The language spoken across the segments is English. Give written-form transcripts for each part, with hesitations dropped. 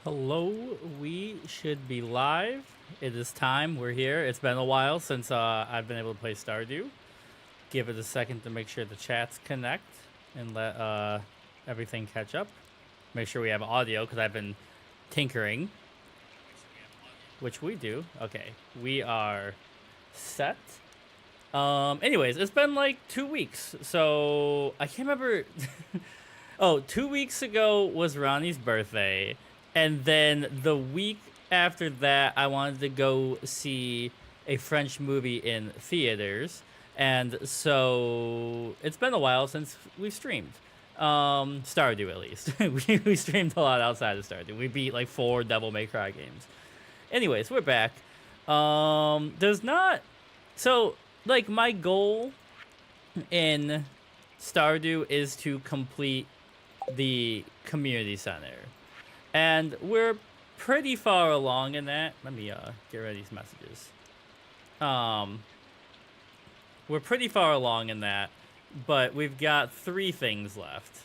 Hello, we should be live. It is time. We're here. It's been a while since I've been able to play Stardew. Give it a second to make sure the chats connect and let everything catch up. Make sure we have audio because I've been tinkering, which we do. Okay, we are set. Anyways, it's been like 2 weeks, so I can't remember. Oh, 2 weeks ago was Ronnie's birthday, and then the week after that, I wanted to go see a French movie in theaters, and so it's been a while since we've streamed. Stardew at least. we streamed a lot outside of Stardew. We beat like 4 Devil May Cry games. Anyways, we're back. There's not so like my goal in Stardew is to complete the community center. And we're pretty far along in that. Let me get rid of these messages. Um we're pretty far along in that, but we've got 3 things left.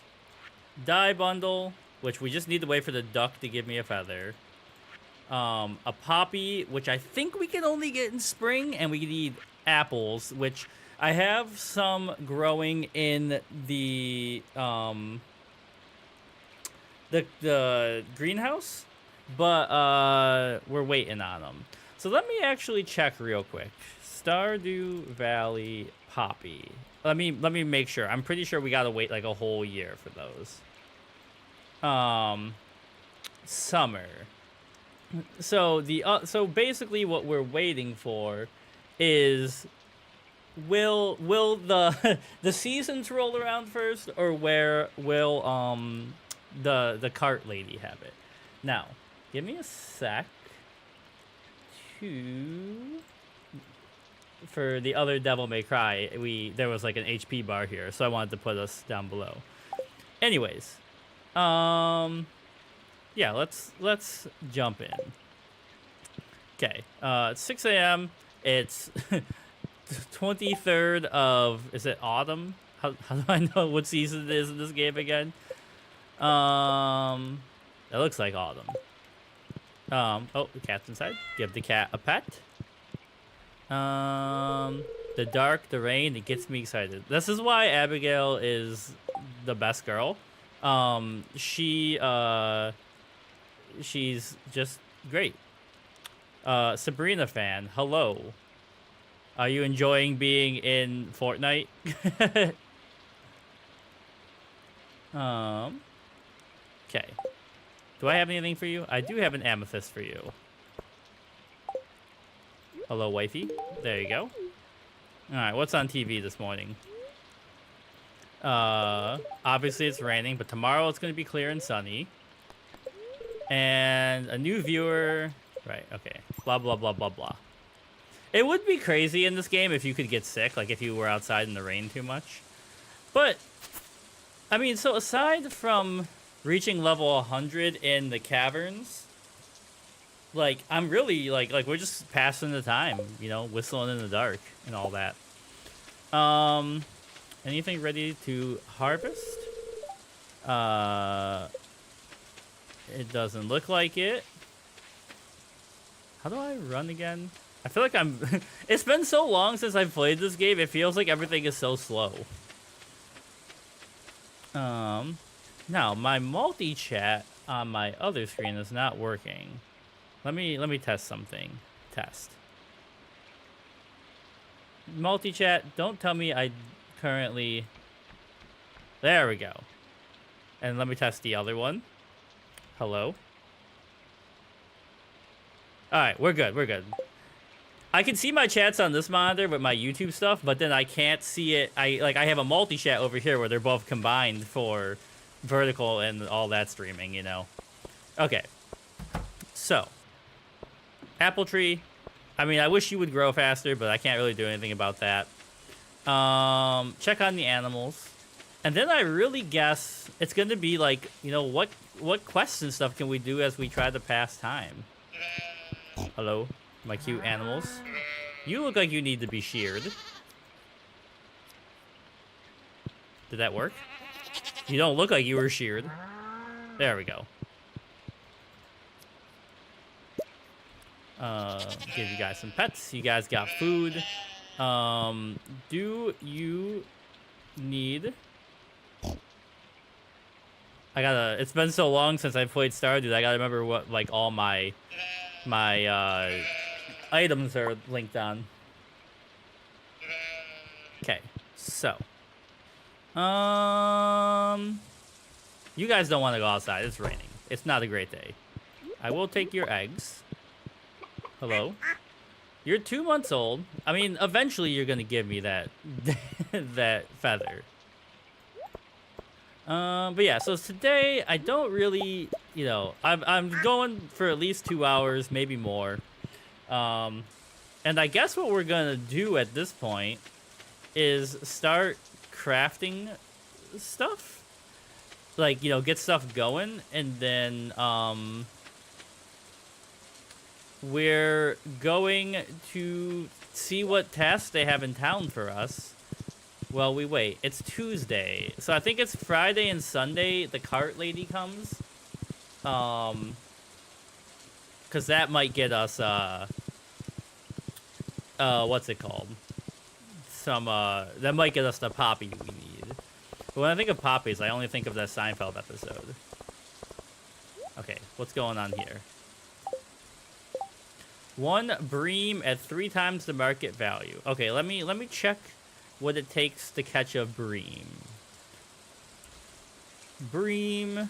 Dye bundle, which we just need to wait for the duck to give me a feather. A poppy, which I think we can only get in spring, and we need apples, which I have some growing in the greenhouse, but we're waiting on them. So let me actually check real quick. Stardew Valley poppy. Let me make sure. I'm pretty sure we gotta wait like a whole year for those. Summer. So basically what we're waiting for is will the the seasons roll around first, or where will the cart lady have it? Now, give me a sec to for the other Devil May Cry. There was like an HP bar here, so I wanted to put us down below. Anyways, yeah, let's jump in. Okay, it's 6 a.m. It's 23rd of, is it autumn? How do I know what season it is in this game again? It looks like autumn. Oh, the cat's inside. Give the cat a pet. The dark, the rain, it gets me excited. This is why Abigail is the best girl. She's just great. Sabrina fan, hello. Are you enjoying being in Fortnite? Okay. Do I have anything for you? I do have an amethyst for you. Hello, wifey. There you go. Alright, what's on TV this morning? Obviously it's raining, but tomorrow it's going to be clear and sunny. And a new viewer. Right, okay. Blah, blah, blah, blah, blah. It would be crazy in this game if you could get sick, like if you were outside in the rain too much. But, I mean, so aside from reaching level 100 in the caverns, like, I'm really, like we're just passing the time, you know, whistling in the dark and all that. Anything ready to harvest? It doesn't look like it. How do I run again? I feel like I'm... It's been so long since I've played this game, it feels like everything is so slow. Now, my multi-chat on my other screen is not working. Let me test something. Test. Multi-chat, don't tell me I currently... There we go. And let me test the other one. Hello? Alright, we're good, we're good. I can see my chats on this monitor with my YouTube stuff, but then I can't see it. I have a multi-chat over here where they're both combined for vertical and all that streaming, you know. Okay. So, apple tree. I mean, I wish you would grow faster, but I can't really do anything about that. Check on the animals. And then I really guess it's going to be like, you know, what quests and stuff can we do as we try to pass time? Hello, my cute animals. You look like you need to be sheared. Did that work? You don't look like you were sheared. There we go. Give you guys some pets. You guys got food. Do you need... It's been so long since I played Stardew. I gotta remember what, like, all my items are linked on. Okay, so. You guys don't want to go outside. It's raining. It's not a great day. I will take your eggs. Hello? You're 2 months old. I mean, eventually you're gonna give me that that feather. But yeah, so today I don't really, I'm going for at least 2 hours, maybe more. And I guess what we're gonna do at this point is start crafting stuff. Like, get stuff going, and then we're going to see what tasks they have in town for us. Well, we wait. It's Tuesday. So I think it's Friday and Sunday the cart lady comes. Because that might get us, what's it called? That might get us the poppy we need. But when I think of poppies, I only think of that Seinfeld episode. Okay, what's going on here? 1 bream at 3 times the market value. Okay, let me check what it takes to catch a bream. Bream.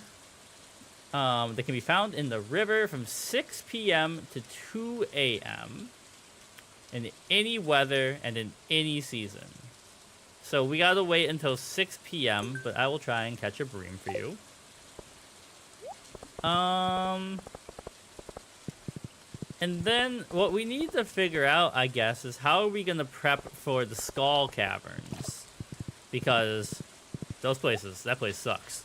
They can be found in the river from 6 p.m. to 2 a.m. in any weather and in any season. So we gotta wait until 6 p.m., but I will try and catch a bream for you. And then what we need to figure out, I guess, is how are we gonna prep for the Skull Caverns? Because that place sucks.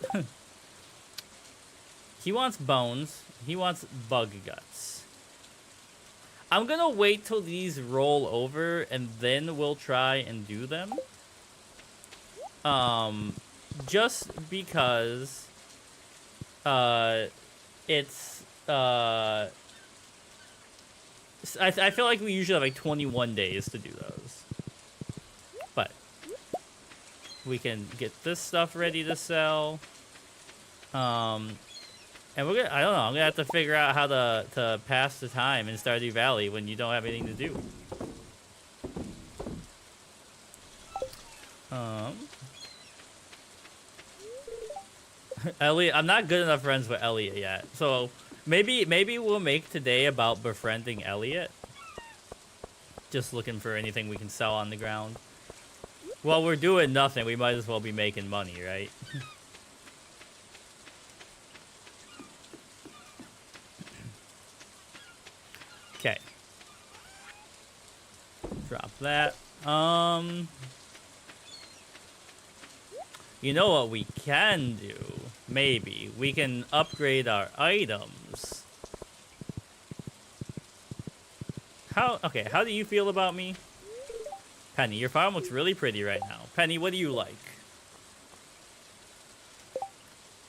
He wants bones. He wants bug guts. I'm gonna wait till these roll over, and then we'll try and do them. Just because, it's, I feel like we usually have like 21 days to do those. But we can get this stuff ready to sell. And I don't know, I'm gonna have to figure out how to pass the time in Stardew Valley when you don't have anything to do. Elliot, I'm not good enough friends with Elliot yet. So maybe we'll make today about befriending Elliot. Just looking for anything we can sell on the ground. Well, we're doing nothing. We might as well be making money, right? Okay. Drop that. You know what we can do? Maybe. We can upgrade our items. How do you feel about me? Penny, your farm looks really pretty right now. Penny, what do you like?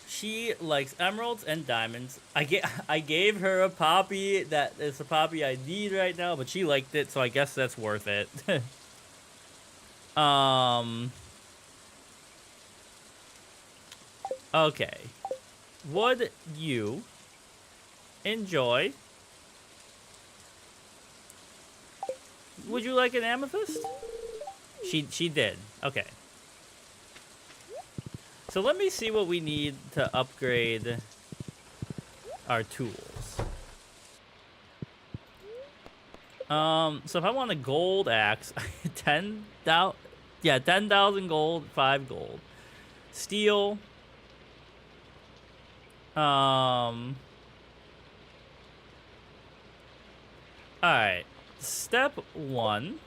She likes emeralds and diamonds. I gave her a poppy that is a poppy I need right now, but she liked it, so I guess that's worth it. Okay. Would you enjoy... Would you like an amethyst? She did. Okay. So let me see what we need to upgrade our tools. So if I want a gold axe, 10,000, yeah, 10,000 gold, 5 gold. Steel. All right. Step 1.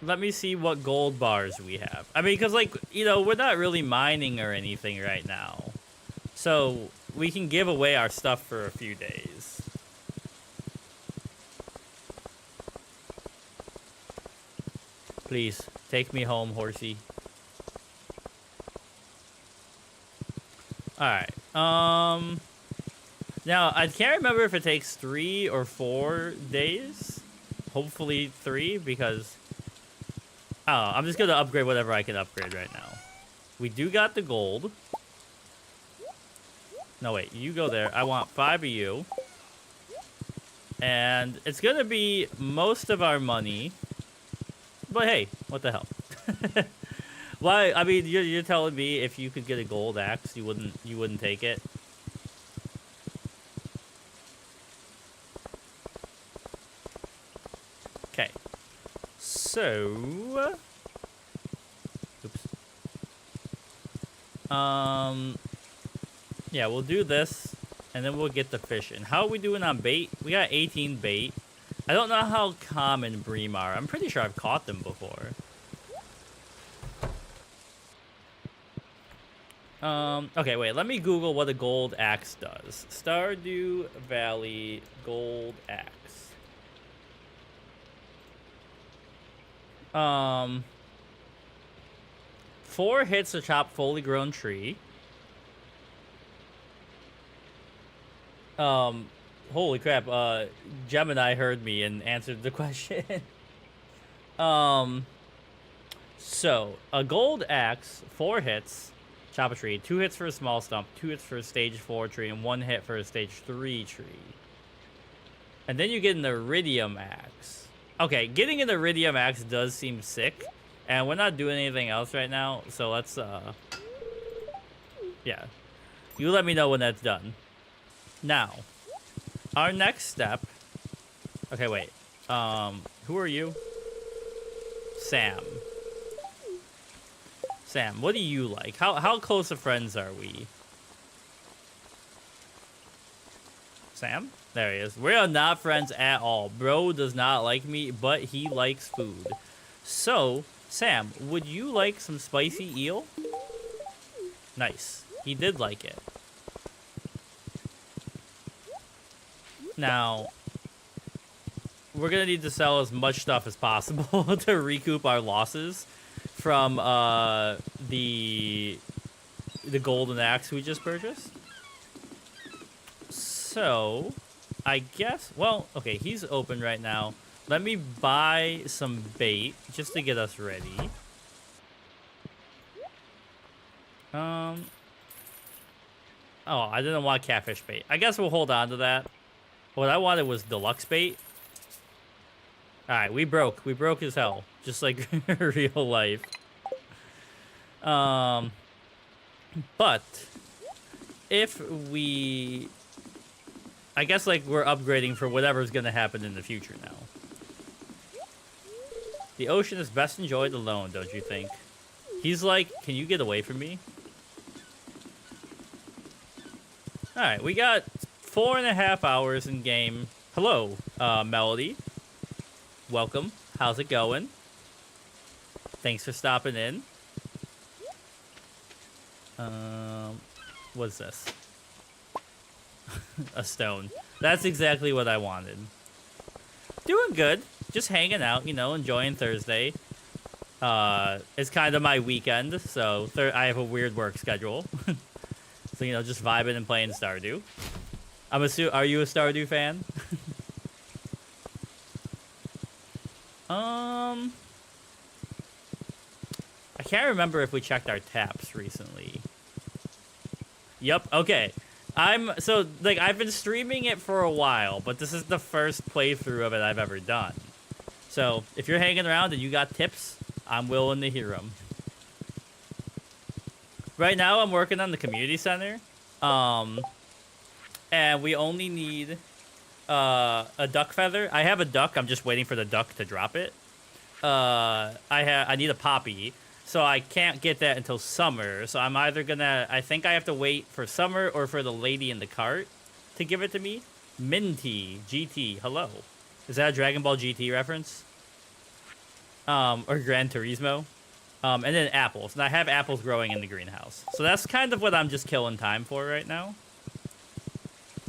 Let me see what gold bars we have. I mean, because, like, we're not really mining or anything right now. So we can give away our stuff for a few days. Please, take me home, horsey. Alright, Now, I can't remember if it takes 3 or 4 days. Hopefully 3, because... Oh, I'm just going to upgrade whatever I can upgrade right now. We do got the gold. No, wait. You go there. I want 5 of you. And it's going to be most of our money. But hey, what the hell? Why? I mean, you're telling me if you could get a gold axe, you wouldn't take it? Okay. So, oops. Yeah, we'll do this, and then we'll get the fish in. How are we doing on bait? We got 18 bait. I don't know how common bream are. I'm pretty sure I've caught them before. Okay, wait. Let me Google what a gold axe does. Stardew Valley gold axe. 4 hits to chop fully grown tree. Holy crap. Gemini heard me and answered the question. So a gold axe, 4 hits. Chop a tree. 2 hits for a small stump, 2 hits for a stage 4 tree, and 1 hit for a stage 3 tree. And then you get an iridium axe. Okay, getting an iridium axe does seem sick. And we're not doing anything else right now, so let's, yeah. You let me know when that's done. Now, our next step... Okay, wait. Who are you? Sam. Sam, what do you like? How close of friends are we? Sam? There he is. We are not friends at all. Bro does not like me, but he likes food. So, Sam, would you like some spicy eel? Nice. He did like it. Now, we're going to need to sell as much stuff as possible to recoup our losses from the golden axe we just purchased. So, I guess, well, okay, he's open right now. Let me buy some bait just to get us ready. Oh, I didn't want catfish bait. I guess we'll hold on to that. What I wanted was deluxe bait. Alright, we broke. We broke as hell. Just like real life. But if we... I guess, like, we're upgrading for whatever's gonna happen in the future now. The ocean is best enjoyed alone, don't you think? He's like, can you get away from me? Alright, we got 4.5 hours in game. Hello, Melody. Welcome. How's it going? Thanks for stopping in. What's this? A stone. That's exactly what I wanted. Doing good. Just hanging out, you know, enjoying Thursday. It's kind of my weekend, so I have a weird work schedule. So, you know, just vibing and playing Stardew. Are you a Stardew fan? I can't remember if we checked our taps recently. Yep, okay. So, like, I've been streaming it for a while, but this is the first playthrough of it I've ever done. So, if you're hanging around and you got tips, I'm willing to hear them. Right now, I'm working on the community center. And we only need a duck feather. I have a duck. I'm just waiting for the duck to drop it. I need a poppy. So I can't get that until summer. So I'm either gonna... I think I have to wait for summer or for the lady in the cart to give it to me. Minty GT. Hello. Is that a Dragon Ball GT reference? Or Gran Turismo? And then apples. And I have apples growing in the greenhouse. So that's kind of what I'm just killing time for right now.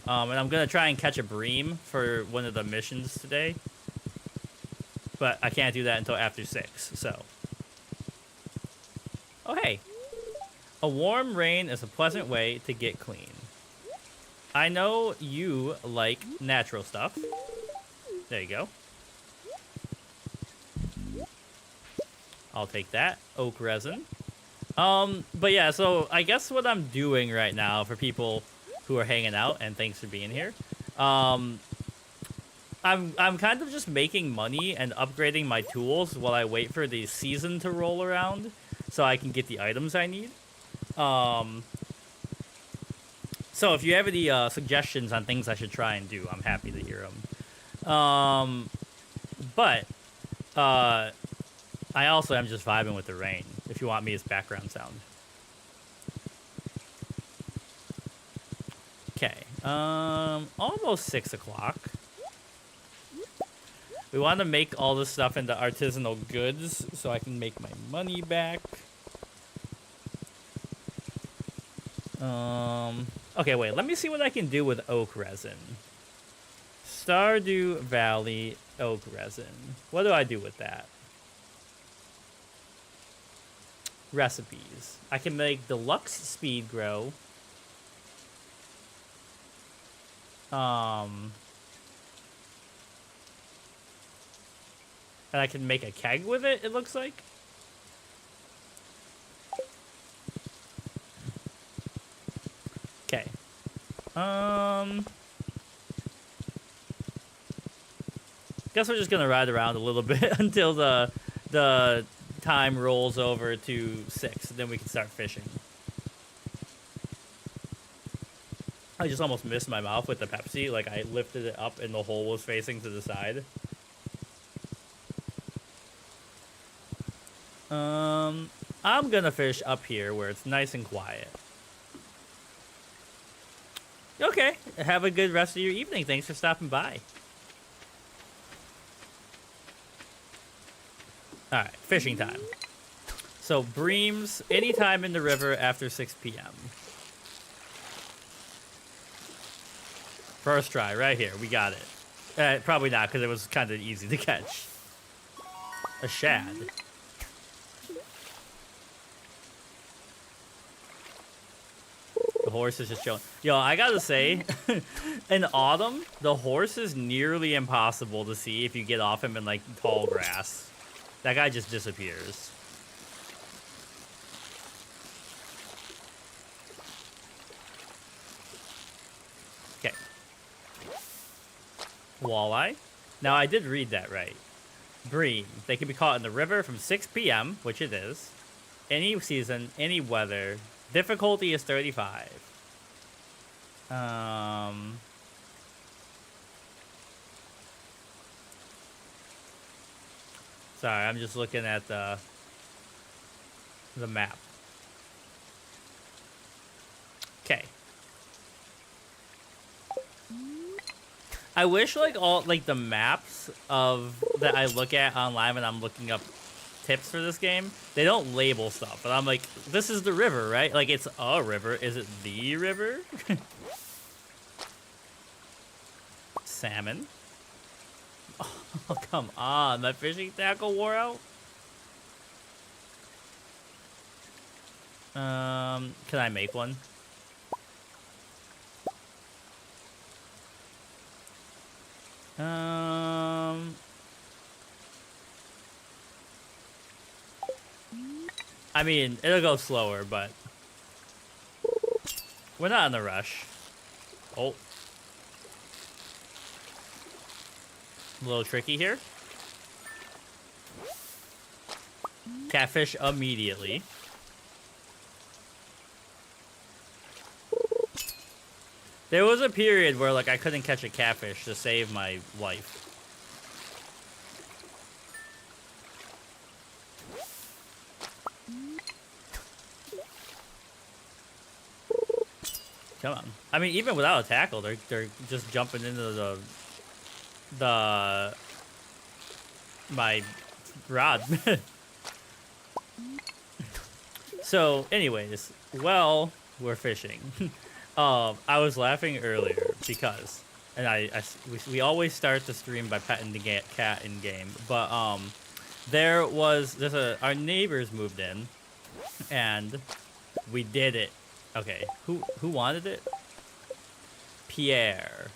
And I'm going to try and catch a bream for one of the missions today. But I can't do that until after 6, so... Oh, hey. A warm rain is a pleasant way to get clean. I know you like natural stuff. There you go. I'll take that. Oak resin. But yeah, so I guess what I'm doing right now for people who are hanging out, and thanks for being here, um, I'm kind of just making money and upgrading my tools while I wait for the season to roll around, so I can get the items I need. Um, so if you have any suggestions on things I should try and do, I'm happy to hear them. But I also am just vibing with the rain. If you want me as background sound. Okay. Almost 6 o'clock. We want to make all this stuff into artisanal goods so I can make my money back. Okay, wait. Let me see what I can do with oak resin. Stardew Valley oak resin. What do I do with that? Recipes. I can make deluxe speed grow. And I can make a keg with it, it looks like. Okay. Guess we're just gonna ride around a little bit until the time rolls over to 6, and then we can start fishing. I just almost missed my mouth with the Pepsi. Like, I lifted it up and the hole was facing to the side. I'm gonna fish up here where it's nice and quiet. Okay, have a good rest of your evening. Thanks for stopping by. Alright, fishing time. So, breams, anytime in the river after 6 p.m. First try, right here. We got it. Probably not, because it was kind of easy to catch. A shad. The horse is just chilling. Yo, I gotta say, in autumn, the horse is nearly impossible to see if you get off him in, like, tall grass. That guy just disappears. Okay. Walleye. Now, I did read that right. Bream. They can be caught in the river from 6 p.m., which it is. Any season, any weather. Difficulty is 35. Sorry, I'm just looking at the map. Okay. I wish like all like the maps of that I look at online when I'm looking up tips for this game, they don't label stuff, but I'm like, this is the river, right? Like, it's a river. Is it the river? Salmon. Oh, come on. My fishing tackle wore out. Can I make one? I mean, it'll go slower, but we're not in a rush. Oh. A little tricky here. Catfish immediately. There was a period where, like, I couldn't catch a catfish to save my life. Come on. I mean, even without a tackle, they're just jumping into my rod. So, anyways, well, we're fishing. I was laughing earlier because, and we always start the stream by petting the cat in game, but our neighbors moved in, and we did it. Okay, who wanted it? Pierre.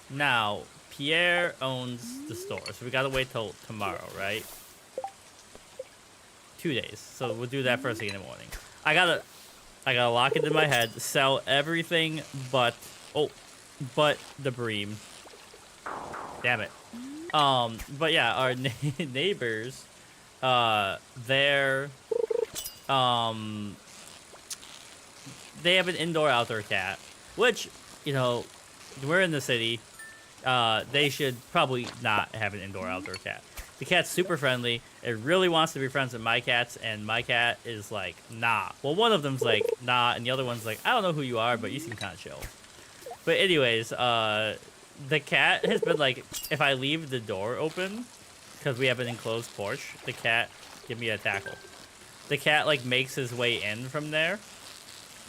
Now, Pierre owns the store, so we gotta wait till tomorrow, right? 2 days. So we'll do that first thing in the morning. I gotta lock it in my head, sell everything but the bream. Damn it. But yeah, our neighbors, they're they have an indoor-outdoor cat, which, you know, we're in the city. They should probably not have an indoor-outdoor cat. The cat's super friendly. It really wants to be friends with my cats, and my cat is like, nah. Well, one of them's like, nah, and the other one's like, I don't know who you are, but you seem kind of chill. But anyways, the cat has been like, if I leave the door open, because we have an enclosed porch, the cat, give me a tackle. The cat, like, makes his way in from there.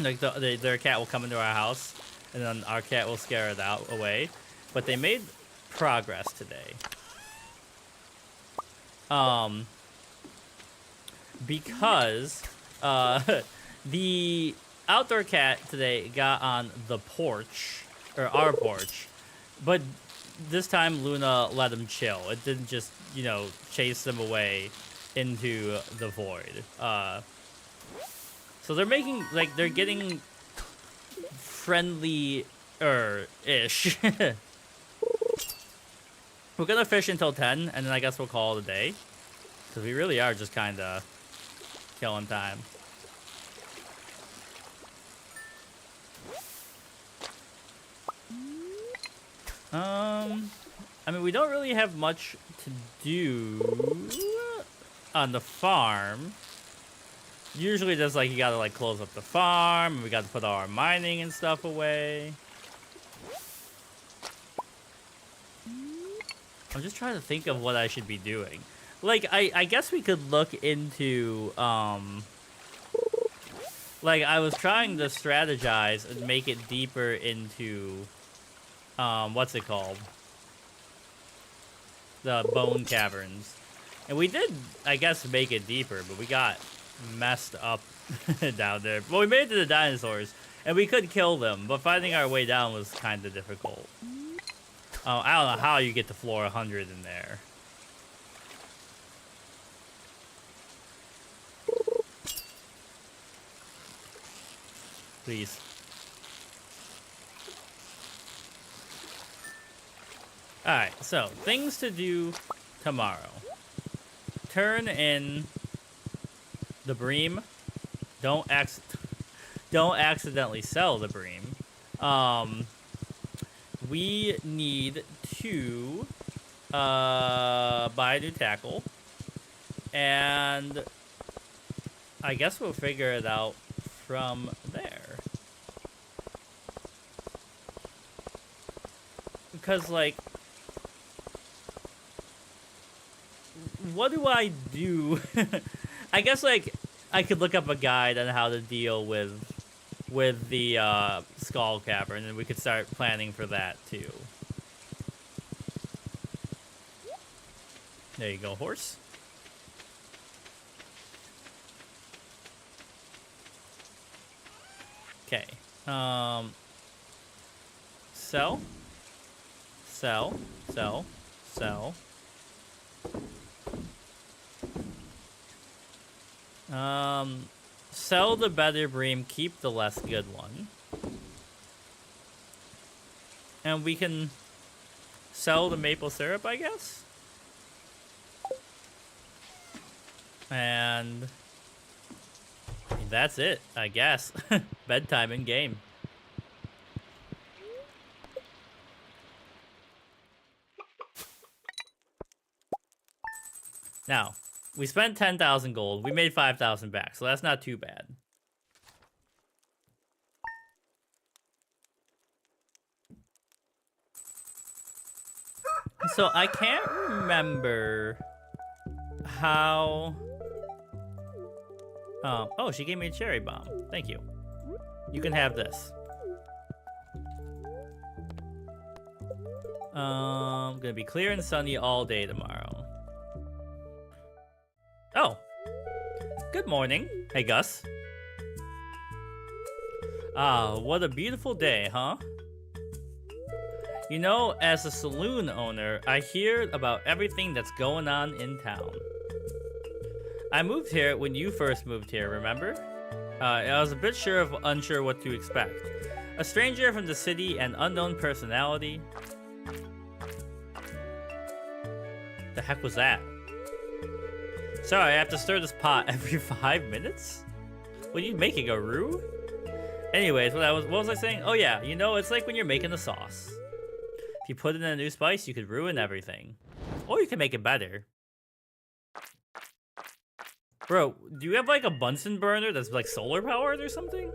Like, their cat will come into our house, and then our cat will scare it away. But they made progress today. Because, the outdoor cat today got on the porch, or our porch, but this time Luna let him chill. It didn't just, you know, chase them away into the void. So they're making, like, they're getting friendly-ish. We're gonna fish until 10, and then I guess we'll call it a day. Because we really are just kind of killing time. I mean, we don't really have much to do on the farm. Usually there's, like, you gotta, like, close up the farm, and we gotta put all our mining and stuff away. I'm just trying to think of what I should be doing. Like, I guess we could look into, like, I was trying to strategize and make it deeper into, what's it called? The bone caverns. And we did, I guess, make it deeper, but we got messed up down there. Well, we made it to the dinosaurs, and we could kill them, but finding our way down was kind of difficult. I don't know how you get to floor 100 in there. Please. Alright, so, things to do tomorrow. Turn in the bream. Don't accidentally sell the bream. We need to buy a new tackle. And I guess we'll figure it out from there. Because, like, what do I do? I guess, like, I could look up a guide on how to deal with the skull cavern, and we could start planning for that too. There you go, horse. Okay. Sell. Sell. Sell. Sell. Sell the better bream, keep the less good one. And we can sell the maple syrup, I guess? And that's it, I guess. Bedtime in game. Now, we spent 10,000 gold. We made 5,000 back, so that's not too bad. So I can't remember how... oh, she gave me a cherry bomb. Thank you. You can have this. Gonna be clear and sunny all day tomorrow. Oh. Good morning. Hey, Gus. Ah, what a beautiful day, huh? You know, as a saloon owner, I hear about everything that's going on in town. I moved here when you first moved here, remember? I was a bit unsure what to expect. A stranger from the city and unknown personality. The heck was that? Sorry, I have to stir this pot every 5 minutes? What are you making, a roux? Anyways, what was I saying? Oh yeah, you know, it's like when you're making a sauce. If you put in a new spice, you could ruin everything. Or you can make it better. Bro, do you have like a Bunsen burner that's like solar powered or something?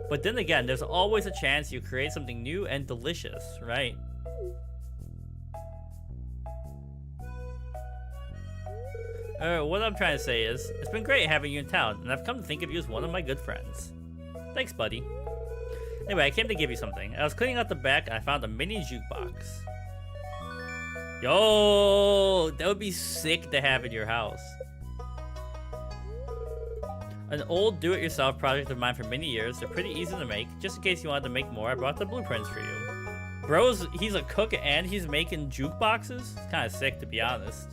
But then again, there's always a chance you create something new and delicious, right? What I'm trying to say is, it's been great having you in town, and I've come to think of you as one of my good friends. Thanks, buddy. Anyway, I came to give you something. I was cleaning out the back, and I found a mini jukebox. Yo, that would be sick to have in your house. An old do-it-yourself project of mine for many years. They're pretty easy to make. Just in case you wanted to make more, I brought the blueprints for you. Bro's, he's a cook and he's making jukeboxes? It's kind of sick, to be honest.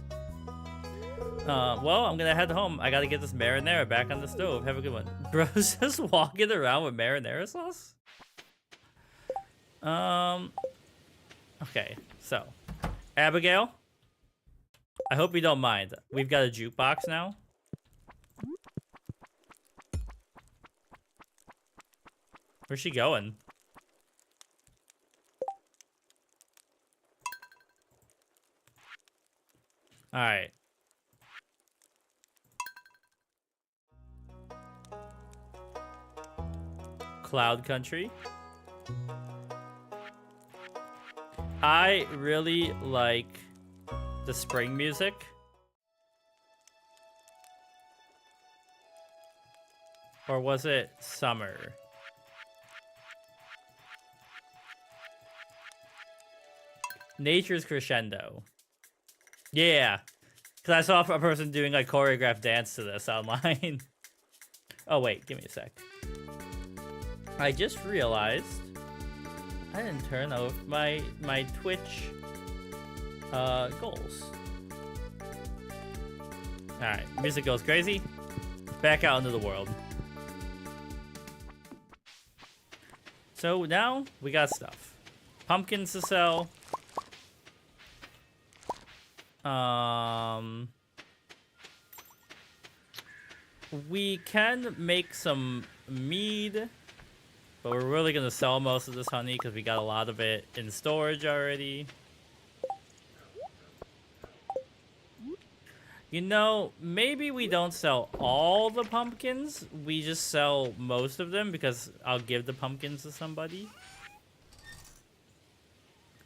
Well, I'm gonna head home. I gotta get this marinara back on the stove. Have a good one. Bro's just walking around with marinara sauce? Okay, so. Abigail? I hope you don't mind. We've got a jukebox now. Where's she going? Alright. Cloud Country. I really like the spring music. Or was it summer? Nature's Crescendo. Yeah. Because I saw a person doing like choreographed dance to this online. Oh, wait. Give me a sec. I just realized I didn't turn off my Twitch goals. Alright. Music goes crazy. Back out into the world. So now we got stuff. Pumpkins to sell. We can make some mead, but we're really gonna sell most of this honey because we got a lot of it in storage already. You know, maybe we don't sell all the pumpkins. We just sell most of them because I'll give the pumpkins to somebody.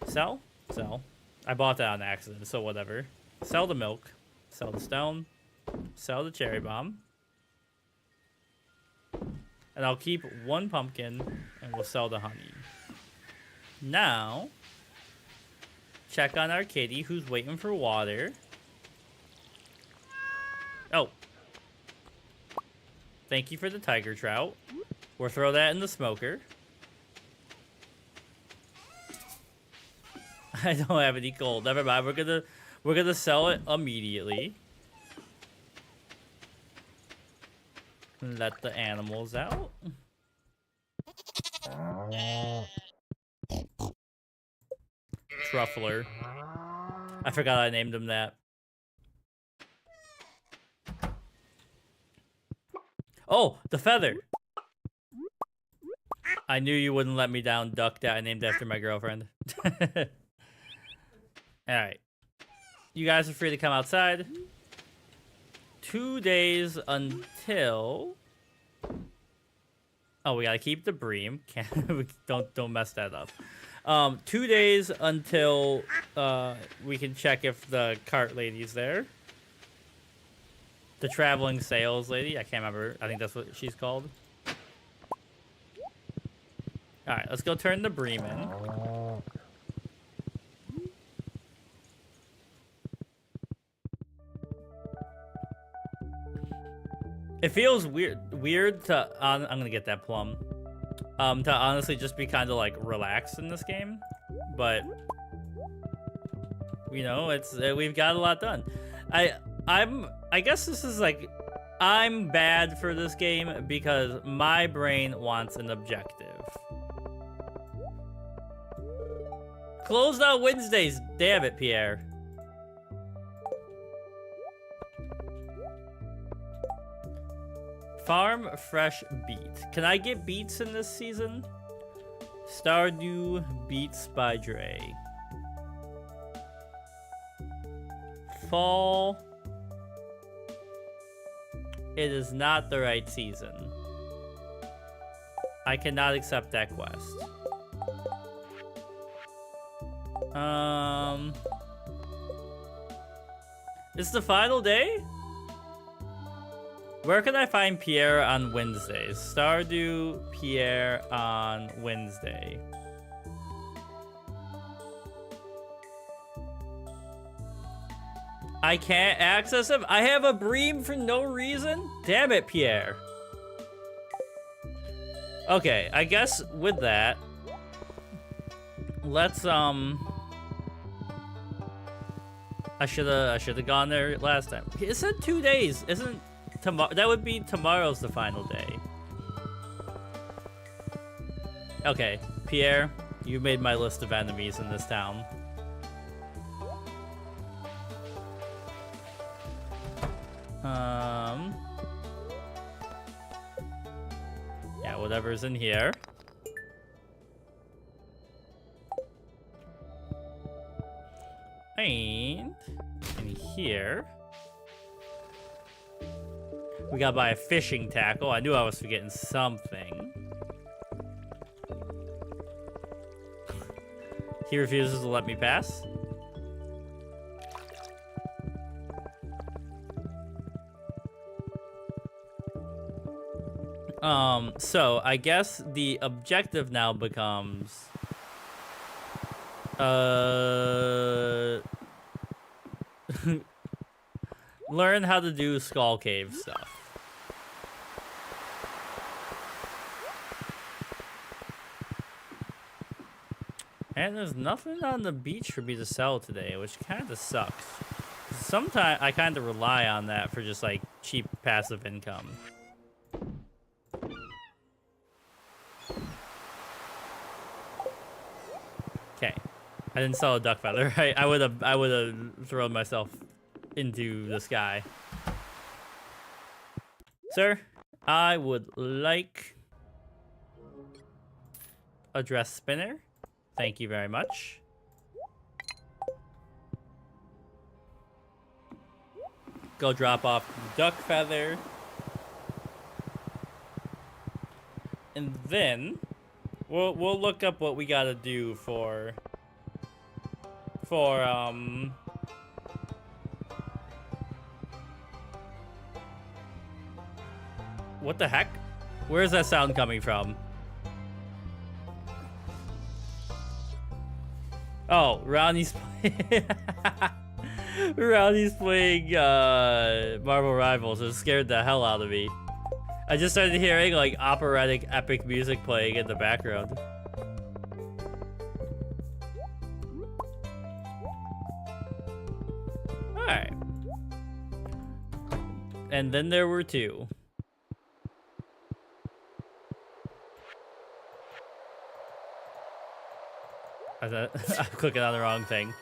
Sell? Sell. I bought that on accident, so whatever. Sell the milk. Sell the stone. Sell the cherry bomb. And I'll keep one pumpkin, and we'll sell the honey. Now, check on our kitty, who's waiting for water. Oh. Thank you for the tiger trout. We'll throw that in the smoker. I don't have any gold. Never mind. We're gonna sell it immediately. Let the animals out. Truffler. I forgot I named him that. Oh, the feather. I knew you wouldn't let me down, duck, that I named after my girlfriend. Alright. You guys are free to come outside. 2 days until... Oh, we gotta keep the bream. Don't mess that up. 2 days until we can check if the cart lady's there. The traveling sales lady. I can't remember. I think that's what she's called. Alright, let's go turn the bream in. It feels weird to... I'm gonna get that plum. to honestly just be kind of like relaxed in this game. But you know, it's we've got a lot done. I guess this is like, I'm bad for this game because my brain wants an objective. Closed on Wednesdays. Damn it, Pierre. Farm fresh beet. Can I get beets in this season? Stardew Beets by Dre. Fall. It is not the right season. I cannot accept that quest. It's the final day? Where can I find Pierre on Wednesdays? Stardew Pierre on Wednesday. I can't access him? I have a bream for no reason? Damn it, Pierre. Okay, I guess with that, let's, I should've gone there last time. It said 2 days. Isn't tomorrow? That would be tomorrow's the final day. Okay, Pierre, you made my list of enemies in this town. Yeah, whatever's in here. And in here, we gotta buy a fishing tackle. I knew I was forgetting something. He refuses to let me pass. So I guess the objective now becomes learn how to do Skull Cave stuff. And there's nothing on the beach for me to sell today, which kind of sucks. Sometimes I kind of rely on that for just like cheap passive income. Okay, I didn't sell a duck feather. I would have thrown myself into the sky. Sir, I would like a dress spinner. Thank you very much. Go drop off the duck feather. And then we'll look up what we gotta do for what the heck? Where's that sound coming from? Oh, Ronnie's playing Ronnie's playing Marvel Rivals. It scared the hell out of me. I just started hearing like operatic epic music playing in the background. Alright. And then there were two. I'm clicking on the wrong thing.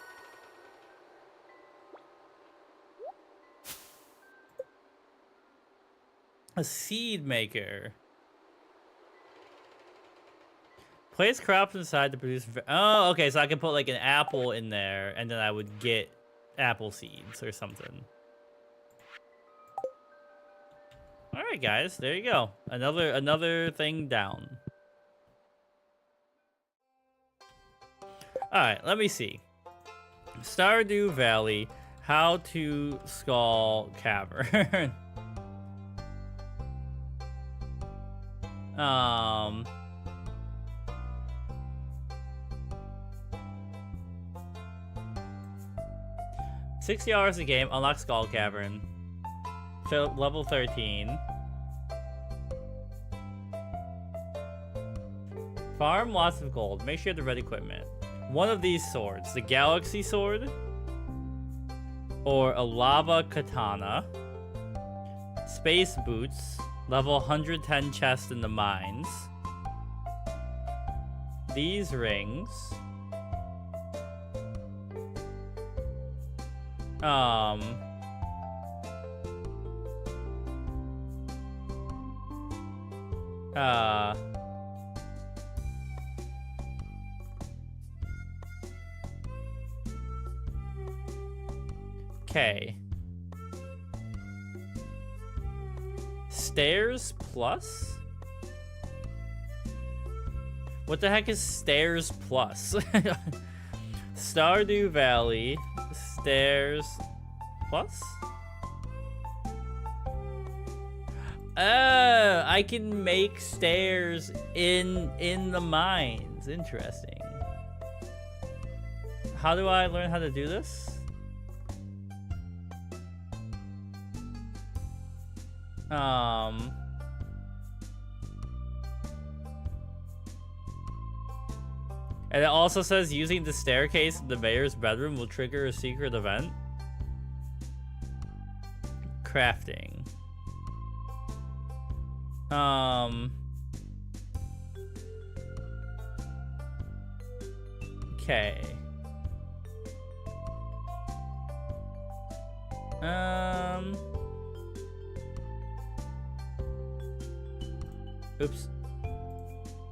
A seed maker. Place crops inside to produce. Oh, okay. So I can put like an apple in there, and then I would get apple seeds or something. All right, guys. There you go. Another thing down. All right. Let me see. Stardew Valley. How to Skull Cavern. 60 hours a game, unlock Skull Cavern. Level 13. Farm lots of gold. Make sure you have the right equipment. One of these swords, the Galaxy Sword, or a Lava Katana. Space Boots, level 110 chest in the mines. These rings. Okay. Stairs plus? What the heck is Stairs plus? Stardew Valley, Stairs plus? I can make stairs in the mines. Interesting. How do I learn how to do this? And it also says using the staircase in the mayor's bedroom will trigger a secret event. Crafting. Okay. Oops.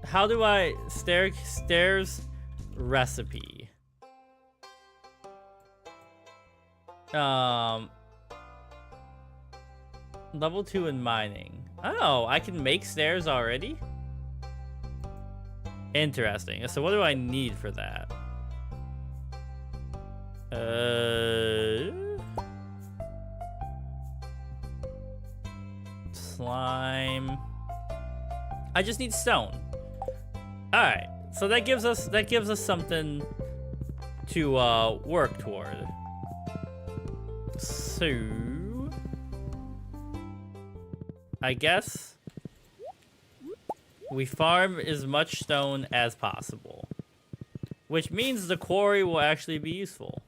How do I stairs recipe? Level 2 in mining. Oh, I can make stairs already? Interesting. So what do I need for that? Slime. I just need stone. All right. So that gives us something to work toward. So I guess we farm as much stone as possible, which means the quarry will actually be useful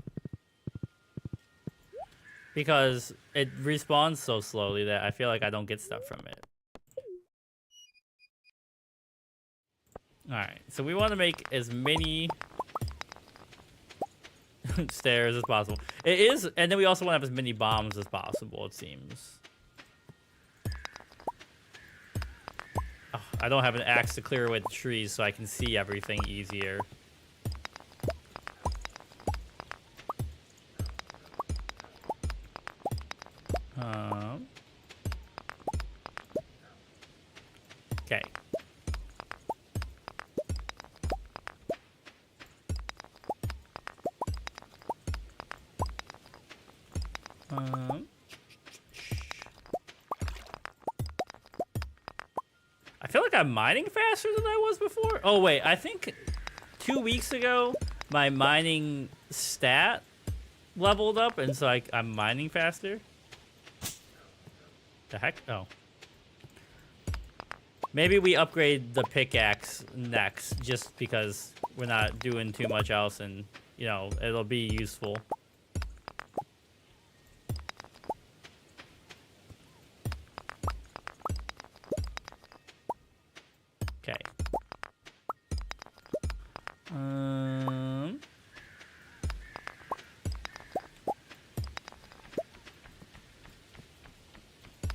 because it respawns so slowly that I feel like I don't get stuff from it. All right, so we want to make as many stairs as possible. It is, and then we also want to have as many bombs as possible, it seems. Oh, I don't have an axe to clear away the trees so I can see everything easier. Okay. I feel like I'm mining faster than I was before. Oh wait, I think 2 weeks ago my mining stat leveled up, and so I'm mining faster. The heck? Oh. Maybe we upgrade the pickaxe next, just because we're not doing too much else, and you know it'll be useful. Okay.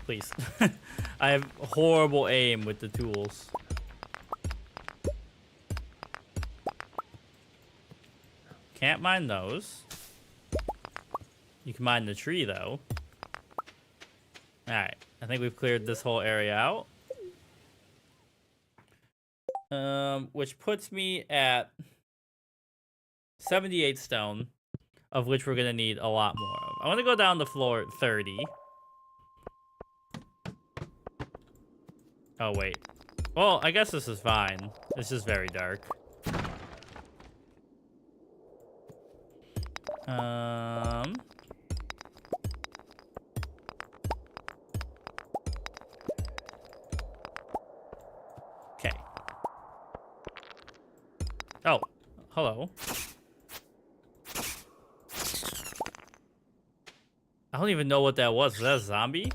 Please. I have horrible aim with the tools. Can't mine those. You can mine the tree, though. Alright. I think we've cleared this whole area out. Which puts me at 78 stone, of which we're gonna need a lot more of. I want to go down to floor 30. Oh, wait. Well, I guess this is fine. It's just very dark. Okay. Oh, hello. I don't even know what that was. Was that a zombie?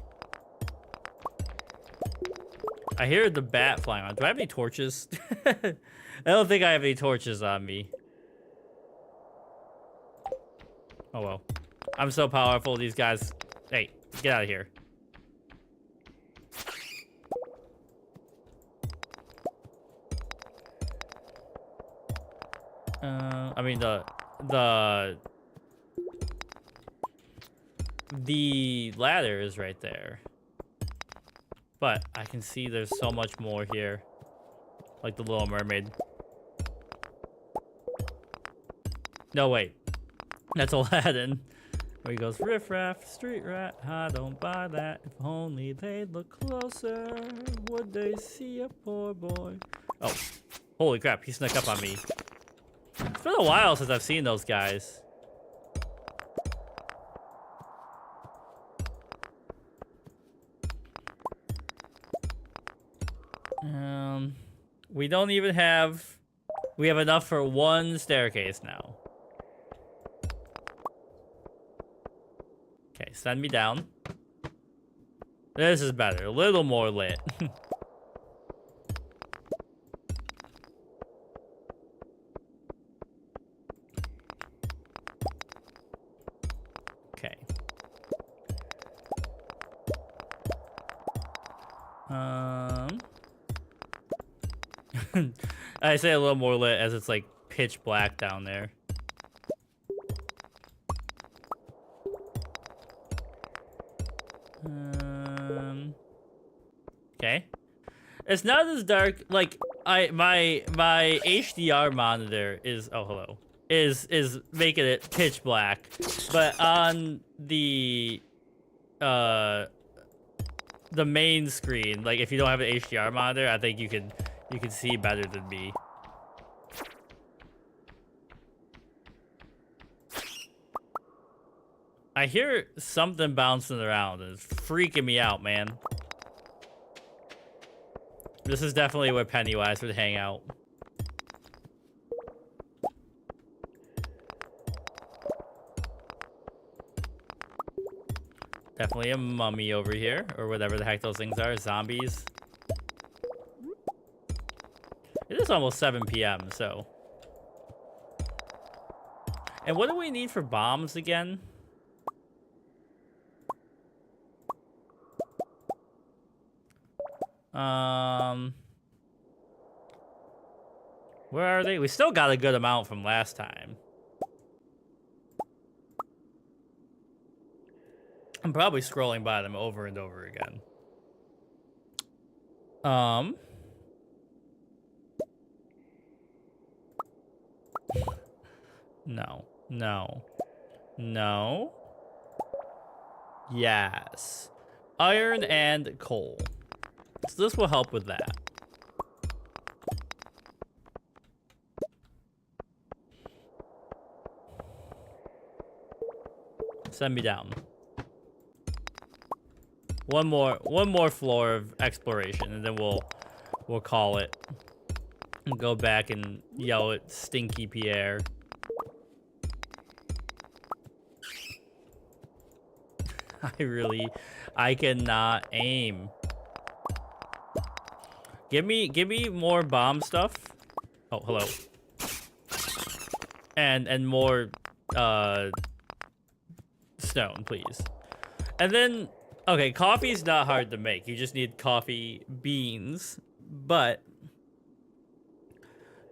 I hear the bat flying on. Do I have any torches? I don't think I have any torches on me. Oh, well. I'm so powerful, these guys... Hey, get out of here. I mean, the ladder is right there. But I can see there's so much more here. Like the Little Mermaid. No, wait. That's Aladdin. Where he goes, riff raff, street rat, I don't buy that. If only they'd look closer, would they see a poor boy? Oh, holy crap, he snuck up on me. It's been a while since I've seen those guys. We don't even have... We have enough for one staircase now. Okay, send me down. This is better. A little more lit. Okay. I say a little more lit as it's like pitch black down there. Okay. It's not as dark. Like my HDR monitor is hello is making it pitch black, but on the main screen, like if you don't have an HDR monitor, I think you can see better than me. I hear something bouncing around and it's freaking me out, man. This is definitely where Pennywise would hang out. Definitely a mummy over here, or whatever the heck those things are, zombies. It is almost 7 p.m., so. And what do we need for bombs again? Where are they? We still got a good amount from last time. I'm probably scrolling by them over and over again. No. No. No. Yes. Iron and coal. So this will help with that. Send me down. One more floor of exploration, and then we'll call it. And go back and yell at Stinky Pierre. I cannot aim. Give me more bomb stuff. Oh, hello. And more stone, please. And then okay, coffee's not hard to make. You just need coffee beans, but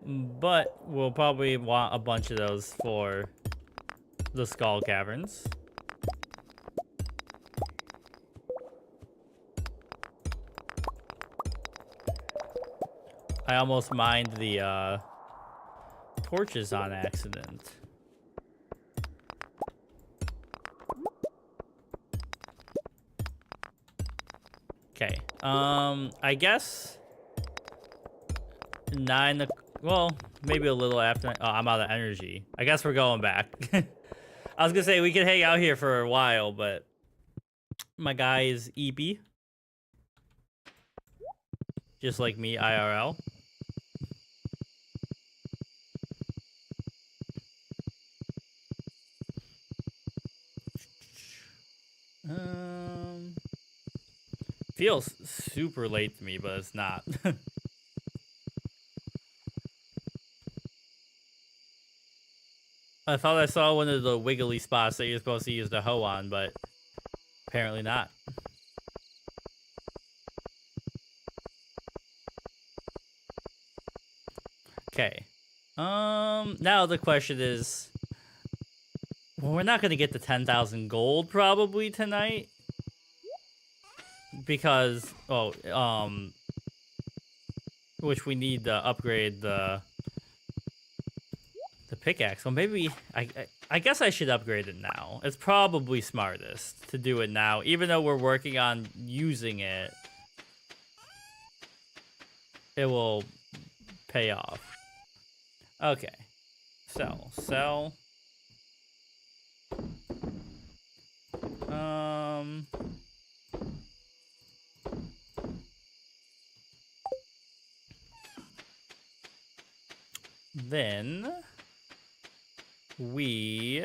we'll probably want a bunch of those for the skull caverns. I almost mined the torches on accident. Okay. I guess 9. Well, maybe a little after. Oh, I'm out of energy. I guess we're going back. I was gonna say we could hang out here for a while, but my guy is EP, just like me, IRL. feels super late to me, but it's not. I thought I saw one of the wiggly spots that you're supposed to use the hoe on, but apparently not. Okay. Now the question is, well, we're not gonna get the 10,000 gold probably tonight because, which we need to upgrade the pickaxe. Well, maybe I guess I should upgrade it now. It's probably smartest to do it now, even though we're working on using it. It will pay off. Okay. Sell. Then we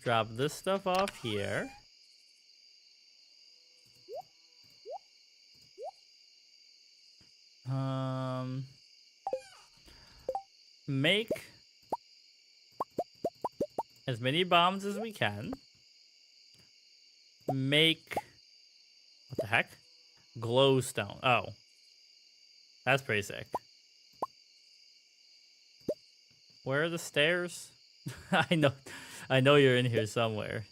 drop this stuff off here. Make as many bombs as we can. Make, what the heck? Glowstone. Oh. That's pretty sick. Where are the stairs? I know you're in here somewhere.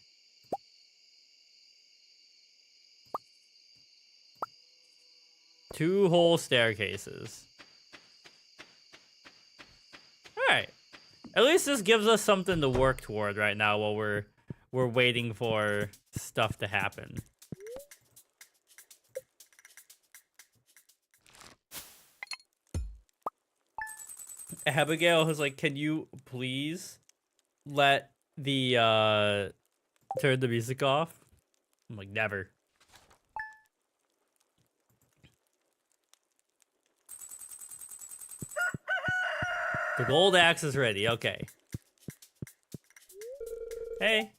Two whole staircases. Alright. At least this gives us something to work toward right now while we're waiting for stuff to happen. Abigail was like, can you please let the turn the music off? I'm like, never. The gold axe is ready. Okay. Hey.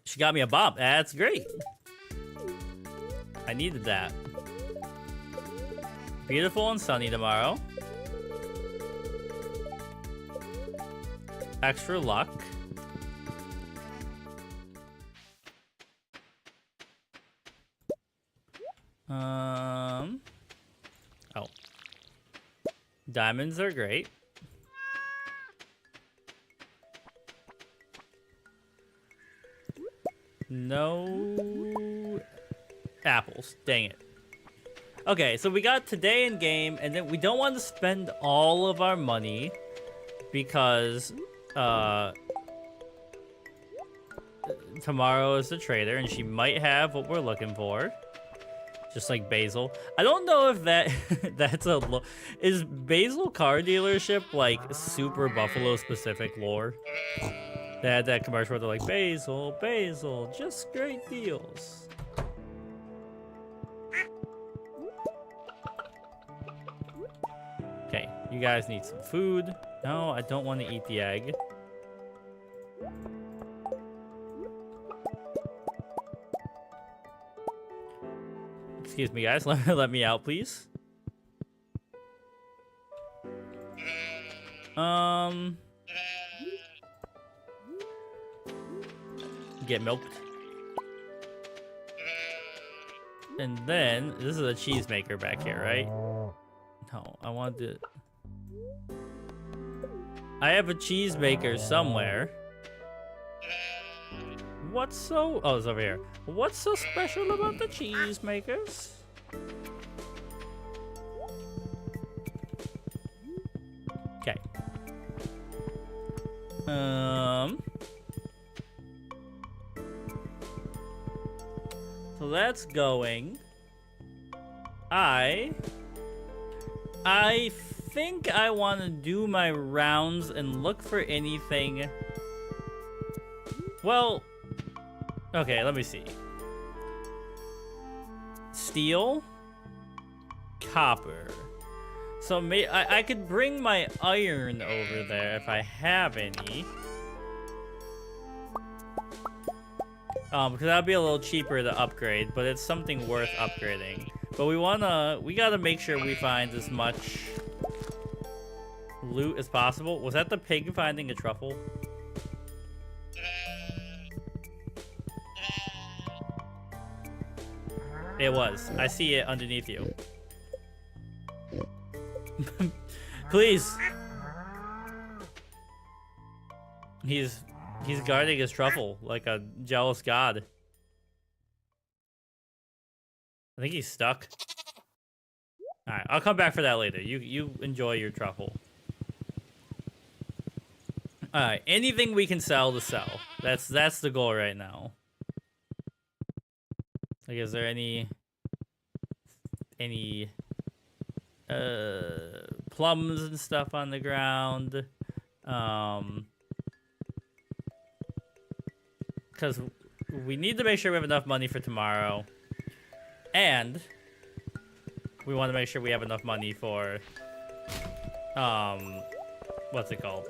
She got me a bomb. That's great. I needed that. Beautiful and sunny tomorrow. Extra luck. Oh. Diamonds are great. No apples. Dang it. Okay, so we got today in game, and then we don't want to spend all of our money because tomorrow is the trader, and she might have what we're looking for. Just like Basil. I don't know if that's is Basil car dealership like super Buffalo specific lore? They had that commercial where they're like, Basil, just great deals. Okay, you guys need some food. No, I don't want to eat the egg. Excuse me, guys. Let me out, please. Get milked. And then, this is a cheese maker back here, right? No, I want to... I have a cheese maker somewhere. What's so... Oh, it's over here. What's so special about the cheese makers? Okay. So that's going. I think I want to do my rounds and look for anything. Well, okay, let me see. Steel, copper. So I could bring my iron over there if I have any. Because that'll be a little cheaper to upgrade, but it's something worth upgrading. But we gotta make sure we find as much loot as possible. Was that the pig finding a truffle? It was. I see it underneath you. Please. He's guarding his truffle like a jealous god. I think he's stuck. Alright, I'll come back for that later. You enjoy your truffle. Alright, anything we can sell to sell. That's the goal right now. Like, is there any plums and stuff on the ground? Because we need to make sure we have enough money for tomorrow. And we want to make sure we have enough money for, what's it called?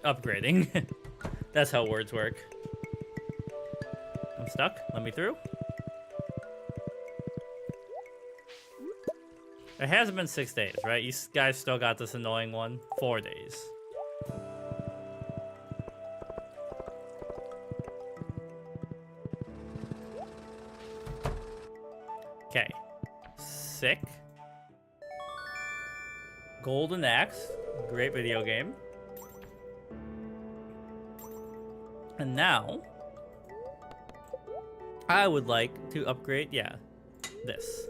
Upgrading. That's how words work. I'm stuck. Let me through. It hasn't been 6 days, right? You guys still got this annoying one? 4 days. Okay. Sick. Golden Axe. Great video game. And now, I would like to upgrade, yeah, this.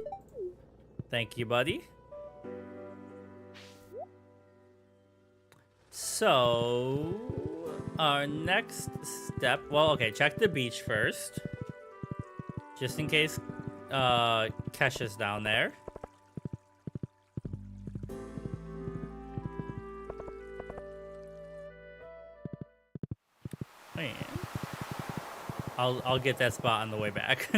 Thank you, buddy. So, our next step, well, okay, check the beach first. Just in case Kesha's down there. Man. I'll get that spot on the way back.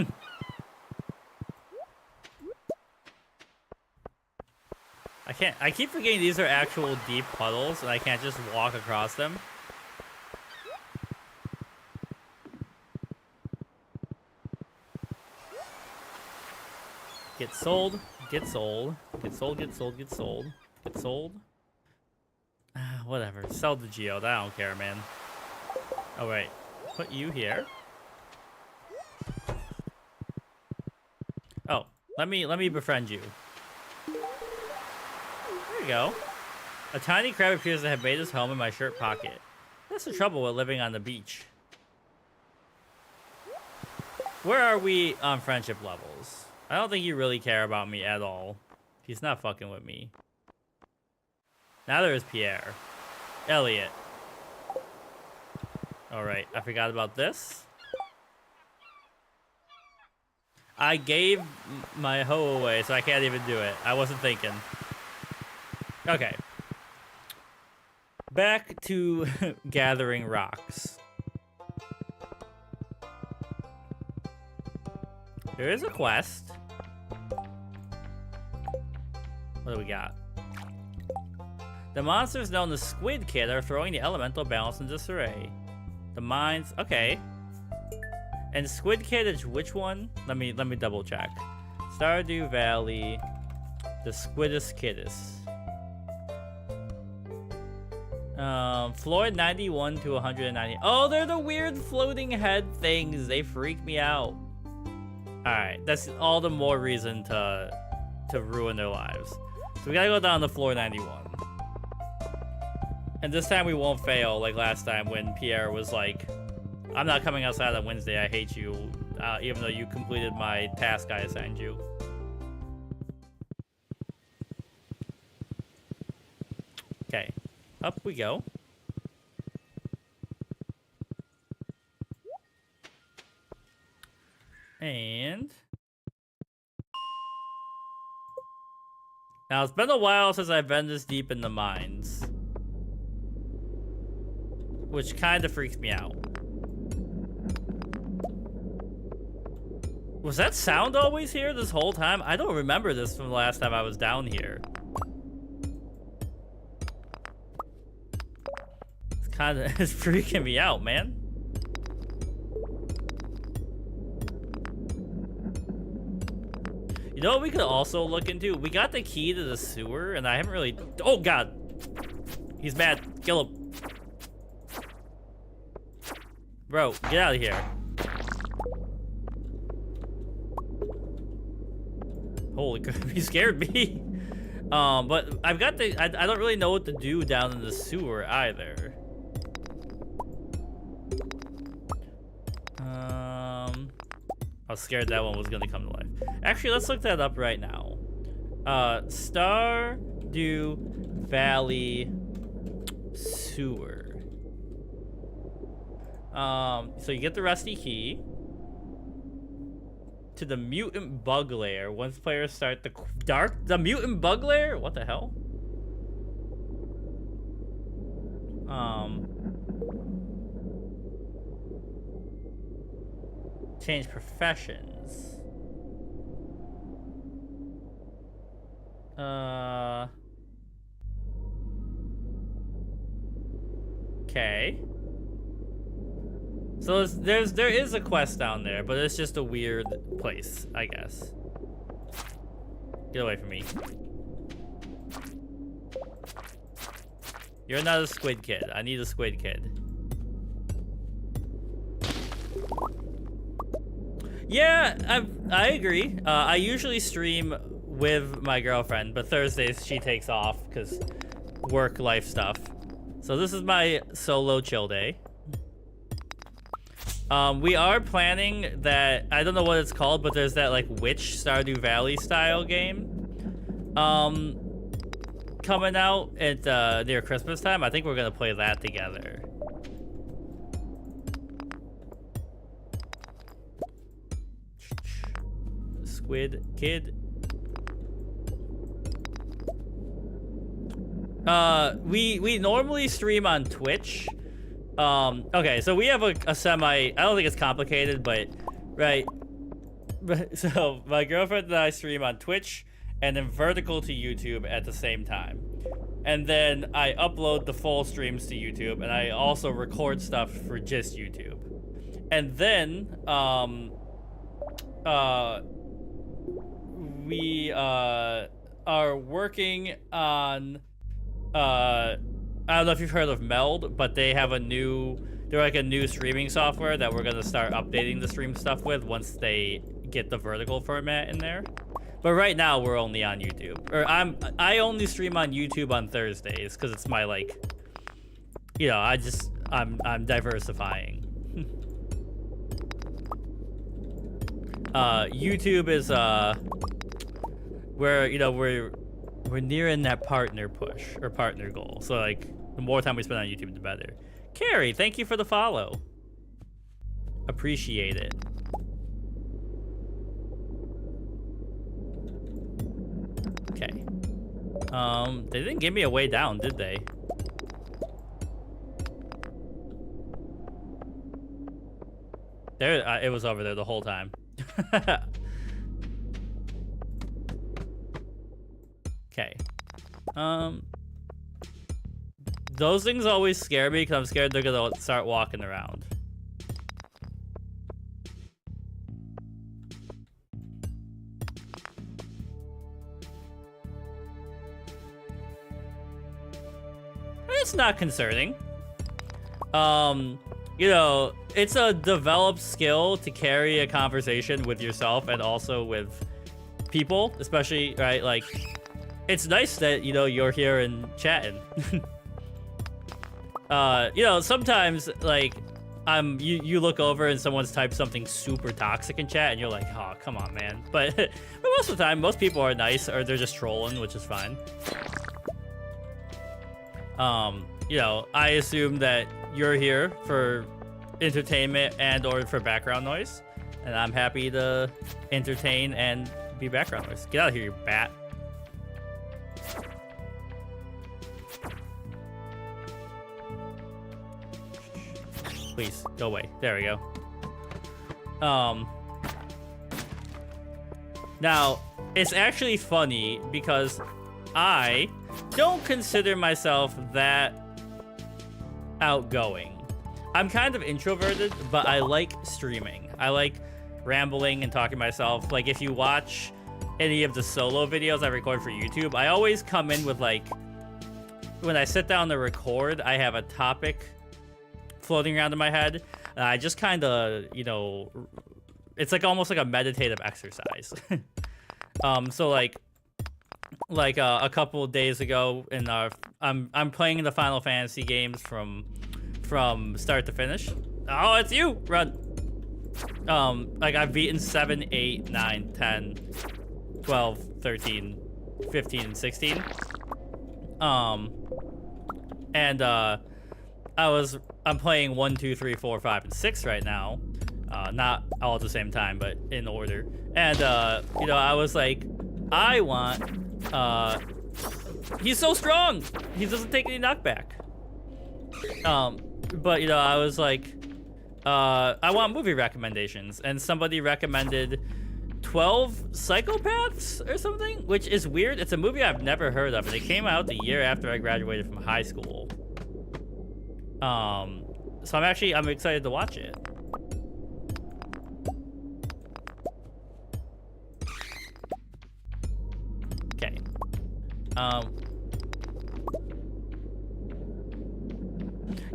I keep forgetting these are actual deep puddles and I can't just walk across them. Get sold, get sold, get sold, get sold, get sold, get sold. Whatever, sell the geode, I don't care, man. All right, put you here. Oh, let me befriend you. There you go. A tiny crab appears to have made his home in my shirt pocket. That's the trouble with living on the beach. Where are we on friendship levels? I don't think you really care about me at all. He's not fucking with me. Now there is Pierre. Elliot. Alright, I forgot about this. I gave my hoe away, so I can't even do it. I wasn't thinking. Okay. Back to gathering rocks. There is a quest. What do we got? The monsters known as Squid Kid are throwing the elemental balance in disarray. The mines, okay. And Squid Kid is which one? Let me double check. Stardew Valley, the Squidus Kidus. Floyd 91 to 190. Oh, they're the weird floating head things. They freak me out. Alright, that's all the more reason to ruin their lives. So we gotta go down to floor 91. And this time we won't fail like last time when Pierre was like, I'm not coming outside on Wednesday, I hate you, even though you completed my task I assigned you. Okay, up we go. And now it's been a while since I've been this deep in the mines, which kind of freaks me out. Was that sound always here this whole time? I don't remember this from the last time I was down here. It's kind of is freaking me out, man. You know what we could also look into? We got the key to the sewer, and I haven't really... Oh, God. He's mad. Kill him. Bro, get out of here. Holy crap, he scared me. But I've got the... I don't really know what to do down in the sewer either. I was scared that one was gonna come to life. Actually, let's look that up right now. Stardew Valley sewer. So you get the rusty key to the mutant bug lair. Once players start the mutant bug lair? What the hell? Change professions. Okay. So there is a quest down there, but it's just a weird place, I guess. Get away from me. You're not a squid kid. I need a squid kid. Yeah, I agree. I usually stream with my girlfriend, but Thursdays she takes off because work life stuff. So this is my solo chill day. We are planning that, I don't know what it's called, but there's that like witch Stardew Valley style game coming out at near Christmas time. I think we're gonna play that together. Squid kid. We normally stream on Twitch. Okay, so we have a semi, I don't think it's complicated, but right. So my girlfriend and I stream on Twitch and then vertical to YouTube at the same time. And then I upload the full streams to YouTube, and I also record stuff for just YouTube. And then we are working on I don't know if you've heard of Meld, but they have they're like a new streaming software that we're gonna start updating the stream stuff with once they get the vertical format in there. But right now we're only on YouTube. Or I only stream on YouTube on Thursdays because it's my like, you know, I'm diversifying. YouTube is where, you know, we're nearing that partner push or partner goal. So like the more time we spend on YouTube, the better. Carrie, thank you for the follow. Appreciate it. Okay. They didn't give me a way down, did they? There, it was over there the whole time. Okay. Those things always scare me because I'm scared they're gonna start walking around. It's not concerning. You know, it's a developed skill to carry a conversation with yourself and also with people, especially, right? Like, it's nice that, you know, you're here and chatting. You know, sometimes, like, you look over and someone's typed something super toxic in chat and you're like, oh, come on, man. But most of the time, most people are nice or they're just trolling, which is fine. You know, I assume that you're here for entertainment and or for background noise, and I'm happy to entertain and be background noise. Get out of here, you bat. Please, go away. There we go. Now, it's actually funny because I don't consider myself that outgoing. I'm kind of introverted, but I like streaming. I like rambling and talking to myself. Like, if you watch any of the solo videos I record for YouTube, I always come in with, like, when I sit down to record, I have a topic floating around in my head. And I just kind of, you know, it's like almost like a meditative exercise. So like a couple of days ago, in I'm playing the Final Fantasy games from start to finish. Oh, it's you! Run. Like I've beaten 7, 8, 9, 10, 12, 13, 15, and 16. And I'm playing 1, 2, 3, 4, 5, and 6 right now. Not all at the same time, but in order. And you know, I was like, I want he's so strong! He doesn't take any knockback. But you know, I was like, I want movie recommendations, and somebody recommended 12 Psychopaths or something, which is weird. It's a movie I've never heard of, and it came out the year after I graduated from high school. So I'm excited to watch it. Okay.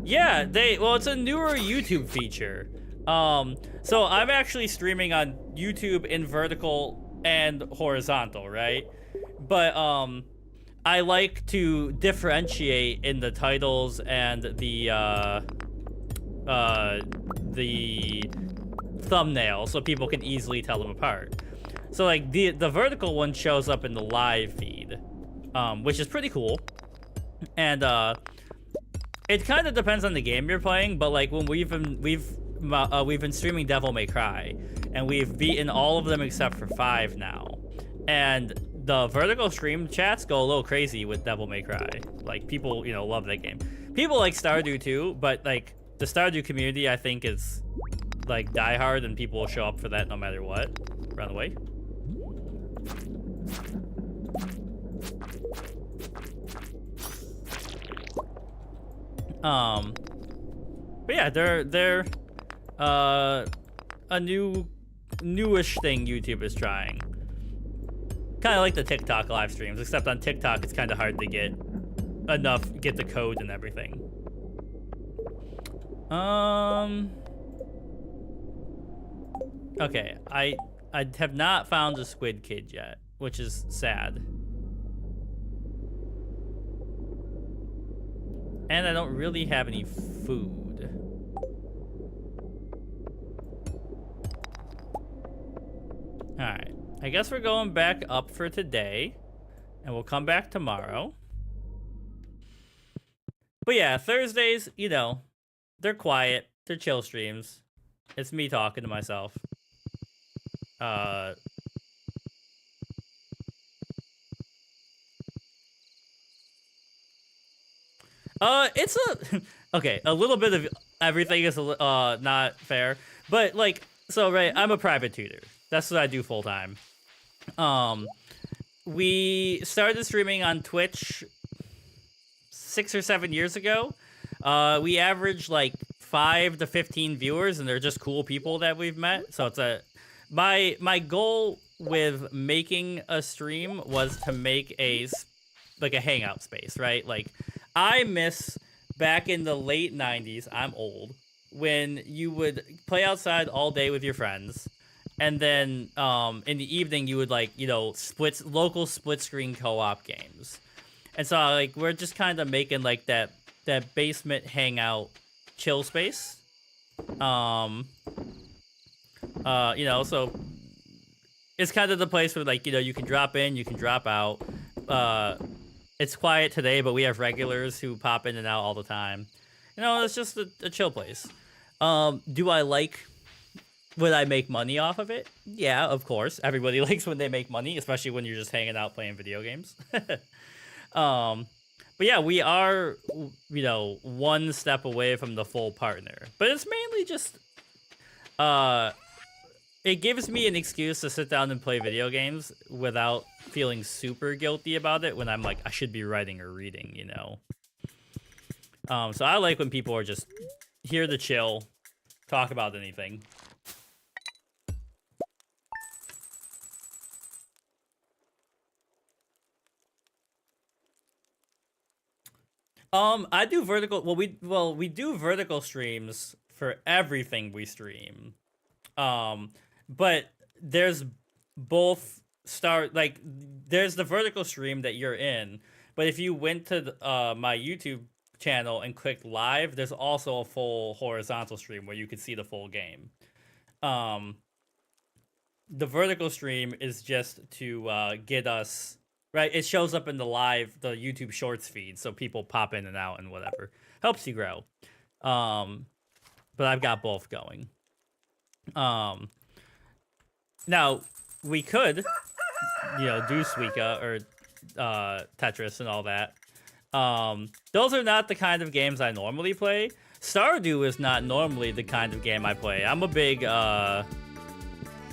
Yeah, it's a newer YouTube feature. So I'm actually streaming on YouTube in vertical and horizontal, right? But I like to differentiate in the titles and the thumbnail so people can easily tell them apart. So like the vertical one shows up in the live feed, which is pretty cool. And it kind of depends on the game you're playing, but like when we've been streaming Devil May Cry, and we've beaten all of them except for 5 now. And the vertical stream chats go a little crazy with Devil May Cry. Like, people, you know, love that game. People like Stardew too, but like the Stardew community, I think, is like diehard, and people will show up for that no matter what. Run away. But yeah, they're a newish thing YouTube is trying. Kind of like the TikTok live streams, except on TikTok it's kind of hard to get the code and everything. Okay, I have not found a squid kid yet, which is sad. And I don't really have any food. Alright, I guess we're going back up for today, and we'll come back tomorrow. But yeah, Thursdays, you know, they're quiet, they're chill streams. It's me talking to myself. It's okay, a little bit of everything is not fair, but like, so right, I'm a private tutor. That's what I do full time. We started streaming on Twitch 6 or 7 years ago. We average like 5 to 15 viewers, and they're just cool people that we've met. So it's my goal with making a stream was to make a hangout space, right? Like, I miss back in the late 90s, I'm old, when you would play outside all day with your friends, and then in the evening you would, like, you know, local split screen co-op games. And so like we're just kind of making like that basement hangout chill space. You know, so it's kind of the place where, like, you know, you can drop in, you can drop out. It's quiet today, but we have regulars who pop in and out all the time. You know, it's just a chill place. Do I like would I make money off of it? Yeah, of course. Everybody likes when they make money, especially when you're just hanging out playing video games. But yeah, we are, you know, one step away from the full partner. But it's mainly just, it gives me an excuse to sit down and play video games without feeling super guilty about it when I'm like, I should be writing or reading, you know? So I like when people are just here to chill, talk about anything. I do vertical. We do vertical streams for everything we stream. Um, but there's both there's the vertical stream that you're in, but if you went to my YouTube channel and clicked live, there's also a full horizontal stream where you could see the full game. Um, the vertical stream is just to get us right. It shows up in the YouTube Shorts feed, so people pop in and out and whatever helps you grow. But I've got both going. Now we could, do Suika or Tetris and all that. Those are not the kind of games I normally play. Stardew is not normally the kind of game I play. I'm a big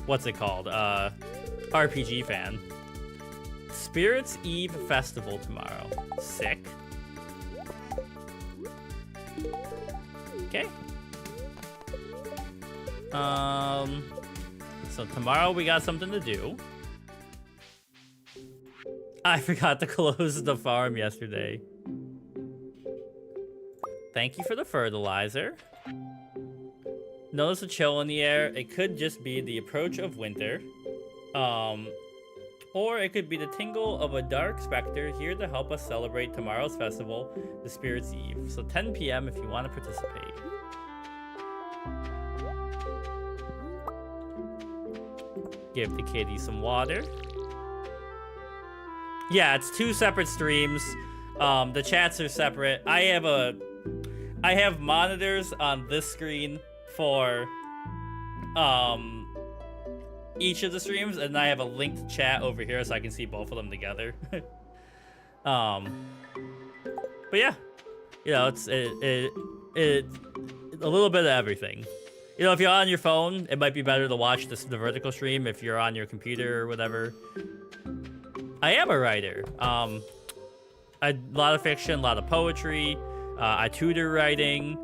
what's it called? RPG fan. Spirits Eve Festival tomorrow. Sick. Okay. So tomorrow we got something to do. I forgot to close the farm yesterday. Thank you for the fertilizer. Notice a chill in the air. It could just be the approach of winter. Or it could be the tingle of a dark specter here to help us celebrate tomorrow's festival, the Spirits Eve. So 10 p.m. if you want to participate. Give the kitty some water. Yeah, it's 2 separate streams. The chats are separate. I have monitors on this screen for each of the streams, and I have a linked chat over here so I can see both of them together. But yeah, it's a little bit of everything. If you're on your phone, it might be better to watch the vertical stream. If you're on your computer or whatever, I am a writer. A lot of fiction, a lot of poetry. I tutor writing.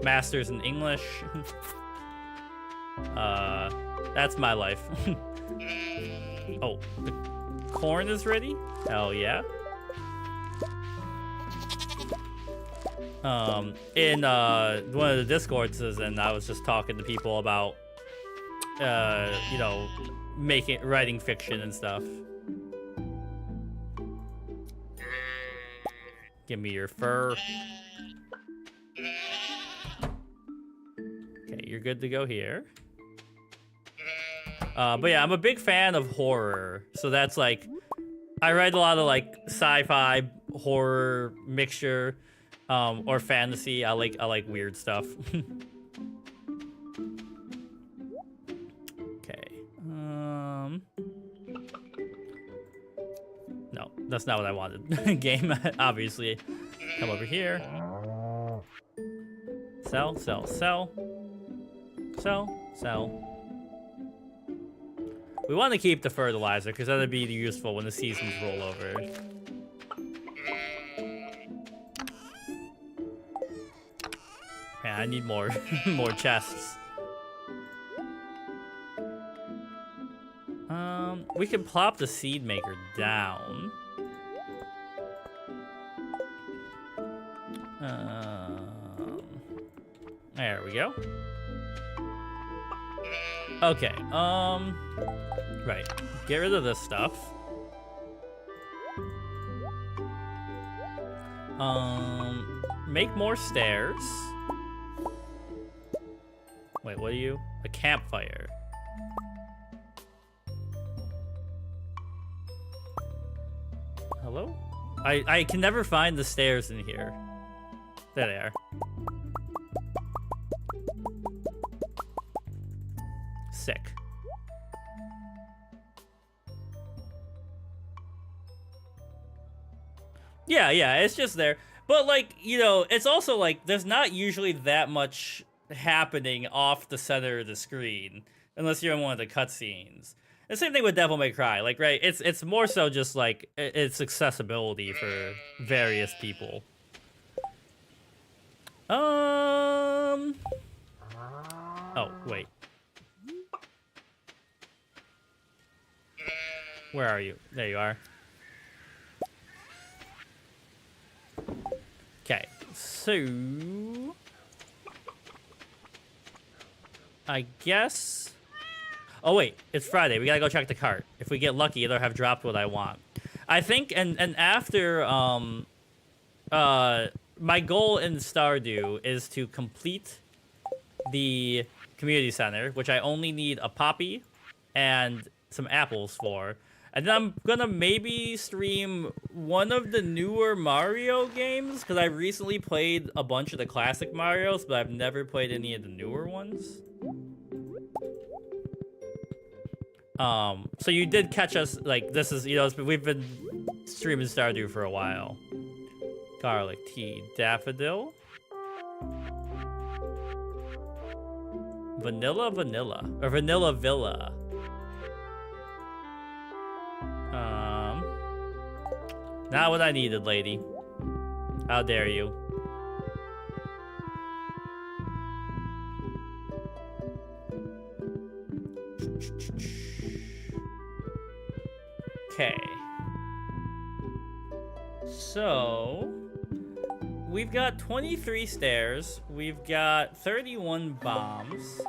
Masters in English. That's my life. Oh, the corn is ready? Hell yeah. In one of the discords, and I was just talking to people about writing fiction and stuff. Give me your fur. Okay, you're good to go here. But yeah, I'm a big fan of horror. So that's like, I write a lot of like sci-fi horror mixture, or fantasy. I like weird stuff. Okay. No, that's not what I wanted. Game, obviously. Come over here. Sell, sell, sell. Sell, sell. We want to keep the fertilizer, because that'd be useful when the seasons roll over. Yeah, I need more, more chests. We can plop the seed maker down. There we go. Okay, right. Get rid of this stuff. Make more stairs. Wait, what are you? A campfire. Hello? I can never find the stairs in here. There they are. Sick. Yeah, it's just there. But, like, it's also, like, there's not usually that much happening off the center of the screen. Unless you're in one of the cutscenes. The same thing with Devil May Cry. Like, right, it's more so just, like, it's accessibility for various people. Oh, wait. Where are you? There you are. Okay, so I guess. Oh wait, it's Friday. We gotta go check the cart. If we get lucky, it'll have dropped what I want. I think, and after my goal in Stardew is to complete the community center, which I only need a poppy and some apples for. And then I'm gonna maybe stream one of the newer Mario games, because I recently played a bunch of the classic Marios, but I've never played any of the newer ones. So you did catch us, like, this is, you know, we've been streaming Stardew for a while. Garlic tea, daffodil. Vanilla, or vanilla villa. Not what I needed, lady. How dare you? Okay. So we've got 23 stairs. We've got 31 bombs.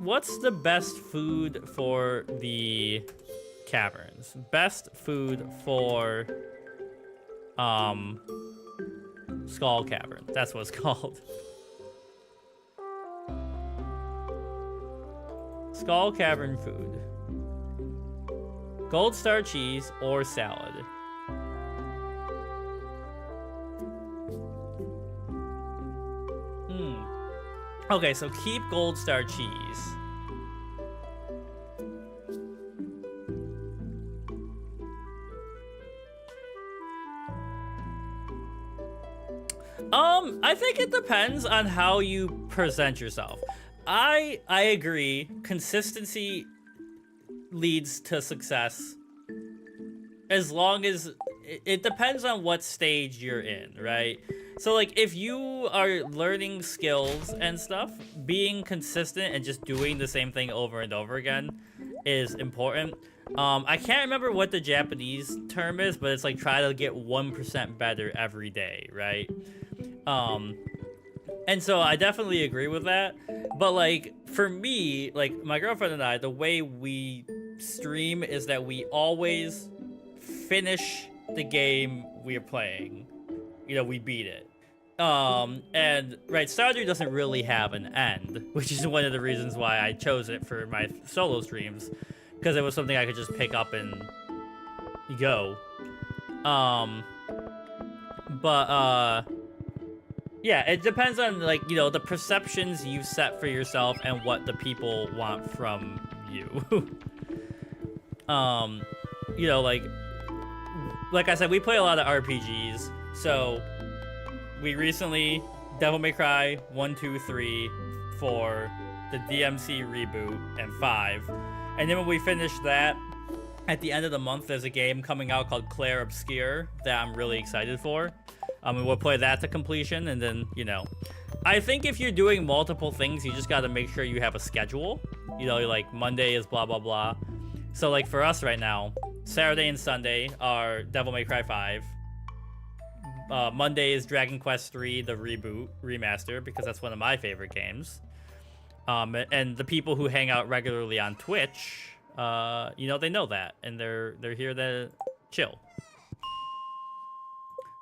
What's the best food for the caverns? Best food for Skull Cavern. That's what it's called. Skull Cavern food. Gold Star cheese or salad. Okay, so keep Gold Star cheese. I think it depends on how you present yourself. I agree. Consistency leads to success. As long as it depends on what stage you're in, right? So like if you are learning skills and stuff, being consistent and just doing the same thing over and over again is important. I can't remember what the Japanese term is, but it's like try to get 1% better every day, right? And so I definitely agree with that. But like for me, like my girlfriend and I, the way we stream is that we always finish the game we are playing. You know, we beat it. And right, Stardew doesn't really have an end, which is one of the reasons why I chose it for my solo streams, because it was something I could just pick up and go. Yeah, it depends on, like, you know, the perceptions you set for yourself and what the people want from you. You know, like I said, we play a lot of RPGs, so we recently Devil May Cry 1, 2, 3, 4, the DMC reboot, and 5. And then when we finish that, at the end of the month, there's a game coming out called Claire Obscure that I'm really excited for. We'll play that to completion, and then, you know, I think if you're doing multiple things, you just got to make sure you have a schedule. You know, like Monday is blah, blah, blah. So, like, for us right now, Saturday and Sunday are Devil May Cry 5. Monday is Dragon Quest 3, the remaster, because that's one of my favorite games. And the people who hang out regularly on Twitch, you know, they know that, and they're here to chill.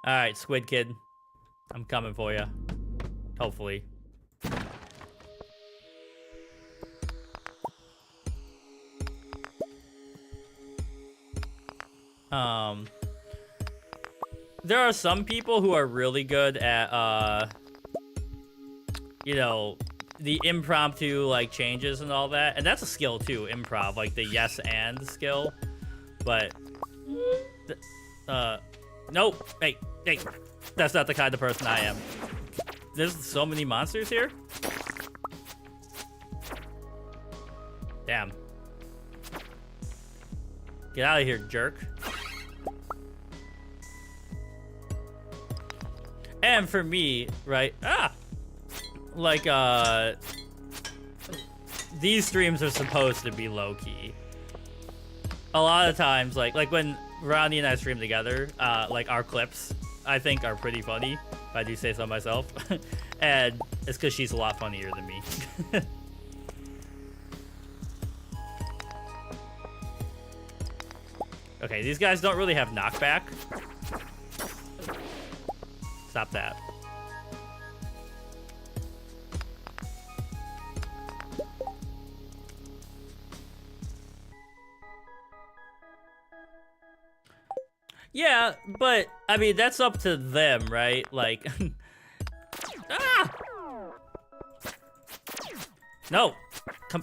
All right, Squid Kid, I'm coming for you. Hopefully. There are some people who are really good at, you know, the impromptu, like, changes and all that. And that's a skill, too, improv, like the yes and skill. But, nope. Hey, that's not the kind of person I am. There's so many monsters here. Damn. Get out of here, jerk. And for me, right? Like these streams are supposed to be low key. A lot of times, like when Ronnie and I stream together, like our clips, I think are pretty funny, if I do say so myself. And it's because she's a lot funnier than me. Okay, these guys don't really have knockback. Stop that. Yeah, but I mean that's up to them, right? Like, no, come.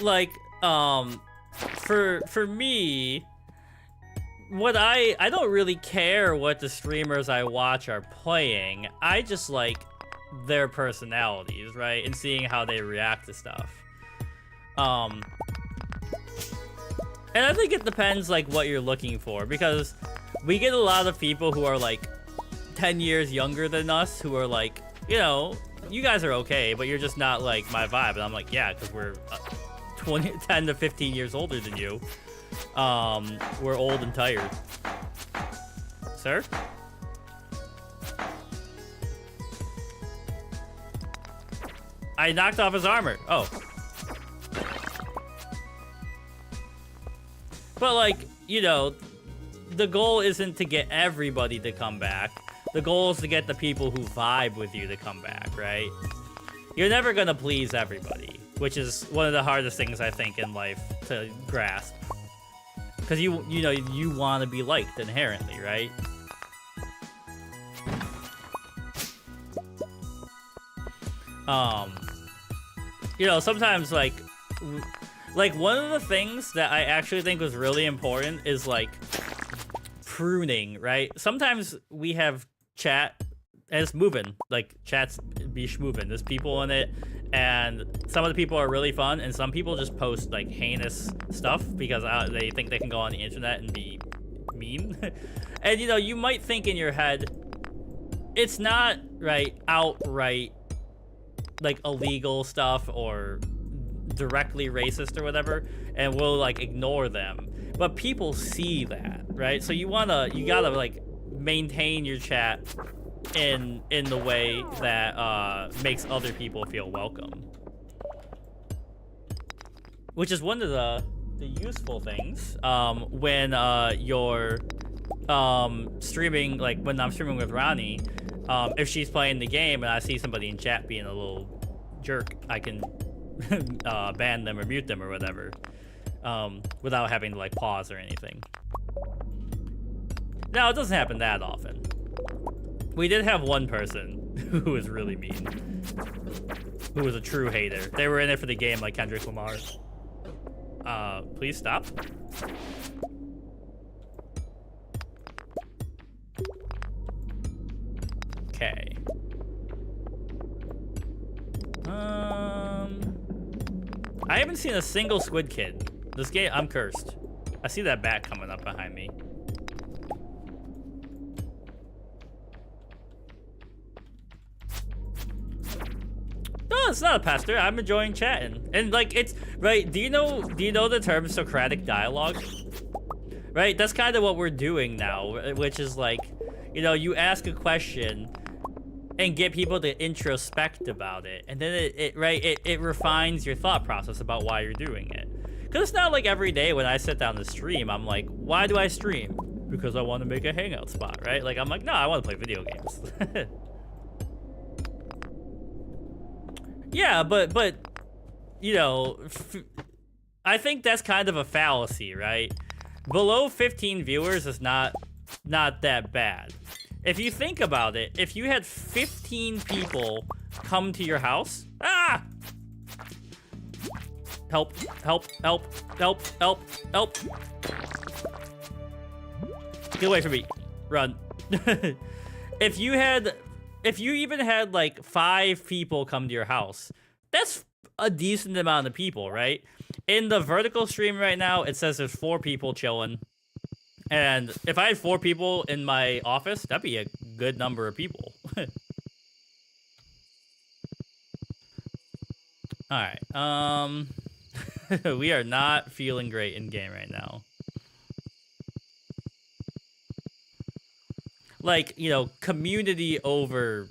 Like, for me, what I don't really care what the streamers I watch are playing. I just like their personalities, right? And seeing how they react to stuff. And I think it depends, like, what you're looking for, because we get a lot of people who are, like, 10 years younger than us, who are, like, you know, you guys are okay, but you're just not, like, my vibe. And I'm like, yeah, because we're 10 to 15 years older than you. We're old and tired. Sir? I knocked off his armor. Oh. But, like, you know, the goal isn't to get everybody to come back. The goal is to get the people who vibe with you to come back, right? You're never gonna please everybody, which is one of the hardest things, I think, in life to grasp. Because you know, you want to be liked inherently, right? You know, sometimes, like one of the things that I actually think was really important is, like, pruning, right? Sometimes we have chat, and it's moving. Like, chat's be schmoving. There's people in it, and some of the people are really fun, and some people just post, like, heinous stuff because they think they can go on the internet and be mean. And, you know, you might think in your head, it's not, right, outright, like, illegal stuff or directly racist or whatever, and we'll, like, ignore them. But people see that, right? So you gotta, like, maintain your chat in the way that makes other people feel welcome. Which is one of the useful things when you're streaming, like when I'm streaming with Ronnie, if she's playing the game and I see somebody in chat being a little jerk, I can ban them or mute them or whatever, without having to, like, pause or anything. Now, it doesn't happen that often. We did have one person who was really mean, who was a true hater. They were in it for the game, like Kendrick Lamar. Please stop. Okay. I haven't seen a single squid kid. This game, I'm cursed. I see that bat coming up behind me. No, it's not a pester. I'm enjoying chatting. And, like, it's right. Do you know the term Socratic dialogue? Right? That's kind of what we're doing now, which is, like, you know, you ask a question and get people to introspect about it, and then it refines your thought process about why you're doing it. Because it's not like every day when I sit down to stream, I'm like, why do I stream? Because I want to make a hangout spot, right? Like, I'm like, no, I want to play video games. Yeah, but you know, I think that's kind of a fallacy, right? Below 15 viewers is not that bad. If you think about it, if you had 15 people come to your house, help, help, help, help, help, help. Get away from me. Run. If you even had, like, 5 people come to your house, that's a decent amount of people, right? In the vertical stream right now, it says there's 4 people chilling. And if I had 4 people in my office, that'd be a good number of people. All right. We are not feeling great in game right now. Like, you know, community over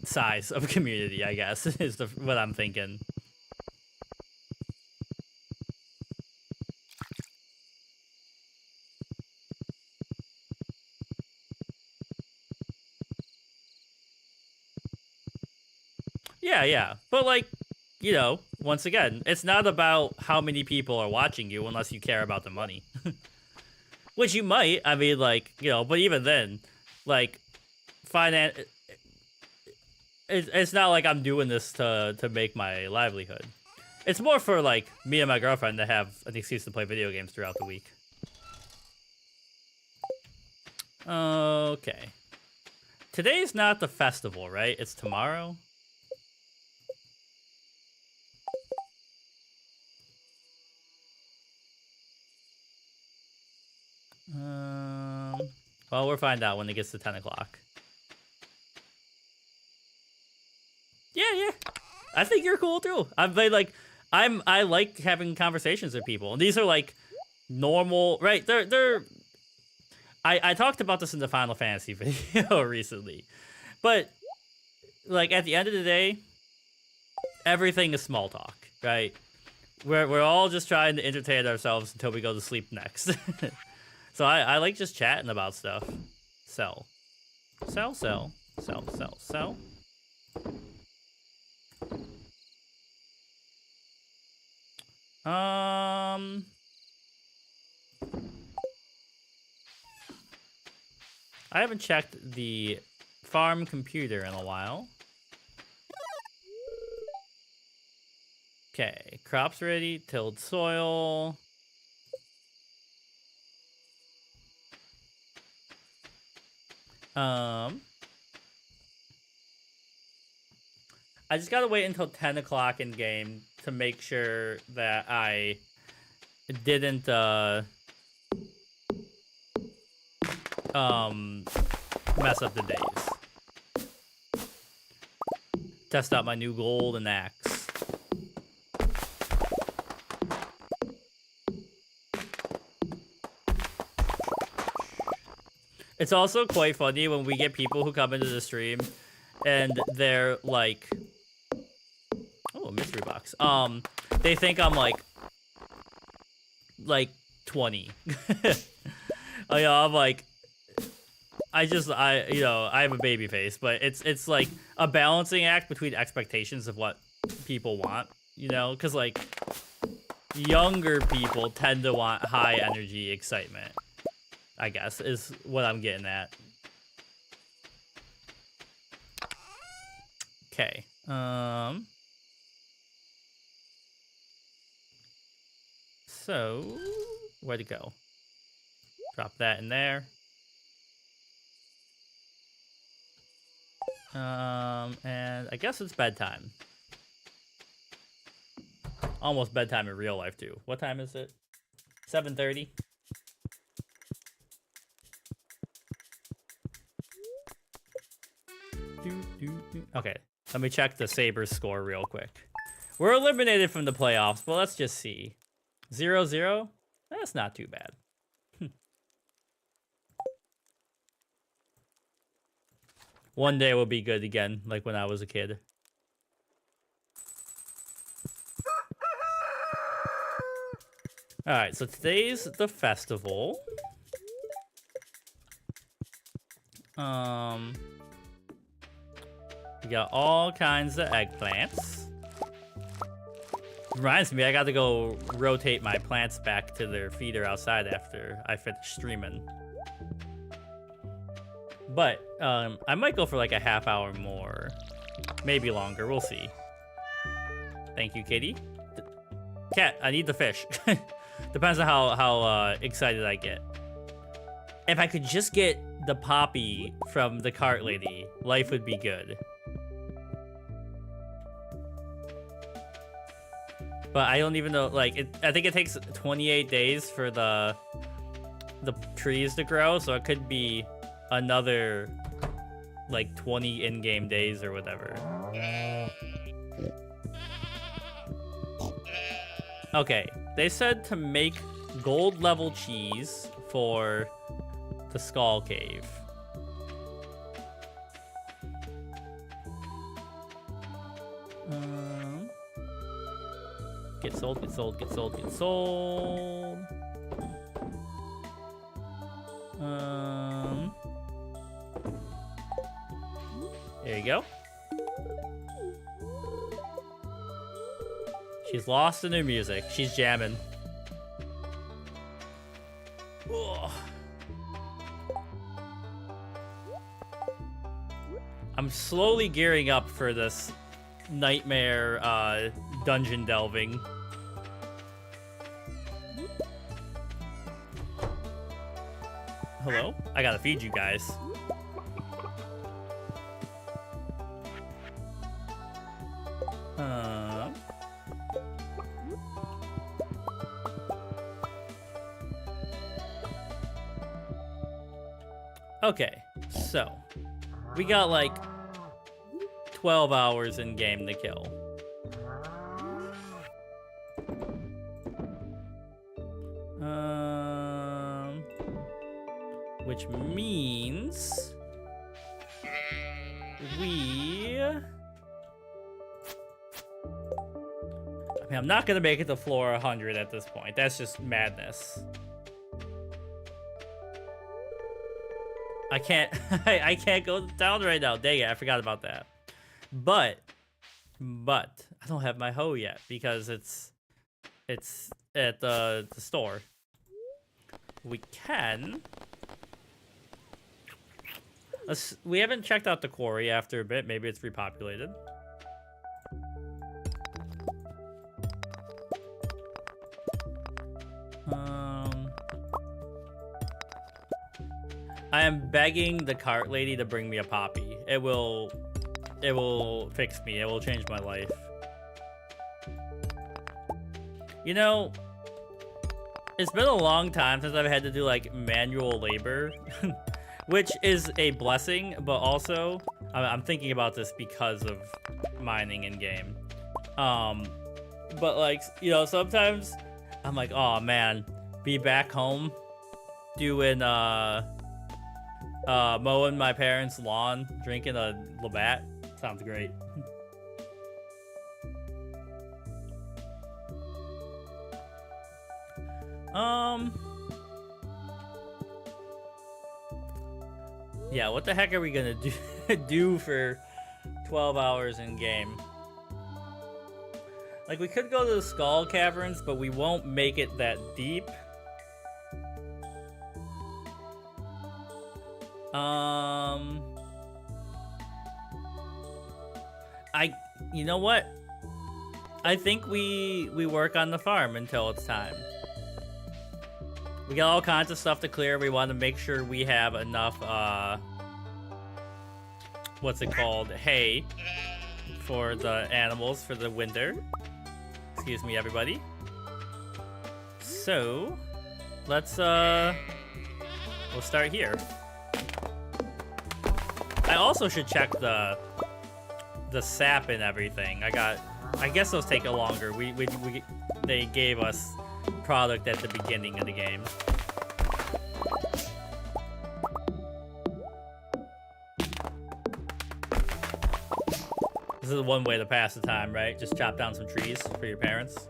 size of community, I guess, is what I'm thinking. Yeah. But like, you know, once again, it's not about how many people are watching you unless you care about the money. Which you might. I mean, like, you know, but even then, like, finance. It's not like I'm doing this to make my livelihood. It's more for, like, me and my girlfriend to have an excuse to play video games throughout the week. Okay. Today's not the festival, right? It's tomorrow? Well, we'll find out when it gets to 10 o'clock. Yeah. I think you're cool too. I like having conversations with people. And these are like normal, right? I talked about this in the Final Fantasy video recently. But like at the end of the day, everything is small talk, right? We're all just trying to entertain ourselves until we go to sleep next. So I like just chatting about stuff. Sell. I haven't checked the farm computer in a while. Okay, crops ready, tilled soil. I just gotta wait until 10 o'clock in game to make sure that I didn't mess up the days. Test out my new golden axe. It's also quite funny when we get people who come into the stream and they're like, oh, a mystery box. They think I'm like 20. You know, I'm like, I have a baby face, but it's like a balancing act between expectations of what people want, you know, because like younger people tend to want high energy excitement, I guess, is what I'm getting at. Okay. So, where'd it go? Drop that in there. And I guess it's bedtime. Almost bedtime in real life, too. What time is it? 7:30? Okay, let me check the Sabres score real quick. We're eliminated from the playoffs, but let's just see. 0-0? That's not too bad. One day will be good again, like when I was a kid. Alright, so today's the festival. We got all kinds of eggplants. Reminds me, I got to go rotate my plants back to their feeder outside after I finish streaming. But, I might go for like a half hour more. Maybe longer, we'll see. Thank you, kitty. Cat, I need the fish. Depends on how excited I get. If I could just get the poppy from the cart lady, life would be good. But I don't even know, like, I think it takes 28 days for the the trees to grow, so it could be another like 20 in-game days or whatever. Okay, they said to make gold level cheese for the Skull Cave. Get sold, get sold, get sold, get sold. There you go. She's lost in her music. She's jamming. Ugh. I'm slowly gearing up for this nightmare dungeon delving. Hello? I gotta feed you guys. Okay, so we got like 12 hours in game to kill. Which means I mean, I'm not gonna make it to floor 100 at this point. That's just madness. I can't I can't go down right now. Dang it, I forgot about that. But I don't have my hoe yet because it's at the store. We can. We haven't checked out the quarry after a bit. Maybe it's repopulated. I am begging the cart lady to bring me a poppy. It will fix me. It will change my life. You know, it's been a long time since I've had to do like manual labor, which is a blessing, but also I'm thinking about this because of mining in game. But like, you know, sometimes I'm like, oh man, be back home doing mowing my parents' lawn, drinking a Labatt. Sounds great. Yeah, what the heck are we gonna do for 12 hours in game? Like, we could go to the Skull Caverns, but we won't make it that deep. You know what? I think we work on the farm until it's time. We got all kinds of stuff to clear. We want to make sure we have enough, what's it called? Hay for the animals for the winter. Excuse me, everybody. So, let's, we'll start here. I also should check the sap and everything. I guess those take a longer. They gave us product at the beginning of the game. This is one way to pass the time, right? Just chop down some trees for your parents.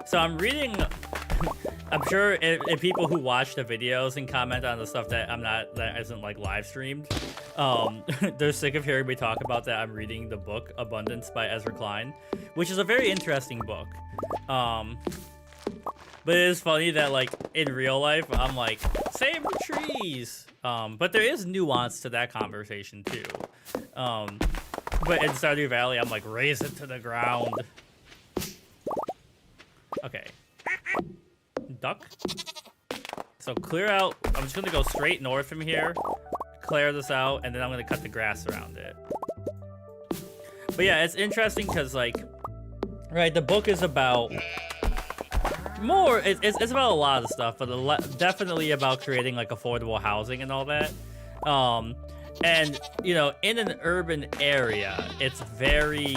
So I'm reading, I'm sure if people who watch the videos and comment on the stuff that that isn't like live streamed, they're sick of hearing me talk about that. I'm reading the book Abundance by Ezra Klein, which is a very interesting book. But it is funny that like in real life, I'm like, save the trees. But there is nuance to that conversation too. But in Stardew Valley, I'm like, raise it to the ground. Okay. Duck. So clear out. I'm just gonna go straight north from here, clear this out, and then I'm gonna cut the grass around it. But yeah, it's interesting because, like, right, the book is about more, it's about a lot of stuff, but definitely about creating, like, affordable housing and all that. And, you know, in an urban area, it's very,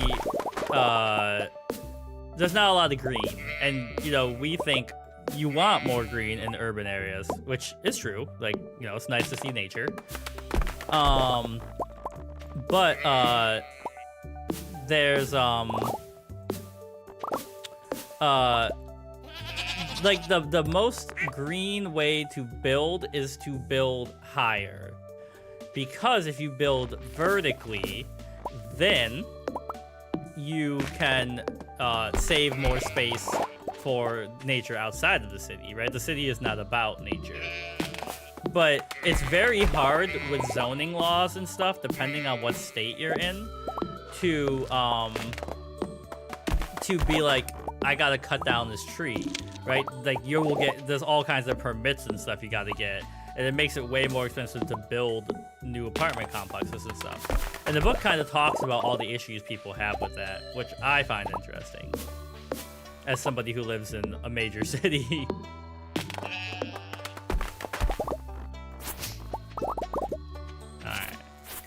there's not a lot of green. And, you know, we think you want more green in urban areas, which is true. Like, you know, it's nice to see nature. But, there's, like, the most green way to build is to build higher. Because if you build vertically, then you can save more space for nature outside of the city, right? The city is not about nature. But it's very hard with zoning laws and stuff, depending on what state you're in, to be like, I gotta cut down this tree, right? Like, you will get, there's all kinds of permits and stuff you gotta get, and it makes it way more expensive to build new apartment complexes and stuff. And the book kind of talks about all the issues people have with that, which I find interesting, as somebody who lives in a major city. Alright.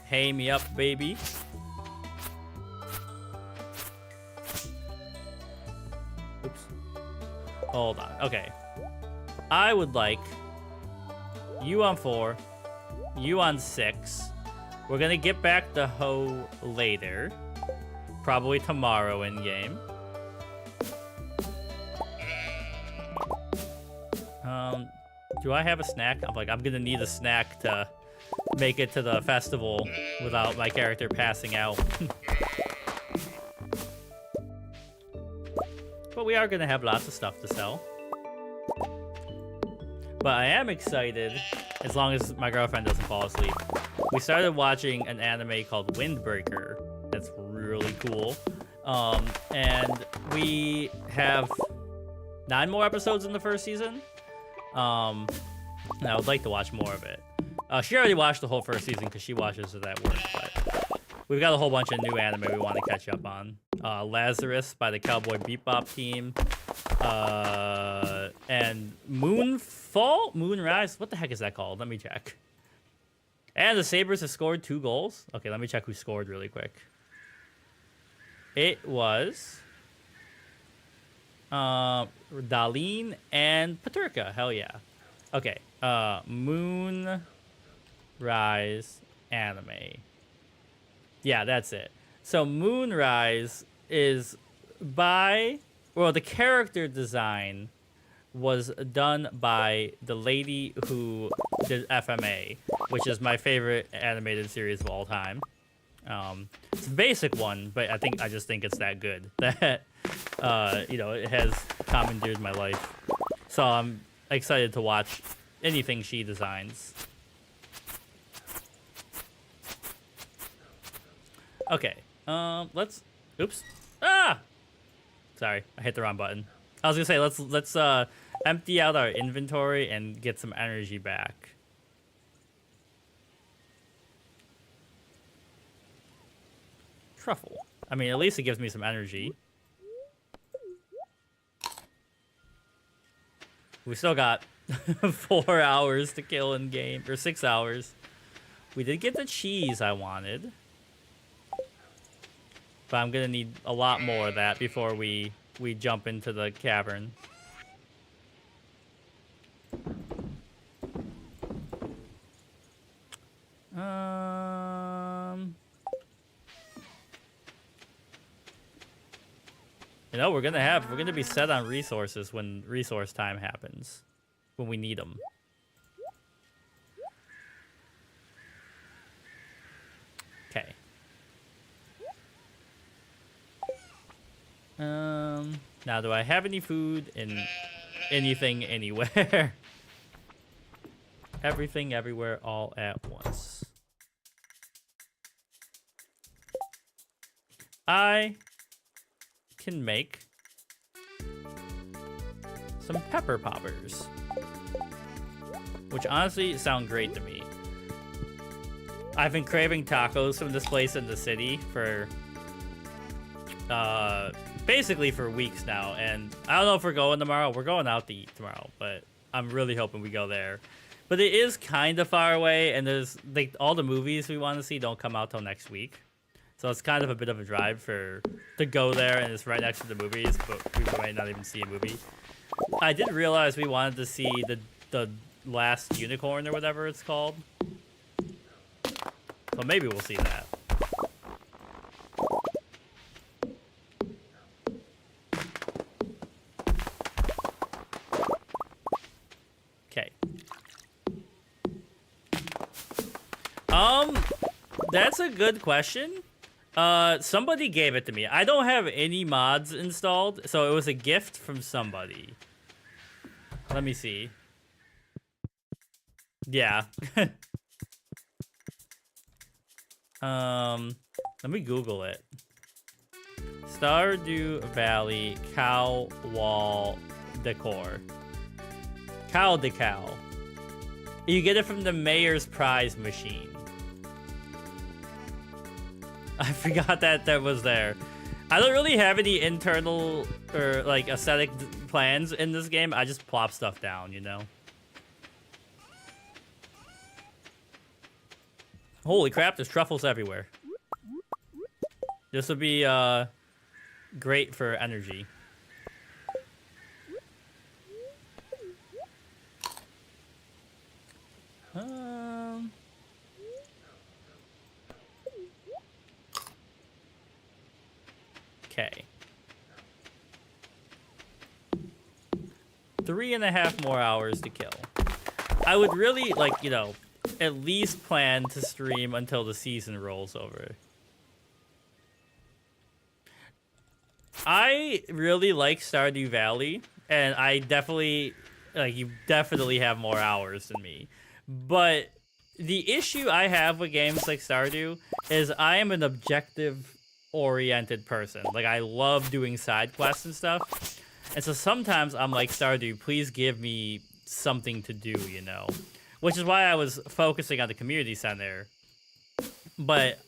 Hay me up, baby. Oops. Hold on. Okay. I would like you on 4, you on 6. We're gonna get back the hoe later. Probably tomorrow in game. Do I have a snack? I'm gonna need a snack to make it to the festival without my character passing out. But we are gonna have lots of stuff to sell. But I am excited, as long as my girlfriend doesn't fall asleep. We started watching an anime called Windbreaker. That's really cool. And we have 9 more episodes in the first season. And I would like to watch more of it. She already watched the whole first season because she watches it at work. But we've got a whole bunch of new anime we want to catch up on. Lazarus by the Cowboy Bebop team. And Moonrise? What the heck is that called? Let me check. And the Sabres have scored 2 goals. Okay, let me check who scored really quick. It was Darlene and Paterka. Hell yeah. Okay. Moonrise anime. Yeah, that's it. So Moonrise is by... Well, the character design was done by the lady who did FMA, which is my favorite animated series of all time. It's a basic one, but I just think it's that good that you know, it has commandeered my life. So I'm excited to watch anything she designs. Okay, let's. Oops. Ah. Sorry, I hit the wrong button. I was gonna say let's empty out our inventory and get some energy back. Truffle. I mean, at least it gives me some energy. We still got 4 hours to kill in game, or 6 hours. We did get the cheese I wanted. But I'm gonna need a lot more of that before we jump into the cavern. You know, we're gonna be set on resources when resource time happens, when we need them. Okay. Now do I have any food in anything anywhere? Everything everywhere all at once. I can make some pepper poppers, which honestly sound great to me. I've been craving tacos from this place in the city for basically for weeks now. And I don't know if we're going tomorrow. We're going out to eat tomorrow, but I'm really hoping we go there. But it is kind of far away, and there's like all the movies we want to see don't come out till next week. So it's kind of a bit of a drive to go there, and it's right next to the movies, but we might not even see a movie. I did realize we wanted to see the last unicorn or whatever it's called. So maybe we'll see that. Okay. That's a good question. Somebody gave it to me. I don't have any mods installed, so it was a gift from somebody. Let me see. Yeah. Let me Google it. Stardew Valley cow wall decor. Cow decal. You get it from the mayor's prize machine. I forgot that was there. I don't really have any internal or like aesthetic plans in this game. I just plop stuff down, you know. Holy crap, there's truffles everywhere. This would be great for energy. Okay. 3.5 more hours to kill. I would really, like, you know, at least plan to stream until the season rolls over. I really like Stardew Valley, and I definitely, like, you definitely have more hours than me. But the issue I have with games like Stardew is I am an objective-oriented person. Like, I love doing side quests and stuff. And so sometimes I'm like, Stardew, please give me something to do, you know? Which is why I was focusing on the community center. But,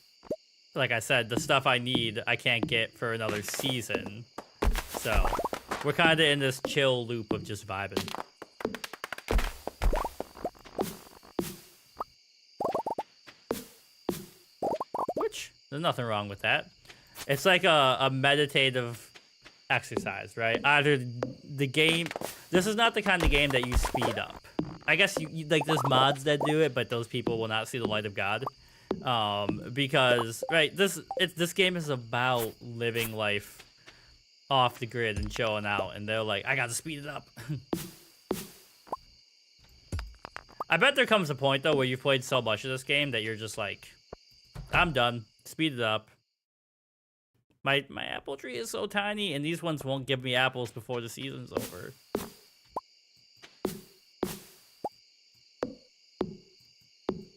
like I said, the stuff I need, I can't get for another season. So, we're kind of in this chill loop of just vibing. Which, there's nothing wrong with that. It's like a meditative exercise, right? Either the game... This is not the kind of game that you speed up. I guess you like there's mods that do it, but those people will not see the light of God. Because right, this game is about living life off the grid and chilling out, and they're like, I gotta speed it up. I bet there comes a point though where you've played so much of this game that you're just like, I'm done. Speed it up. My apple tree is so tiny, and these ones won't give me apples before the season's over.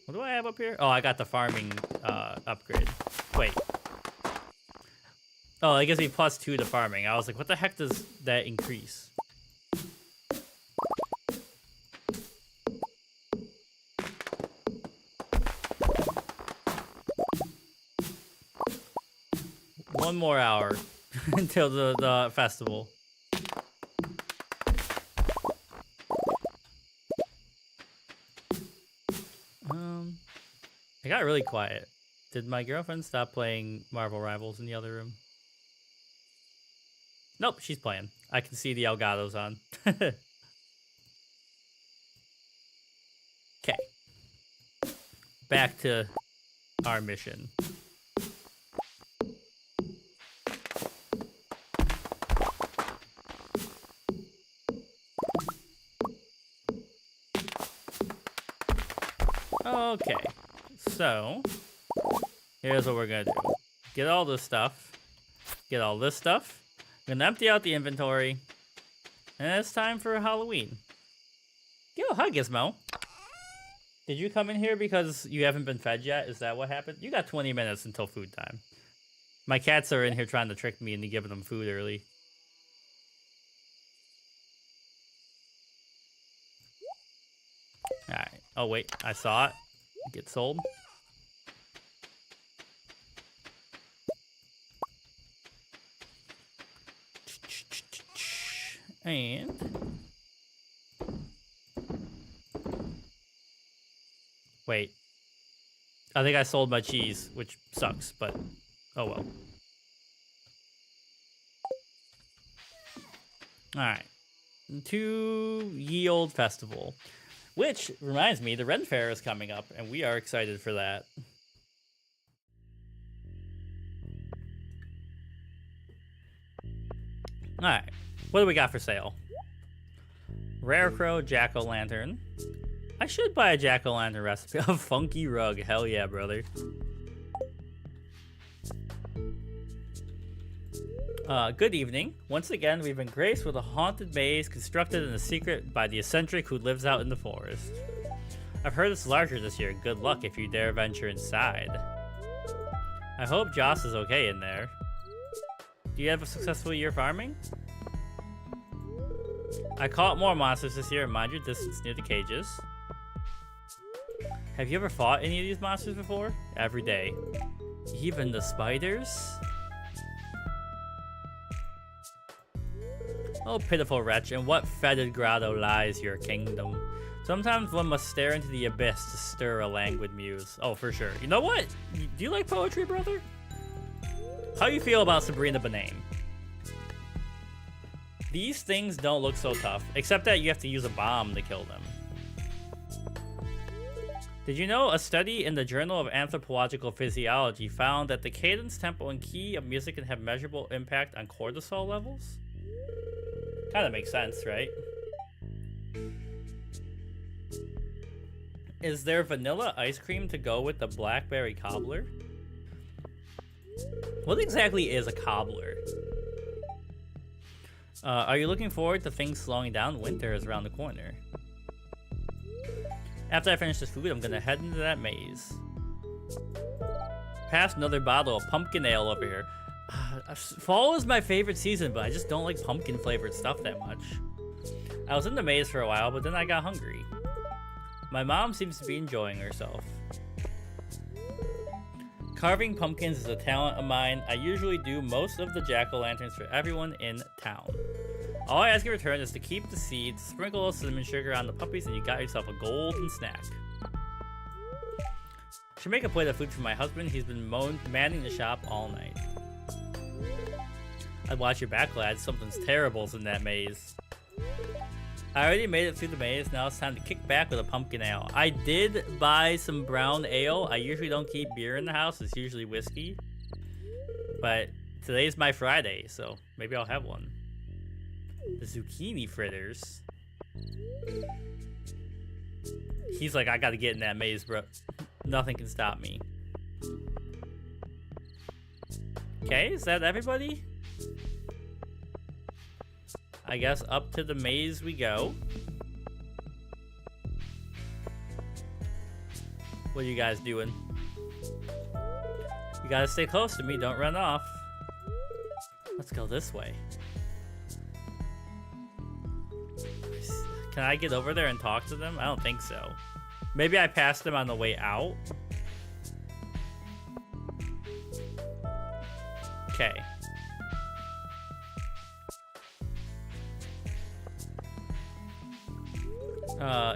What do I have up here? Oh, I got the farming upgrade. Wait. Oh, it gives me +2 to farming. I was like, what the heck does that increase? One more hour until the festival. I got really quiet. Did my girlfriend stop playing Marvel Rivals in the other room? Nope, she's playing. I can see the Elgato's on. Okay. Back to our mission. Okay. So, here's what we're gonna do. Get all this stuff. Get all this stuff. I'm gonna empty out the inventory. And it's time for Halloween. Yo, hi Gizmo. Did you come in here because you haven't been fed yet? Is that what happened? You got 20 minutes until food time. My cats are in here trying to trick me into giving them food early. Alright. Oh, wait. I saw it. Get sold. Wait. I think I sold my cheese, which sucks, but oh well. Alright. To Ye Old Festival. Which reminds me, the Ren Fair is coming up, and we are excited for that. Alright. What do we got for sale? Rarecrow Jack-O-Lantern. I should buy a Jack-O-Lantern recipe. A funky rug. Hell yeah, brother. Good evening. Once again, we've been graced with a haunted maze constructed in a secret by the eccentric who lives out in the forest. I've heard it's larger this year. Good luck if you dare venture inside. I hope Joss is okay in there. Do you have a successful year farming? I caught more monsters this year. Mind your distance near the cages. Have you ever fought any of these monsters before? Every day. Even the spiders? Oh, pitiful wretch, in what fetid grotto lies your kingdom? Sometimes one must stare into the abyss to stir a languid muse. Oh, for sure. You know what? Do you like poetry, brother? How you feel about Sabrina Benaim? These things don't look so tough, except that you have to use a bomb to kill them. Did you know a study in the Journal of Anthropological Physiology found that the cadence, tempo, and key of music can have measurable impact on cortisol levels? Kind of makes sense, right? Is there vanilla ice cream to go with the blackberry cobbler? What exactly is a cobbler? Are you looking forward to things slowing down? Winter is around the corner. After I finish this food, I'm gonna head into that maze. Pass another bottle of pumpkin ale over here. Fall is my favorite season, but I just don't like pumpkin flavored stuff that much. I was in the maze for a while, but then I got hungry. My mom seems to be enjoying herself. Carving pumpkins is a talent of mine. I usually do most of the jack-o'-lanterns for everyone in town. All I ask in return is to keep the seeds, sprinkle a cinnamon sugar on the puppies, and you got yourself a golden snack. Should make a plate of food for my husband. He's been manning the shop all night. I'd watch your back, lad. Something's terrible's in that maze. I already made it through the maze. Now it's time to kick back with a pumpkin ale. I did buy some brown ale. I usually don't keep beer in the house. It's usually whiskey. But today's my Friday, so maybe I'll have one. The zucchini fritters. He's like, I gotta get in that maze, bro. Nothing can stop me. Okay, is that everybody? I guess up to the maze we go. What are you guys doing? You gotta stay close to me, don't run off. Let's go this way. Can I get over there and talk to them? I don't think so. Maybe I passed them on the way out. Okay.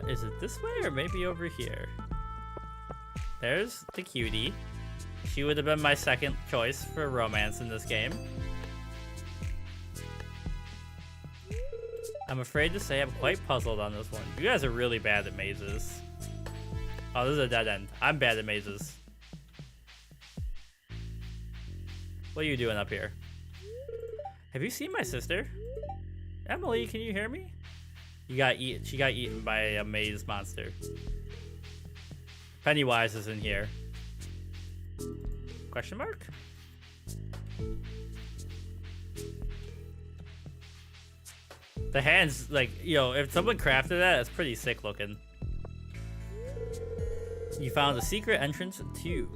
Is it this way or maybe over here? There's the cutie. She would have been my second choice for romance in this game. I'm afraid to say I'm quite puzzled on this one. You guys are really bad at mazes. Oh, this is a dead end. I'm bad at mazes. What are you doing up here? Have you seen my sister? Emily, can you hear me? She got eaten by a maze monster. Pennywise is in here. Question mark? The hands, like, yo, if someone crafted that, it's pretty sick looking. You found a secret entrance too.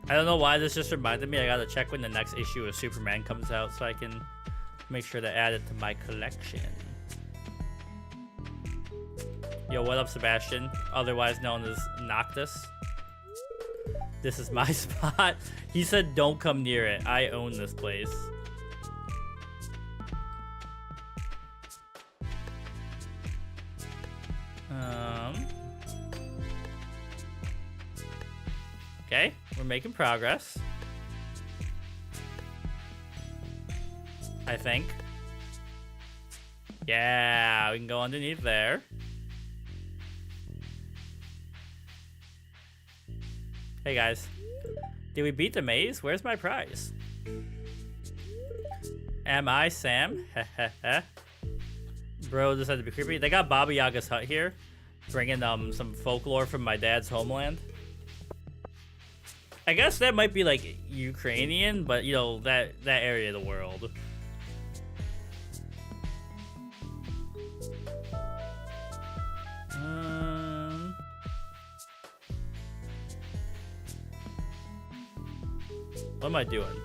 I don't know why this just reminded me. I gotta check when the next issue of Superman comes out so I can make sure to add it to my collection. Yo, what up, Sebastian? Otherwise known as Noctis. This is my spot. He said don't come near it. I own this place. Okay, we're making progress. I think. Yeah, we can go underneath there. Hey guys, did we beat the maze? Where's my prize? Am I Sam? Bro, this had to be creepy. They got Baba Yaga's hut here, bringing some folklore from my dad's homeland. I guess that might be like Ukrainian, but you know that area of the world. What am I doing?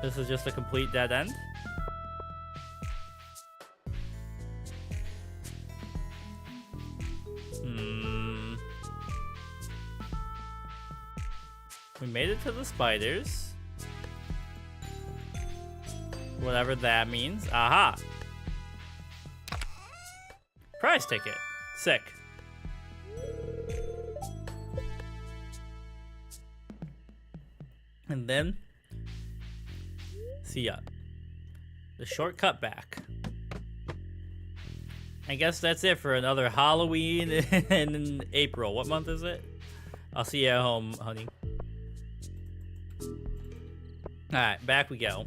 This is just a complete dead end. We made it to the spiders. Whatever that means. Aha! Prize ticket. Sick. And then, see ya. The shortcut back. I guess that's it for another Halloween in April. What month is it? I'll see you at home, honey. Alright, back we go.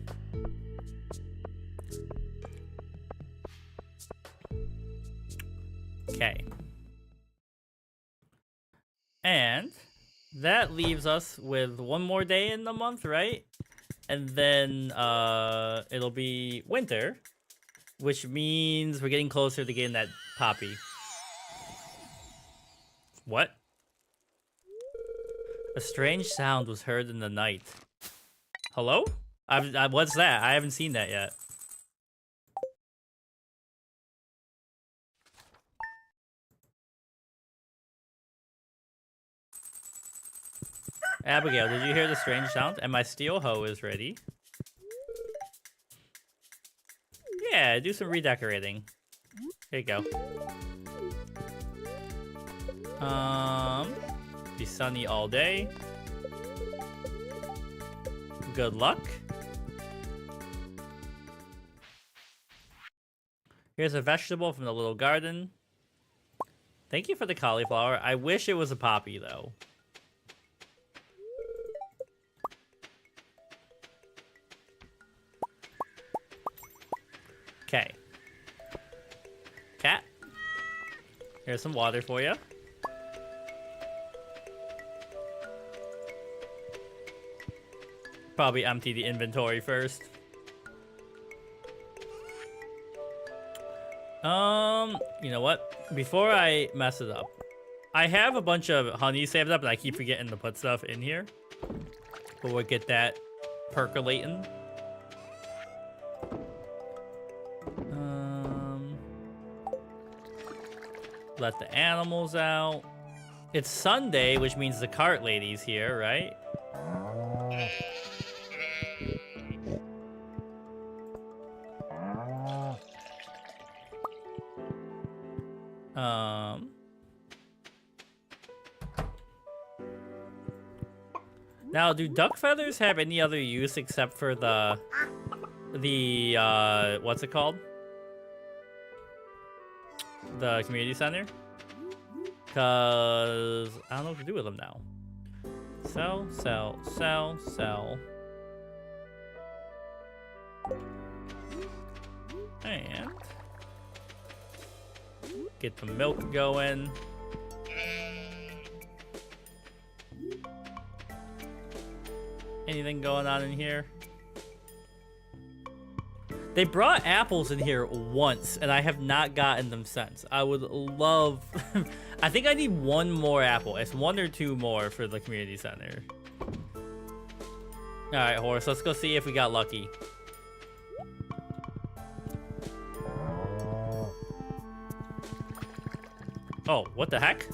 Okay. And that leaves us with one more day in the month, right? And then it'll be winter, which means we're getting closer to getting that poppy. What? A strange sound was heard in the night. Hello? What's that? I haven't seen that yet. Abigail, did you hear the strange sound? And my steel hoe is ready. Yeah, do some redecorating. Here you go. Be sunny all day. Good luck. Here's a vegetable from the little garden. Thank you for the cauliflower. I wish it was a poppy, though. Okay. Cat. Here's some water for you. Probably empty the inventory first. You know what? Before I mess it up, I have a bunch of honey saved up and I keep forgetting to put stuff in here. But we'll get that percolating. Let the animals out. It's Sunday, which means the cart lady's here, right? Now, do duck feathers have any other use except for the what's it called? The community center? Cause I don't know what to do with them now. Sell, sell, sell, sell. And get the milk going. Anything going on in here? They brought apples in here once, and I have not gotten them since. I would love... I think I need one more apple. It's one or two more for the community center. Alright, horse, let's go see if we got lucky. Oh, what the heck?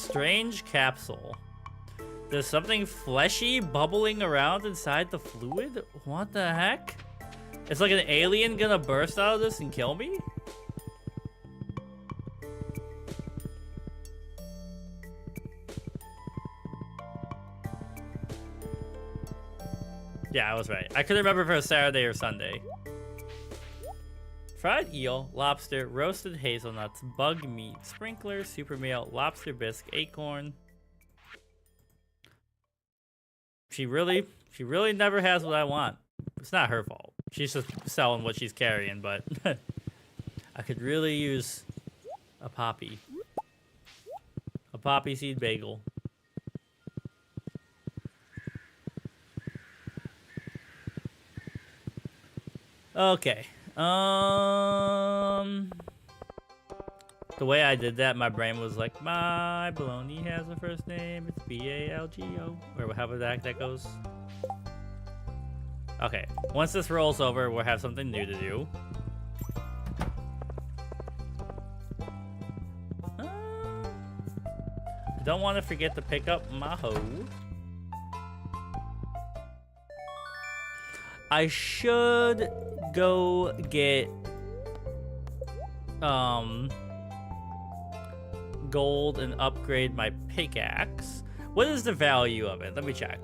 Strange capsule. There's something fleshy bubbling around inside the fluid? What the heck? It's like an alien gonna burst out of this and kill me? Yeah, I was right. I couldn't remember if it was Saturday or Sunday. Fried eel, lobster, roasted hazelnuts, bug meat, sprinkler, super meal, lobster bisque, acorn. She really never has what I want. It's not her fault. She's just selling what she's carrying, but I could really use a poppy. A poppy seed bagel. Okay. The way I did that, my brain was like, my baloney has a first name. It's B-A-L-G-O. Or however that goes. Okay. Once this rolls over, we'll have something new to do. I don't want to forget to pick up my hoe. I should go get gold and upgrade my pickaxe. What is the value of it? Let me check.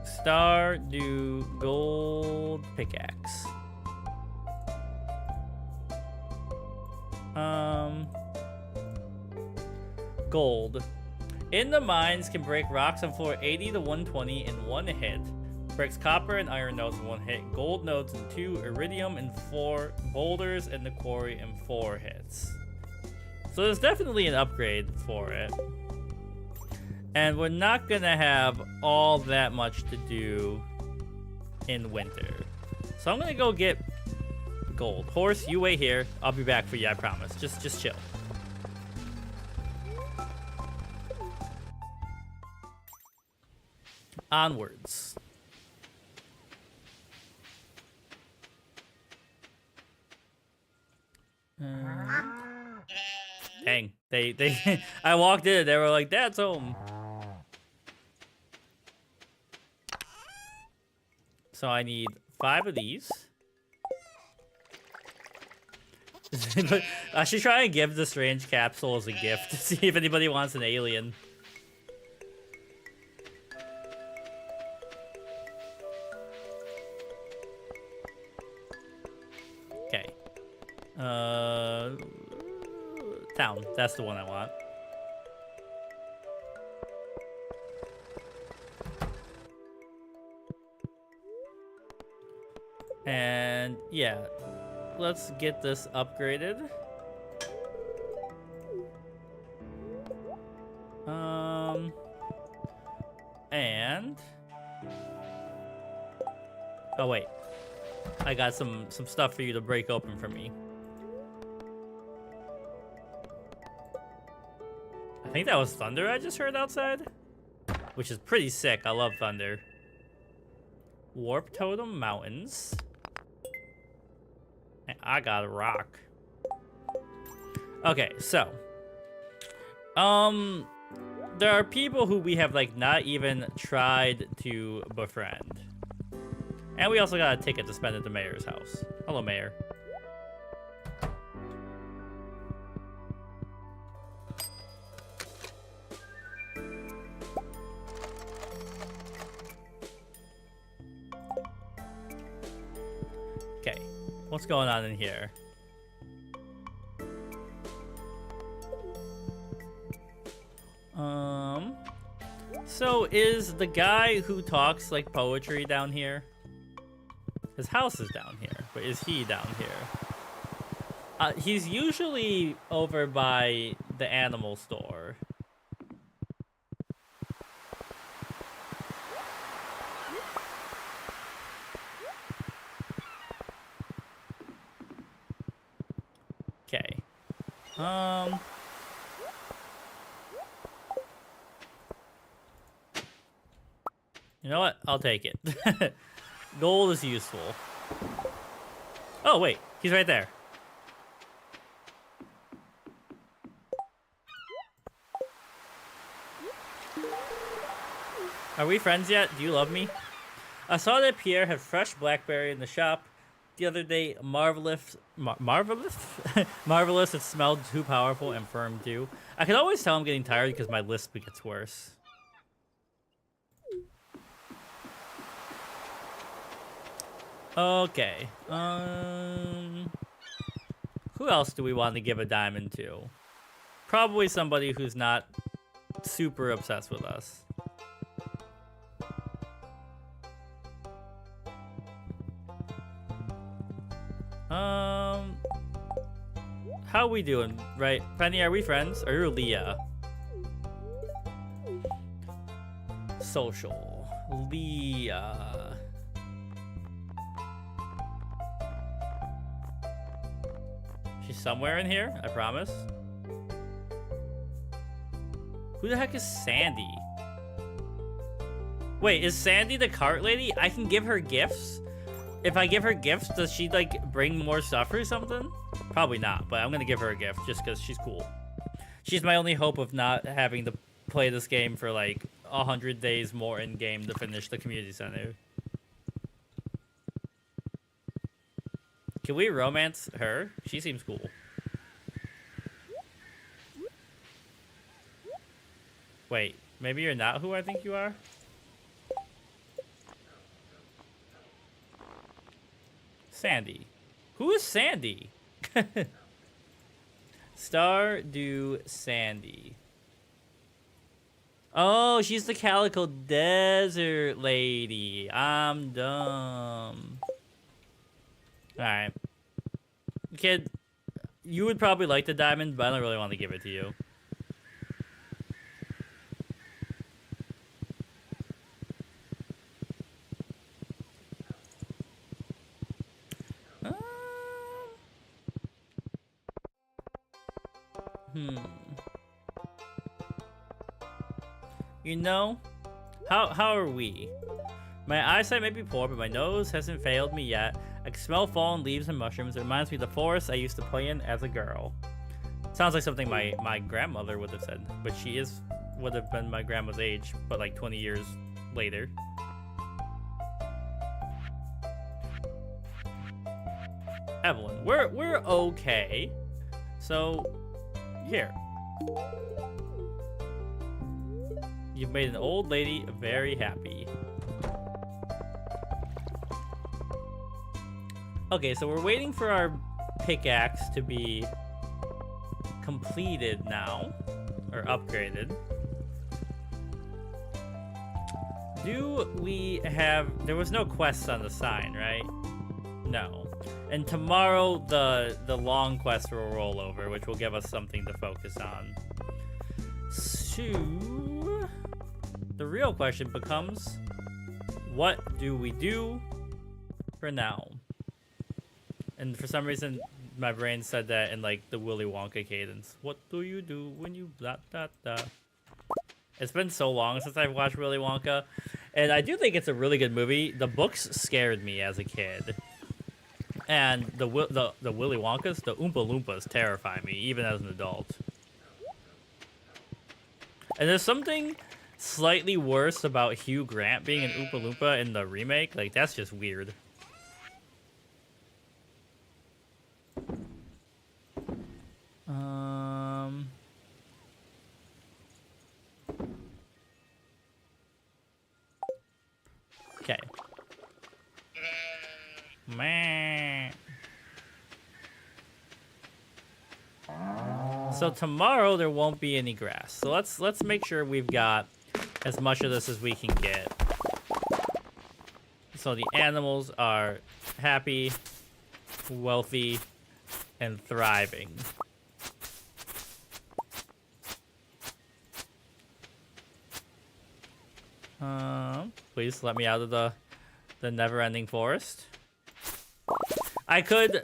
Stardew gold pickaxe. Gold. In the mines can break rocks on floor 80 to 120 in one hit. Breaks copper and iron nodes in one hit. Gold nodes in 2. Iridium in 4. Boulders in the quarry in 4 hits. So there's definitely an upgrade for it. And we're not gonna have all that much to do in winter. So I'm gonna go get gold. Horse, you wait here. I'll be back for you, I promise. Just chill. Onwards. Dang, they I walked in, they were like, Dad's home. So I need 5 of these. I should try and give the strange capsule as a gift to see if anybody wants an alien. Okay. Town. That's the one I want. And yeah, let's get this upgraded. And oh wait, I got some stuff for you to break open for me. I think that was thunder I just heard outside, which is pretty sick. I love thunder. Warp Totem Mountains. And I got a rock. Okay, so there are people who we have like not even tried to befriend. And we also got a ticket to spend at the mayor's house. Hello, mayor. Okay, what's going on in here? So is the guy who talks like poetry down here? His house is down here, but is he down here? He's usually over by the animal store. Okay. You know what? I'll take it. Gold is useful. Oh, wait. He's right there. Are we friends yet? Do you love me? I saw that Pierre had fresh blackberry in the shop the other day. Marvelous. Marvelous? Marvelous. It smelled too powerful and firm too. I can always tell I'm getting tired because my lisp gets worse. Okay. Who else do we want to give a diamond to? Probably somebody who's not super obsessed with us. How we doing? Right, Penny, are we friends? Are you Leah? Social. Leah. She's somewhere in here, I promise. Who the heck is Sandy? Wait, is Sandy the cart lady? I can give her gifts? If I give her gifts, does she, like, bring more stuff or something? Probably not, but I'm gonna give her a gift just because she's cool. She's my only hope of not having to play this game for, like, 100 days more in-game to finish the community center. Can we romance her? She seems cool. Wait, maybe you're not who I think you are? Sandy. Who is Sandy? Stardew Sandy. Oh, she's the Calico Desert lady. I'm dumb. Alright. Kid, you would probably like the diamond, but I don't really want to give it to you. You know, how are we? My eyesight may be poor, but my nose hasn't failed me yet. I can smell fallen leaves and mushrooms. It reminds me of the forest I used to play in as a girl. Sounds like something my grandmother would have said, but she would have been my grandma's age, but like 20 years later. Evelyn, we're okay. So, here. You've made an old lady very happy. Okay, so we're waiting for our pickaxe to be completed now, or upgraded. Do we have... There was no quests on the sign, right? No. And tomorrow, the long quest will roll over, which will give us something to focus on. So... The real question becomes, what do we do for now? And for some reason, my brain said that in like the Willy Wonka cadence. What do you do when you blah, blah, blah? It's been so long since I've watched Willy Wonka, and I do think it's a really good movie. The books scared me as a kid, and the Willy Wonkas, the Oompa Loompas, terrify me even as an adult. And there's something slightly worse about Hugh Grant being an Oompa Loompa in the remake. Like, that's just weird. Okay. Man. So tomorrow there won't be any grass. So let's make sure we've got as much of this as we can get. So the animals are happy, wealthy, and thriving. Please let me out of the never-ending forest. I could,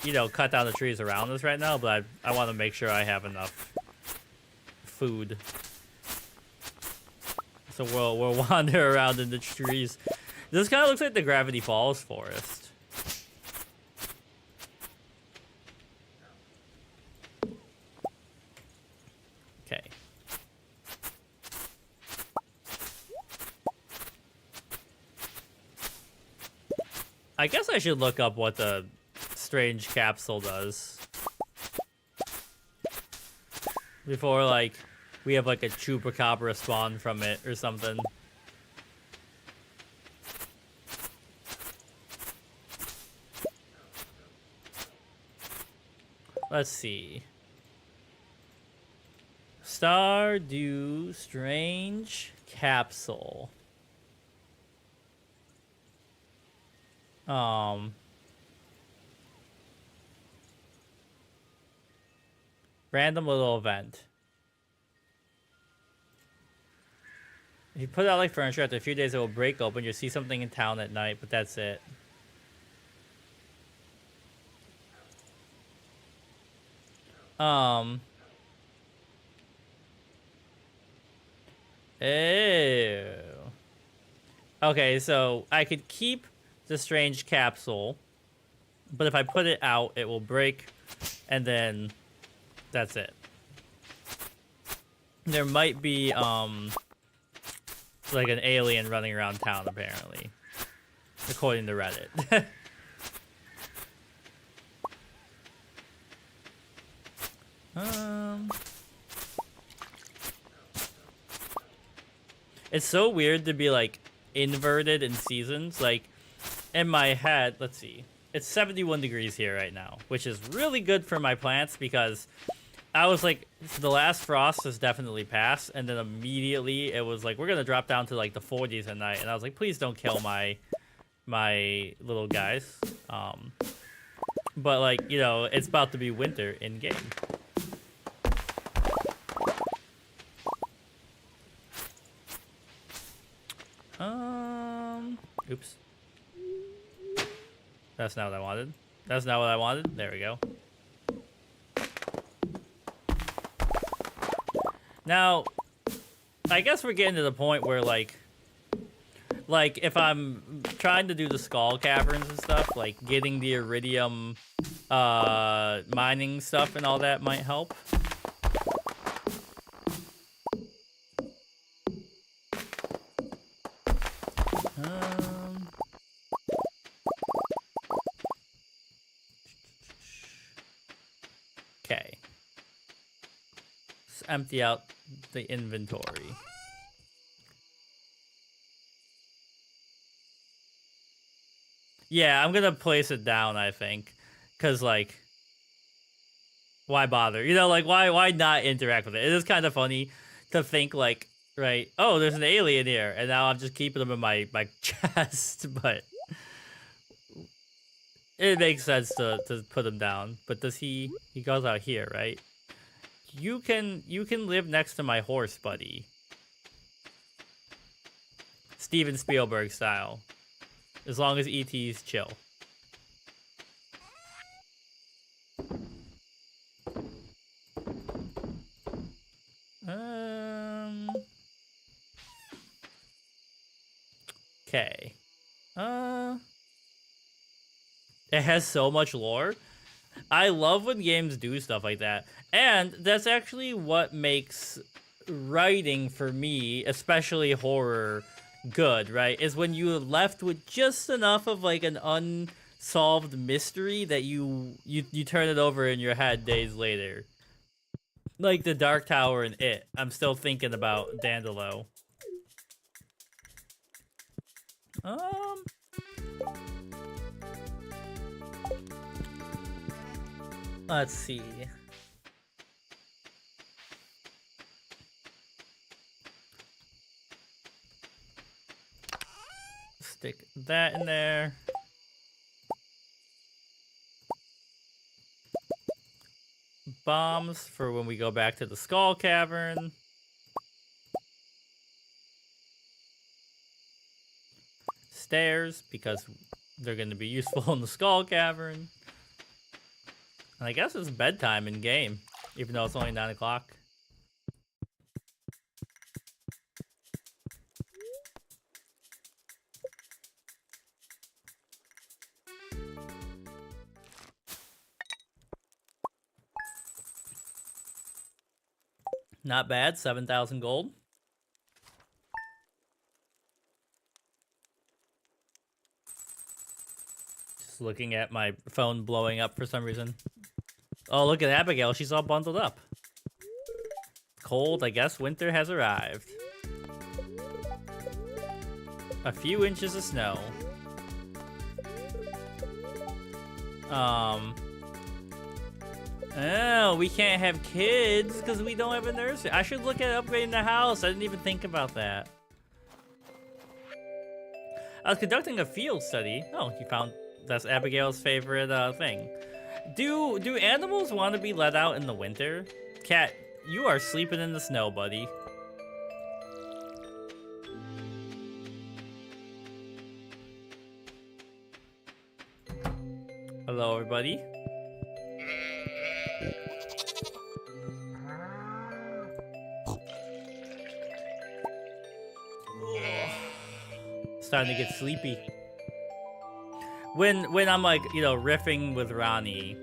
you know, cut down the trees around us right now, but I want to make sure I have enough food. So we'll wander around in the trees. This kind of looks like the Gravity Falls forest. Okay. I guess I should look up what the strange capsule does. Before, like, we have, like, a chupacabra spawn from it or something. Let's see. Stardew strange capsule. Random little event. If you put out like furniture, after a few days it will break open. You'll see something in town at night, but that's it. Ew. Okay, so I could keep the strange capsule, but if I put it out, it will break, and then that's it. There might be, like an alien running around town, apparently. According to Reddit. It's so weird to be, like, inverted in seasons. Like, in my head, let's see. It's 71 degrees here right now, which is really good for my plants because I was like, the last frost has definitely passed, and then immediately it was like, we're gonna drop down to like the 40s at night, and I was like, please don't kill my little guys. But like, you know, it's about to be winter in game. Oops. That's not what I wanted. That's not what I wanted. There we go. Now, I guess we're getting to the point where, like if I'm trying to do the skull caverns and stuff, like, getting the iridium, mining stuff and all that might help. Okay. Let's empty out the inventory. Yeah, I'm gonna place it down, I think. Because, like, why bother? You know, like, why not interact with it? It is kind of funny to think, like, right, oh, there's an alien here, and now I'm just keeping them in my chest, but it makes sense to put him down. But does he goes out here, right? You can live next to my horse, buddy. Steven Spielberg style. As long as ET's chill. Okay. It has so much lore. I love when games do stuff like that. And that's actually what makes writing for me, especially horror, good, right? Is when you're left with just enough of like an unsolved mystery that you turn it over in your head days later. Like the Dark Tower and It. I'm still thinking about Dandelo. Let's see. Stick that in there. Bombs for when we go back to the Skull Cavern. Stairs, because they're going to be useful in the Skull Cavern. And I guess it's bedtime in game, even though it's only 9 o'clock. Not bad, 7,000 gold. Just looking at my phone blowing up for some reason. Oh, look at Abigail. She's all bundled up. Cold, I guess winter has arrived. A few inches of snow. Oh, we can't have kids because we don't have a nursery. I should look at upgrading the house. I didn't even think about that. I was conducting a field study. Oh, you found that's Abigail's favorite thing. Do animals want to be let out in the winter? Cat, you are sleeping in the snow, buddy. Hello, everybody. Starting to get sleepy. When I'm like, you know, riffing with Ronnie,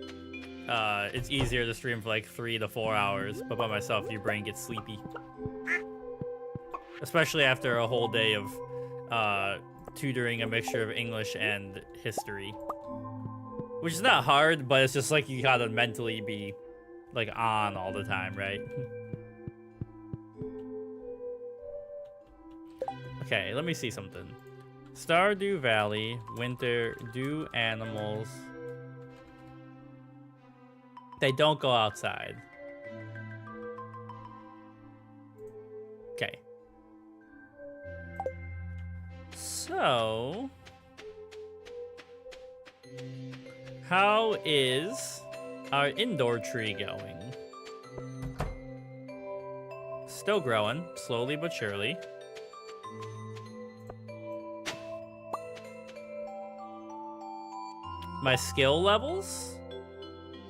it's easier to stream for like 3 to 4 hours, but by myself, your brain gets sleepy. Especially after a whole day of tutoring a mixture of English and history. Which is not hard, but it's just like you gotta mentally be like on all the time, right? Okay, let me see something. Stardew Valley, winter, do animals. They don't go outside. Okay. So, how is our indoor tree going? Still growing, slowly but surely. My skill levels?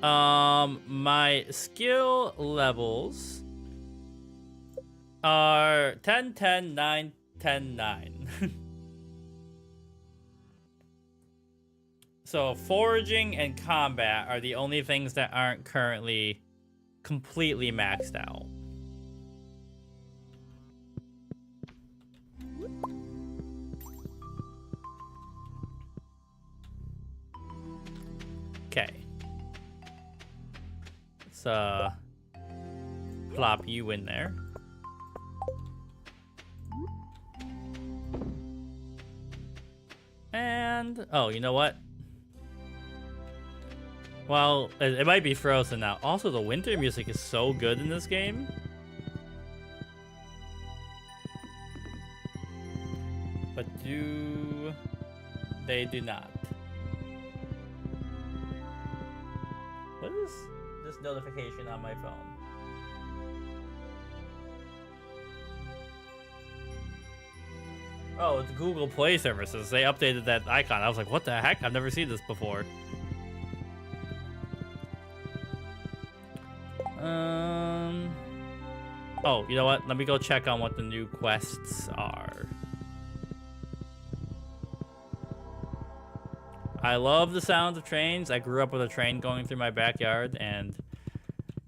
My skill levels are 10, 10, 9, 10, 9. So foraging and combat are the only things that aren't currently completely maxed out. Okay. Let's plop you in there. And oh, you know what? Well, it might be frozen now. Also, the winter music is so good in this game. But they do not. What is this notification on my phone? Oh, it's Google Play Services. They updated that icon. I was like, what the heck? I've never seen this before. Oh, you know what? Let me go check on what the new quests are. I love the sound of trains. I grew up with a train going through my backyard, and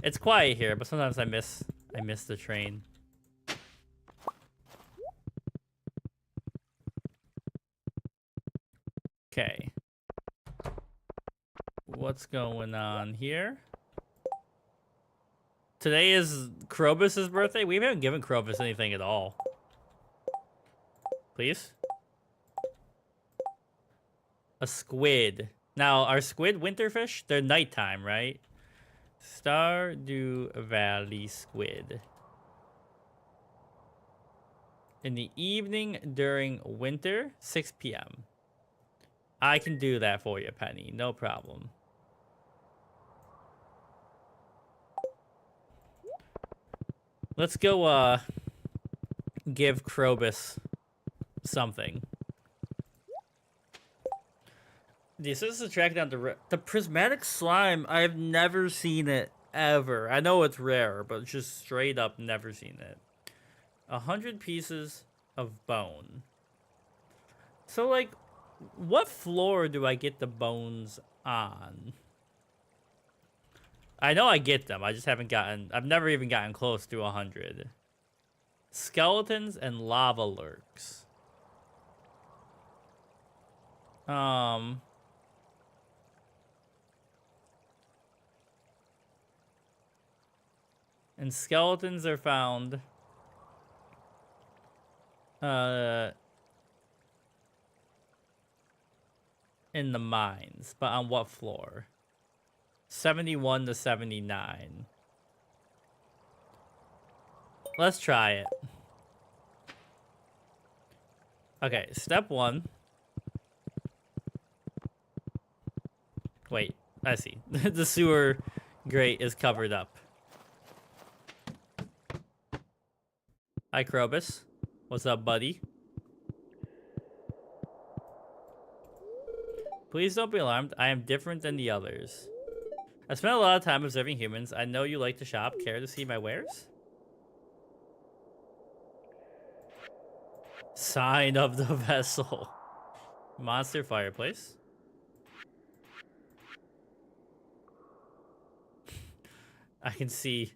it's quiet here, but sometimes I miss the train. Okay. What's going on here? Today is Krobus's birthday. We haven't given Krobus anything at all. Please? A squid. Now, are squid winterfish? They're nighttime, right? Stardew Valley squid. In the evening during winter, 6 p.m. I can do that for you, Penny. No problem. Let's go, give Krobus something. This is to track down the prismatic slime. I've never seen it ever. I know it's rare, but just straight up never seen it. 100 pieces of bone. So, like, what floor do I get the bones on? I know I get them. I just haven't gotten... I've never even gotten close to 100. Skeletons and lava lurks. And skeletons are found in the mines, but on what floor? 71 to 79. Let's try it. Okay, step 1. Wait, I see. The sewer grate is covered up. Hi, Krobus. What's up, buddy? Please don't be alarmed. I am different than the others. I spent a lot of time observing humans. I know you like to shop. Care to see my wares? Sign of the vessel. Monster fireplace. I can see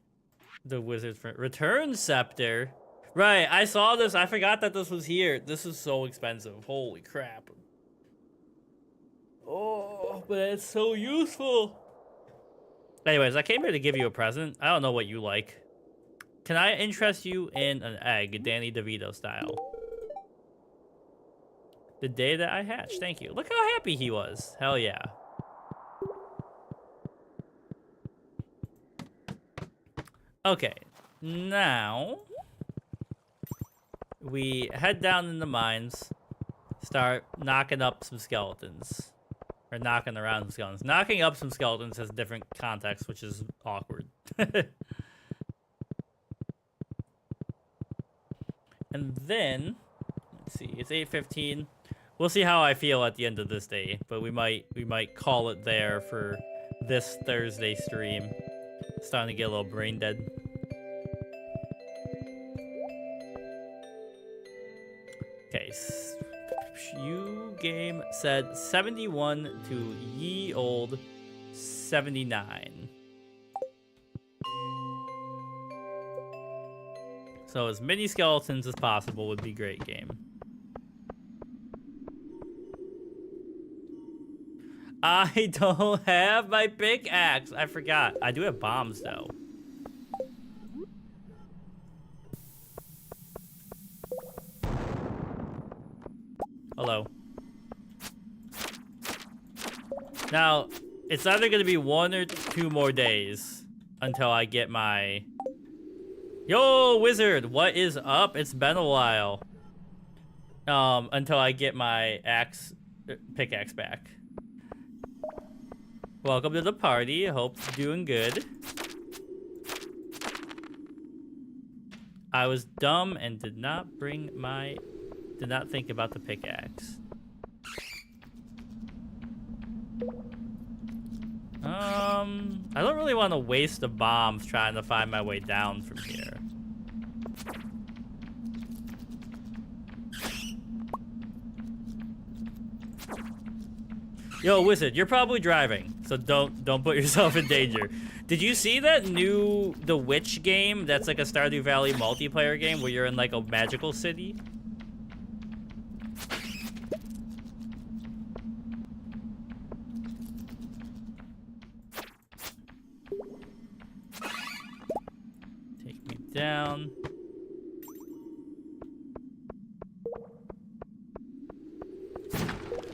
the wizard's friend. Return scepter. Right, I saw this. I forgot that this was here. This is so expensive. Holy crap. Oh, but it's so useful. Anyways, I came here to give you a present. I don't know what you like. Can I interest you in an egg, Danny DeVito style? The day that I hatched. Thank you. Look how happy he was. Hell yeah. Okay. Now, we head down in the mines. Start knocking up some skeletons. Or knocking around some skeletons. Knocking up some skeletons has different context, which is awkward. And then, let's see, it's 8:15. We'll see how I feel at the end of this day, but we might call it there for this Thursday stream. Starting to get a little brain dead. Okay, you game said 71 to ye old 79. So as many skeletons as possible would be great game. I don't have my pickaxe. I forgot. I do have bombs though. Hello. Now, it's either going to be 1 or 2 more days until I get my... Yo, wizard, what is up? It's been a while. Until I get my pickaxe back. Welcome to the party. I hope you're doing good. I was dumb and did not think about the pickaxe. I don't really want to waste the bombs trying to find my way down from here. Yo, wizard, you're probably driving, so don't put yourself in danger. Did you see that The Witch game? That's like a Stardew Valley multiplayer game where you're in like a magical city. Take me down.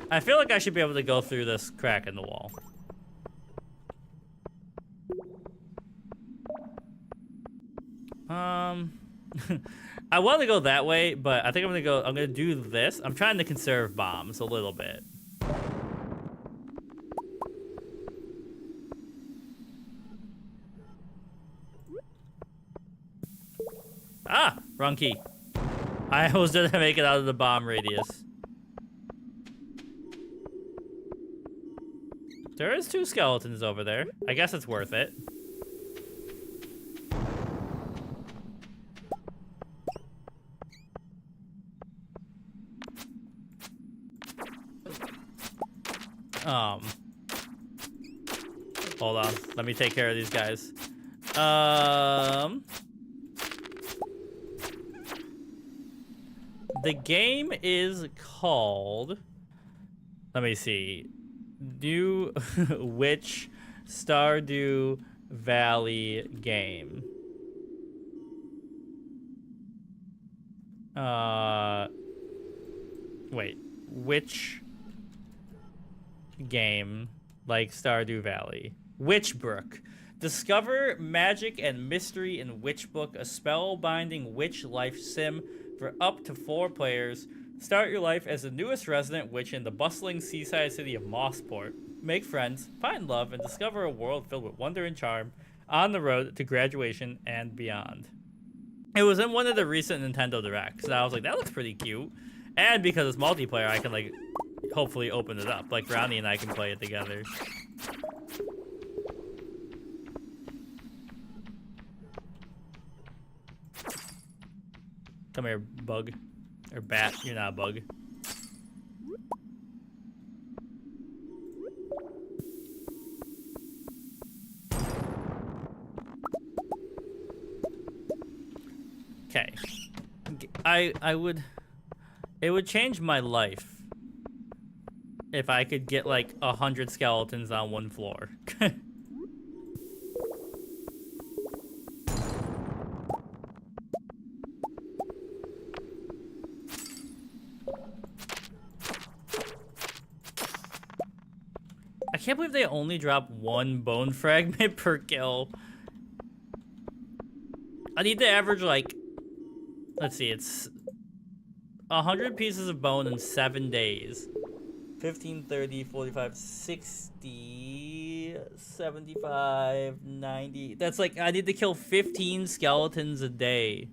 I feel like I should be able to go through this crack in the wall. I want to go that way, but I think I'm gonna do this. I'm trying to conserve bombs a little bit. Ah, wrong key. I almost didn't make it out of the bomb radius. There is 2 skeletons over there. I guess it's worth it. Hold on. Let me take care of these guys. The game is called... Let me see. New Witch Stardew Valley game. Wait. Which game like Stardew Valley? Witchbrook. Discover magic and mystery in Witchbook, a spellbinding witch life sim for up to 4 players. Start your life as the newest resident witch in the bustling seaside city of Mossport. Make friends, find love, and discover a world filled with wonder and charm on the road to graduation and beyond. It was in one of the recent Nintendo Directs, and I was like, that looks pretty cute. And because it's multiplayer, I can, like, hopefully open it up. Like, Ronnie and I can play it together. Come here, bug. Or bat. You're not a bug. Okay. I would... It would change my life if I could get, like, 100 skeletons on one floor. I can't believe they only drop 1 bone fragment per kill. I need to average, like... Let's see, it's... 100 pieces of bone in 7 days. 15, 30, 45, 60, 75, 90. That's like, I need to kill 15 skeletons a day.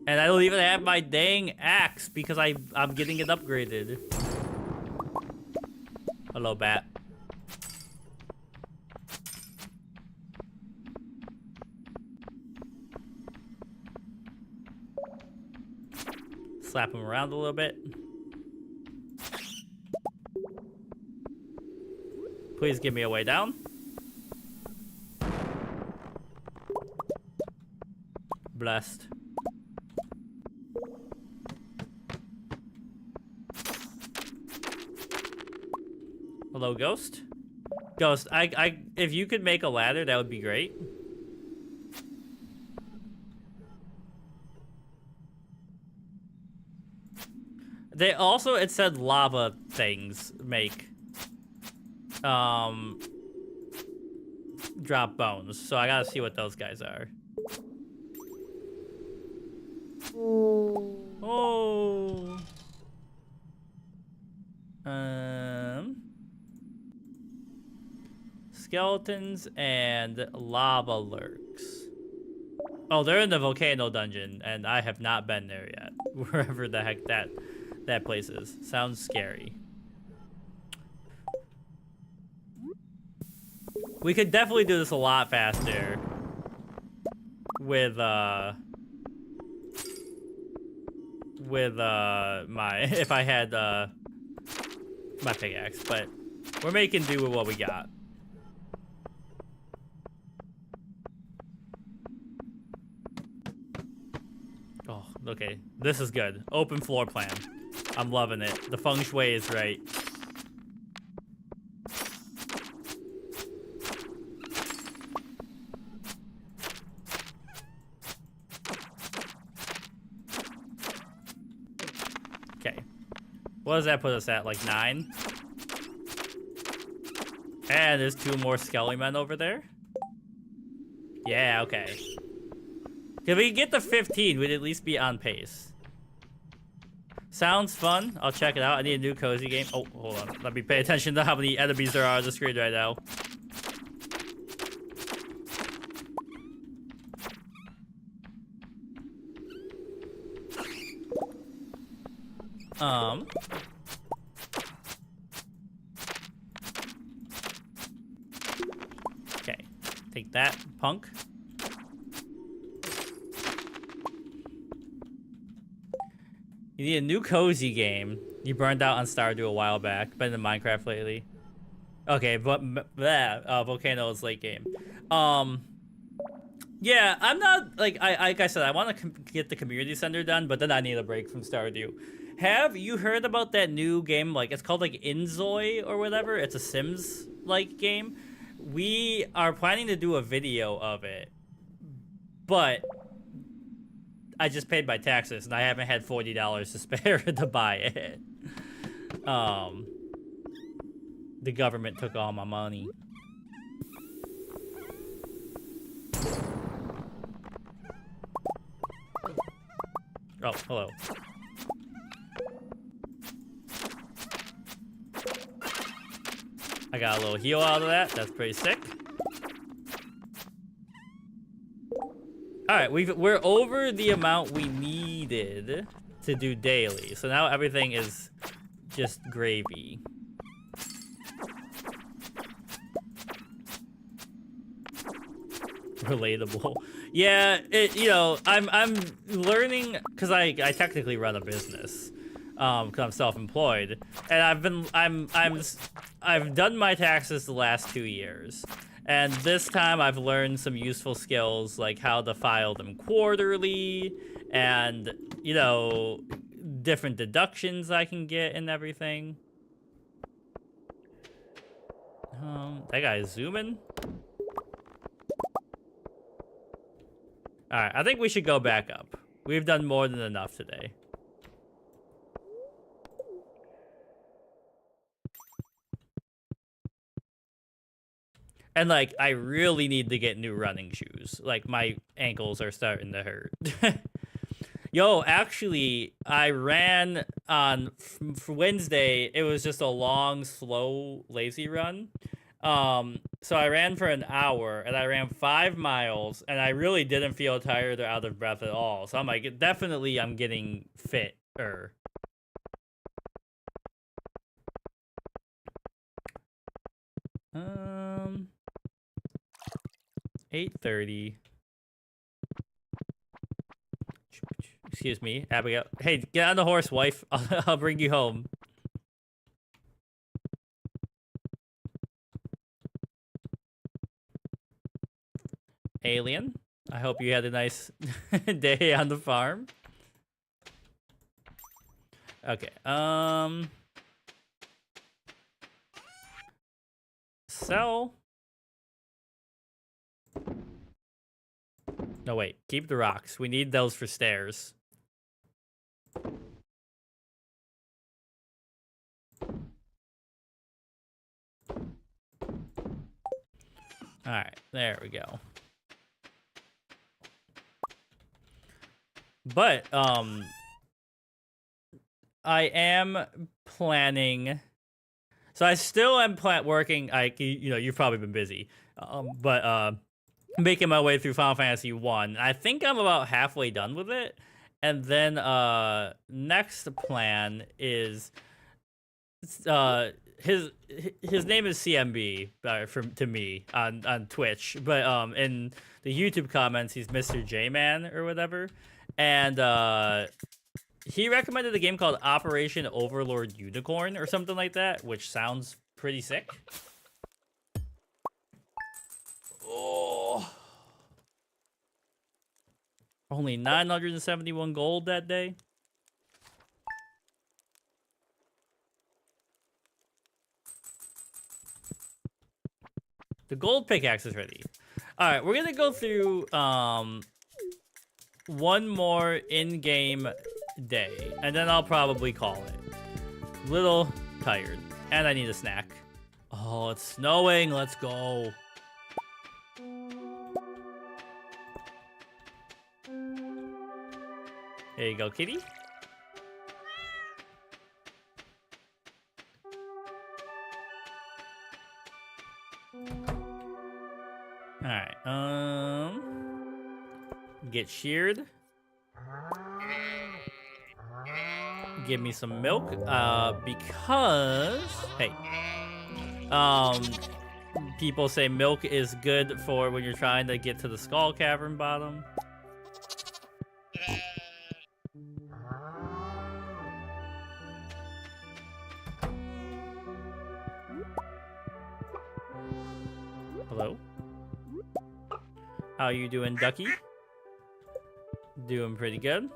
And I don't even have my dang axe because I'm getting it upgraded. Hello, bat. Slap him around a little bit. Please give me a way down. Blessed. Hello, Ghost. Ghost, if you could make a ladder, that would be great. They also, it said lava things make drop bones, so I gotta see what those guys are. Oh. Skeletons and lava lurks. Oh, they're in the volcano dungeon, and I have not been there yet. Wherever the heck that place is. Sounds scary. We could definitely do this a lot faster with my if I had my pickaxe, but we're making do with what we got. Oh, okay. This is good. Open floor plan. I'm loving it. The feng shui is right. Okay. What does that put us at? Like 9? And there's 2 more skelly men over there. Yeah, okay. If we get to 15, we'd at least be on pace. Sounds fun. I'll check it out. I need a new cozy game. Oh, hold on. Let me pay attention to how many enemies there are on the screen right now. Okay. Take that, punk. You need a new cozy game. You burned out on Stardew a while back. Been in Minecraft lately. Okay, but Volcano is late game. Yeah, I'm not like I said. I want to get the community center done, but then I need a break from Stardew. Have you heard about that new game? Like it's called like Inzoi or whatever. It's a Sims like game. We are planning to do a video of it, but I just paid my taxes and I haven't had $40 to spare to buy it. The government took all my money. Oh, hello. I got a little heal out of that. That's pretty sick. All right, we're over the amount we needed to do daily. So now everything is just gravy. Relatable. Yeah, you know, I'm learning because I technically run a business. Because I'm self-employed, and I've done my taxes the last 2 years, and this time I've learned some useful skills like how to file them quarterly, and you know, different deductions I can get and everything. That guy's zooming. All right, I think we should go back up. We've done more than enough today. And, like, I really need to get new running shoes. Like, my ankles are starting to hurt. Yo, actually, I ran on for Wednesday. It was just a long, slow, lazy run. So I ran for an hour, and I ran 5 miles, and I really didn't feel tired or out of breath at all. So I'm like, definitely I'm getting fitter. 8:30. Excuse me, Abigail. Hey, get on the horse, wife. I'll bring you home. Alien, I hope you had a nice day on the farm. Okay, sell. No, wait, keep the rocks. We need those for stairs. All right, there we go. But, I am planning. So I still am working. You know, you've probably been busy, but making my way through Final Fantasy 1. I think I'm about halfway done with it, and then next plan is his name is CMB to me on Twitch, but in the YouTube comments he's Mr. J-Man or whatever, and he recommended a game called Operation Overlord Unicorn or something like that, which sounds pretty sick. Oh. Only 971 gold that day. The gold pickaxe is ready. All right, we're gonna go through one more in-game day, and then I'll probably call it. Little tired, and I need a snack. Oh, it's snowing. Let's go. There you go, kitty. All right. Get sheared. Give me some milk. Because hey, people say milk is good for when you're trying to get to the skull cavern bottom. Hello? How you doing, ducky? Doing pretty good.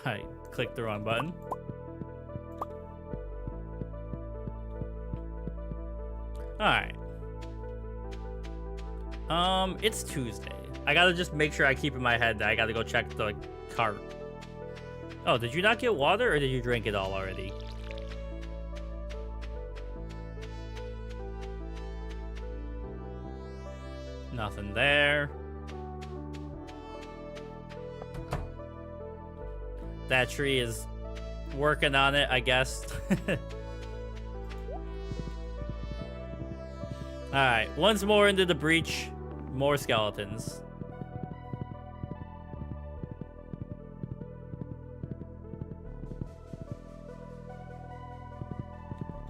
I clicked the wrong button. Alright. It's Tuesday. I gotta just make sure I keep in my head that I gotta go check the cart. Oh, did you not get water or did you drink it all already? Nothing there. That tree is working on it, I guess. Alright, once more into the breach. More skeletons.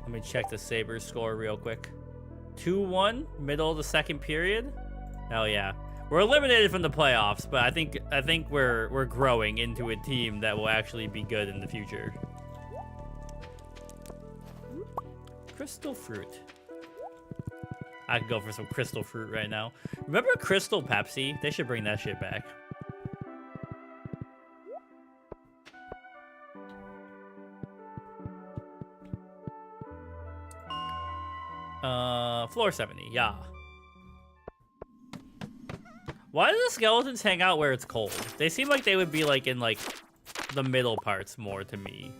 Let me check the Sabres score real quick. 2-1, middle of the second period. Hell yeah. We're eliminated from the playoffs, but I think we're growing into a team that will actually be good in the future. Crystal fruit. I could go for some crystal fruit right now. Remember Crystal Pepsi? They should bring that shit back. Floor 70, yeah. Why do the skeletons hang out where it's cold? They seem like they would be like in like the middle parts more to me.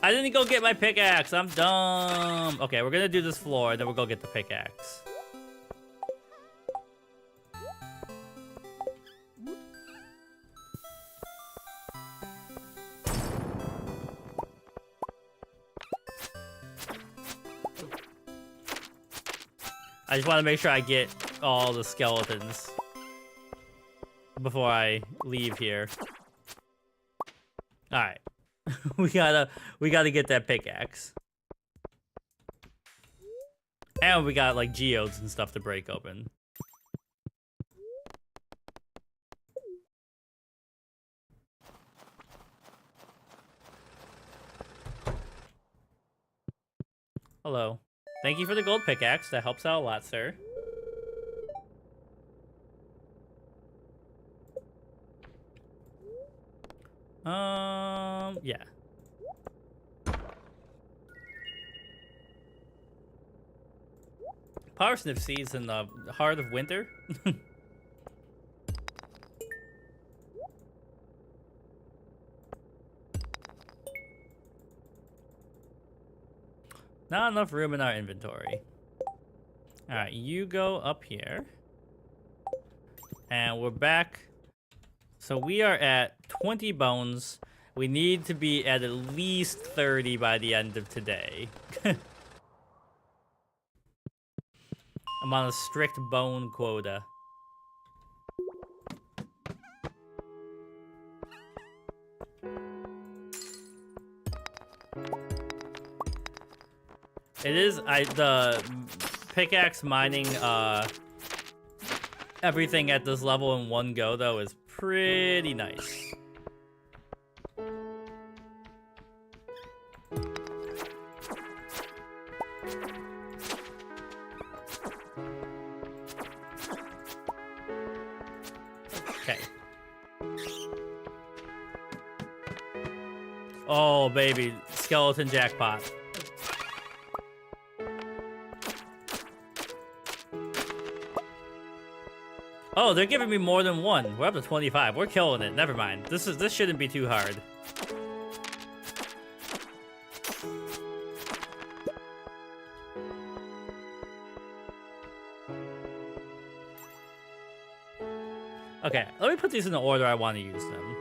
I didn't go get my pickaxe. I'm dumb. Okay, we're gonna do this floor, and then we'll go get the pickaxe. I just want to make sure I get all the skeletons before I leave here. All right. we gotta get that pickaxe. And we got like geodes and stuff to break open. Hello. Thank you for the gold pickaxe. That helps out a lot, sir. Yeah. Parsnip seeds in the heart of winter. Not enough room in our inventory. Alright, you go up here. And we're back. So we are at 20 bones. We need to be at least 30 by the end of today. I'm on a strict bone quota. It is the pickaxe mining everything at this level in one go though is pretty nice. Okay. Oh baby, skeleton jackpot. Oh, they're giving me more than one. We're up to 25. We're killing it. Never mind. This shouldn't be too hard. Okay, let me put these in the order I want to use them.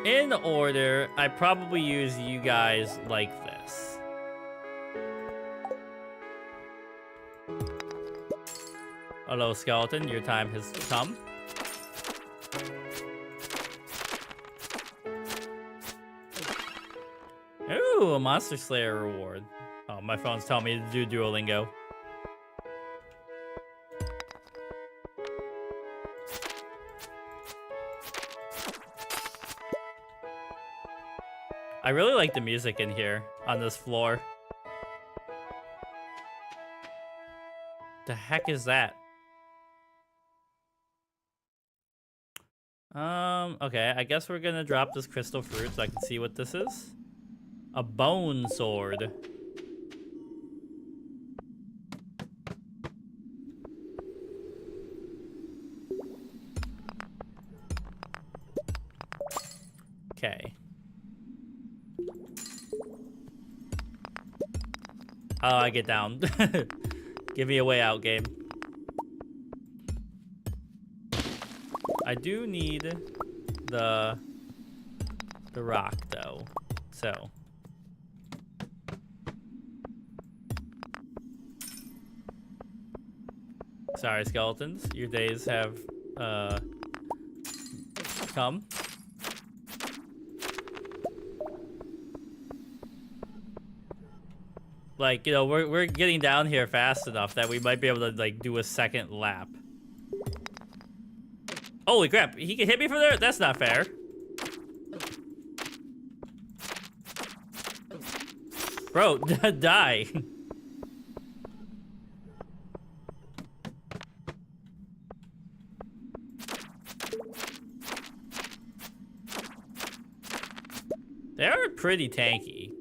In order, I probably use you guys like this. Hello, skeleton. Your time has come. Ooh, a Monster Slayer reward. Oh, my phone's telling me to do Duolingo. I really like the music in here on this floor. The heck is that? Okay, I guess we're gonna drop this crystal fruit so I can see what this is. A bone sword. Okay. How do I get down? Give me a way out, game. I do need the rock, though. So. Sorry, skeletons. Your days have, come. Like, you know, we're getting down here fast enough that we might be able to, like, do a second lap. Holy crap, he can hit me from there? That's not fair. Bro, die. They're pretty tanky.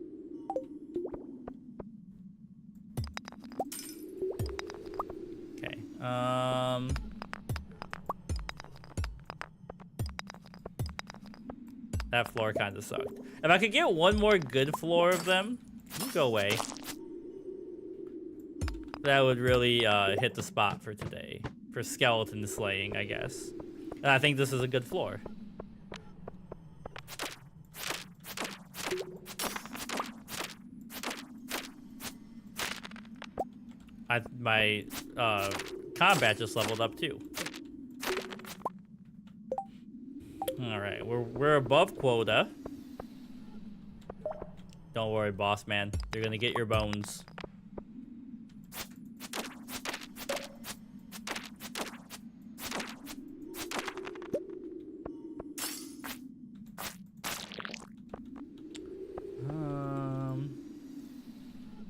Okay, that floor kind of sucked. If I could get one more good floor of them, you go away. That would really hit the spot for today. For skeleton slaying, I guess. And I think this is a good floor. My combat just leveled up too. All right, we're above quota. Don't worry, boss man. You're gonna get your bones.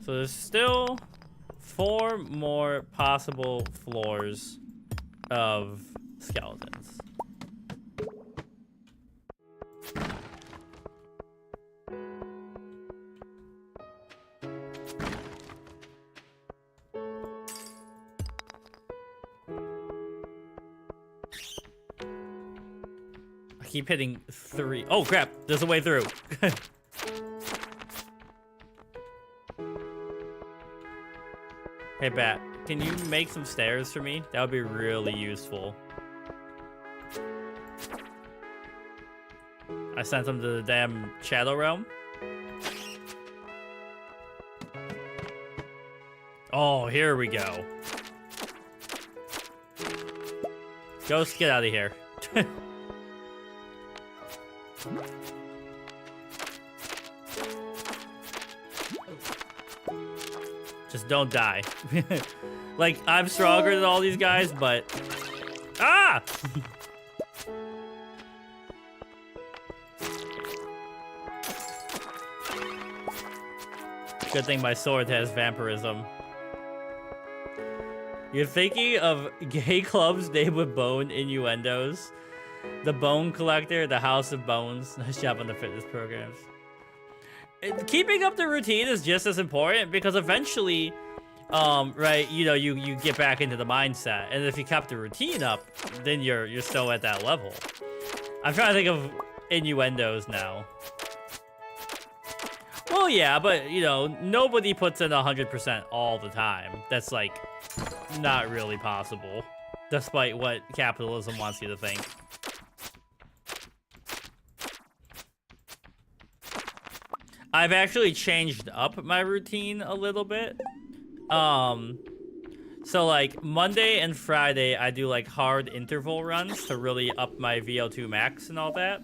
So there's still 4 more possible floors of skeletons. I keep hitting 3. Oh crap, there's a way through. Hey, Bat, can you make some stairs for me? That would be really useful. I sent them to the damn Shadow Realm. Oh, here we go. Ghost, get out of here. Just don't die. Like, I'm stronger than all these guys, but... Ah! Good thing my sword has vampirism. You're thinking of gay clubs named with bone innuendos? The Bone Collector, the House of Bones. Nice job on the fitness programs. Keeping up the routine is just as important because eventually, right, you know, you get back into the mindset, and if you kept the routine up, then you're still at that level. I'm trying to think of innuendos now. Well, yeah, but you know, nobody puts in 100% all the time. That's like not really possible, despite what capitalism wants you to think. I've actually changed up my routine a little bit. So like Monday and Friday, I do like hard interval runs to really up my VO2 max and all that.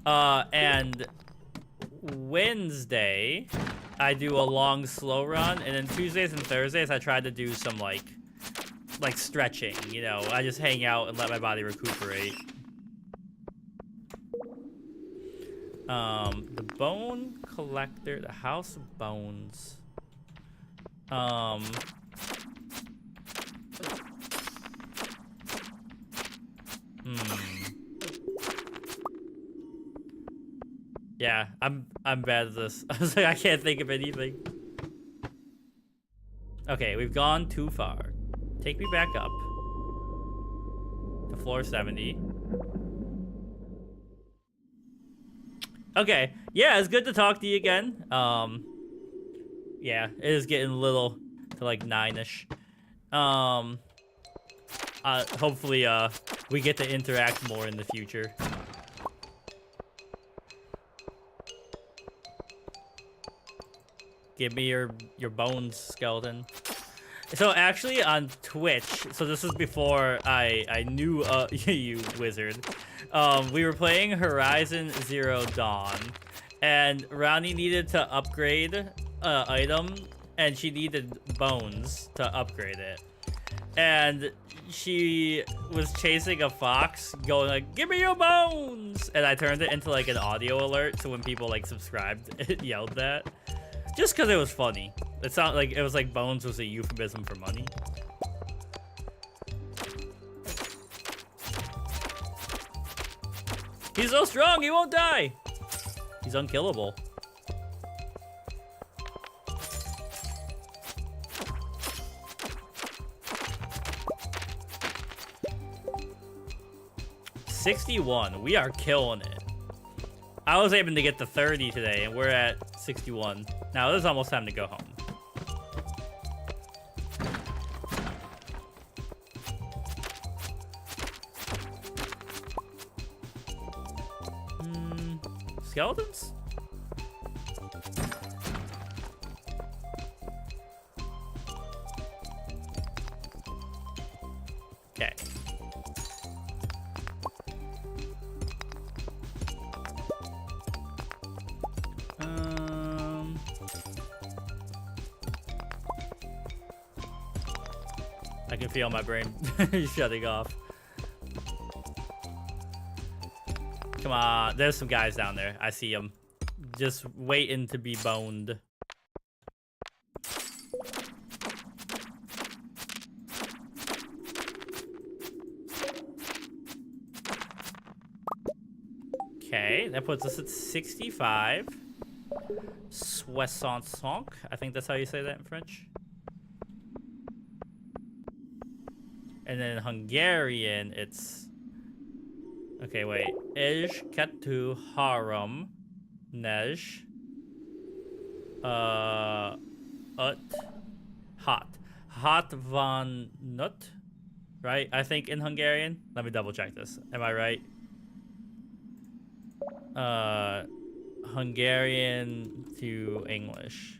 And Wednesday, I do a long slow run, and then Tuesdays and Thursdays, I try to do some like stretching. You know, I just hang out and let my body recuperate. The Bone Collector, the House of Bones. Yeah, I'm bad at this. I was like, I can't think of anything. Okay, we've gone too far. Take me back up to floor 70. Okay. Yeah, it's good to talk to you again. Yeah, it is getting a little to like 9-ish. Um, hopefully, we get to interact more in the future. Give me your bones, skeleton. So actually on Twitch, so this is before I knew you, wizard. We were playing Horizon Zero Dawn, and Ronnie needed to upgrade item, and she needed bones to upgrade it. And she was chasing a fox, going like, "Give me your bones!" And I turned it into like an audio alert, so when people like subscribed, it yelled that. Just because it was funny. It sounded like it was like bones was a euphemism for money. He's so strong, he won't die. He's unkillable. $61. We are killing it. I was able to get to 30 today, and we're at 61. Now, it is almost time to go home. Skeletons? Okay. I can feel my brain shutting off. Come on, there's some guys down there. I see them. Just waiting to be boned. Okay, that puts us at 65. Soixante-cinq. I think that's how you say that in French. And then in Hungarian, it's... Okay, wait. Ej kettő három nej öt hat. Hat van nut, right? I think in Hungarian. Let me double check this. Am I right? Hungarian to English.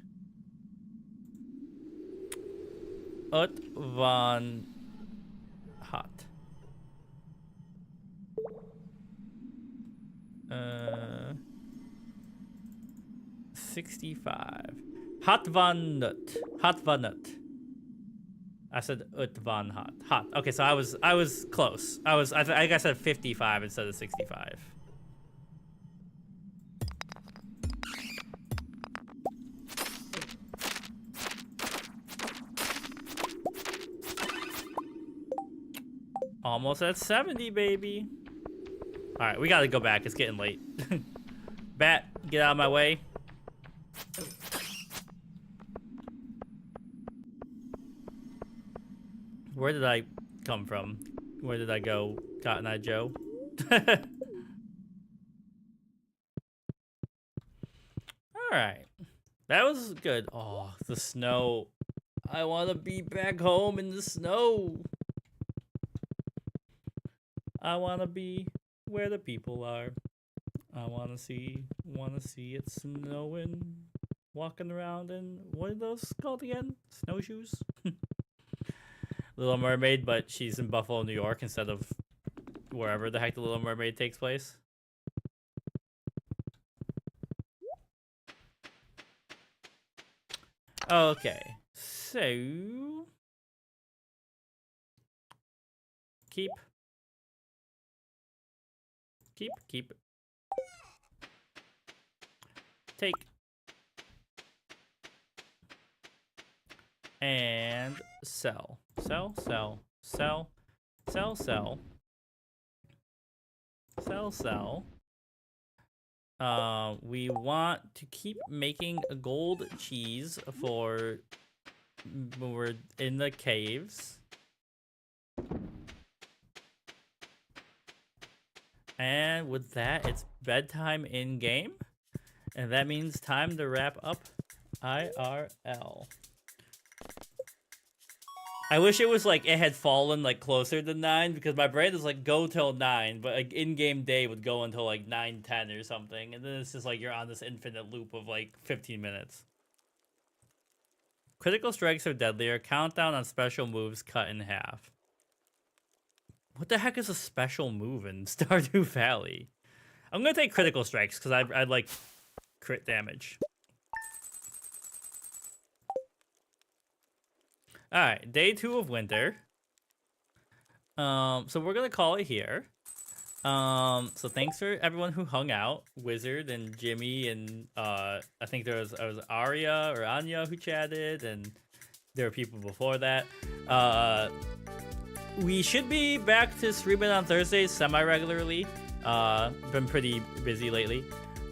Öt van hat. 65. Hat van nut. Hat van nut. I said ut van hot. Hot. Okay, so I was close. I think I said 55 instead of 65. Almost at 70, baby. All right, we gotta go back. It's getting late. Bat, get out of my way. Where did I come from? Where did I go, Cotton Eye Joe? All right, that was good. Oh, the snow. I want to be back home in the snow. I want to be where the people are. I want to see it snowing, walking around in, what are those called again? Snowshoes? Little Mermaid, but she's in Buffalo, New York instead of wherever the heck the Little Mermaid takes place. Okay, so keep. Take. And sell. Sell. We want to keep making a gold cheese for when we're in the caves. And with that, it's bedtime in game. And that means time to wrap up IRL. I wish it was like it had fallen like closer to 9 because my brain is like go till 9, but like in-game day would go until like 9:10 or something, and then it's just like you're on this infinite loop of like 15 minutes. Critical strikes are deadlier. Countdown on special moves cut in half. What the heck is a special move in Stardew Valley? I'm gonna take critical strikes because I'd like crit damage. All right, day 2 of winter. So we're gonna call it here. So thanks for everyone who hung out, Wizard and Jimmy, and I think there was Arya or Anya who chatted, and there were people before that. We should be back to streaming on Thursdays semi-regularly. Been pretty busy lately.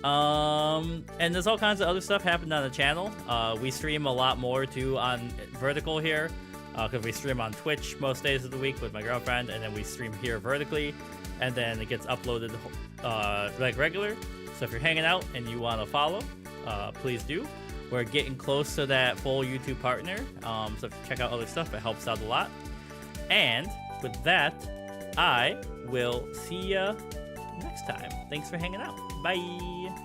And there's all kinds of other stuff happening on the channel. We stream a lot more too on Vertical here, because we stream on Twitch most days of the week with my girlfriend, and then we stream here vertically, and then it gets uploaded like regular. So if you're hanging out and you want to follow, please do. We're getting close to that full YouTube partner, so if you check out other stuff, it helps out a lot. And with that, I will see ya next time. Thanks for hanging out. Bye.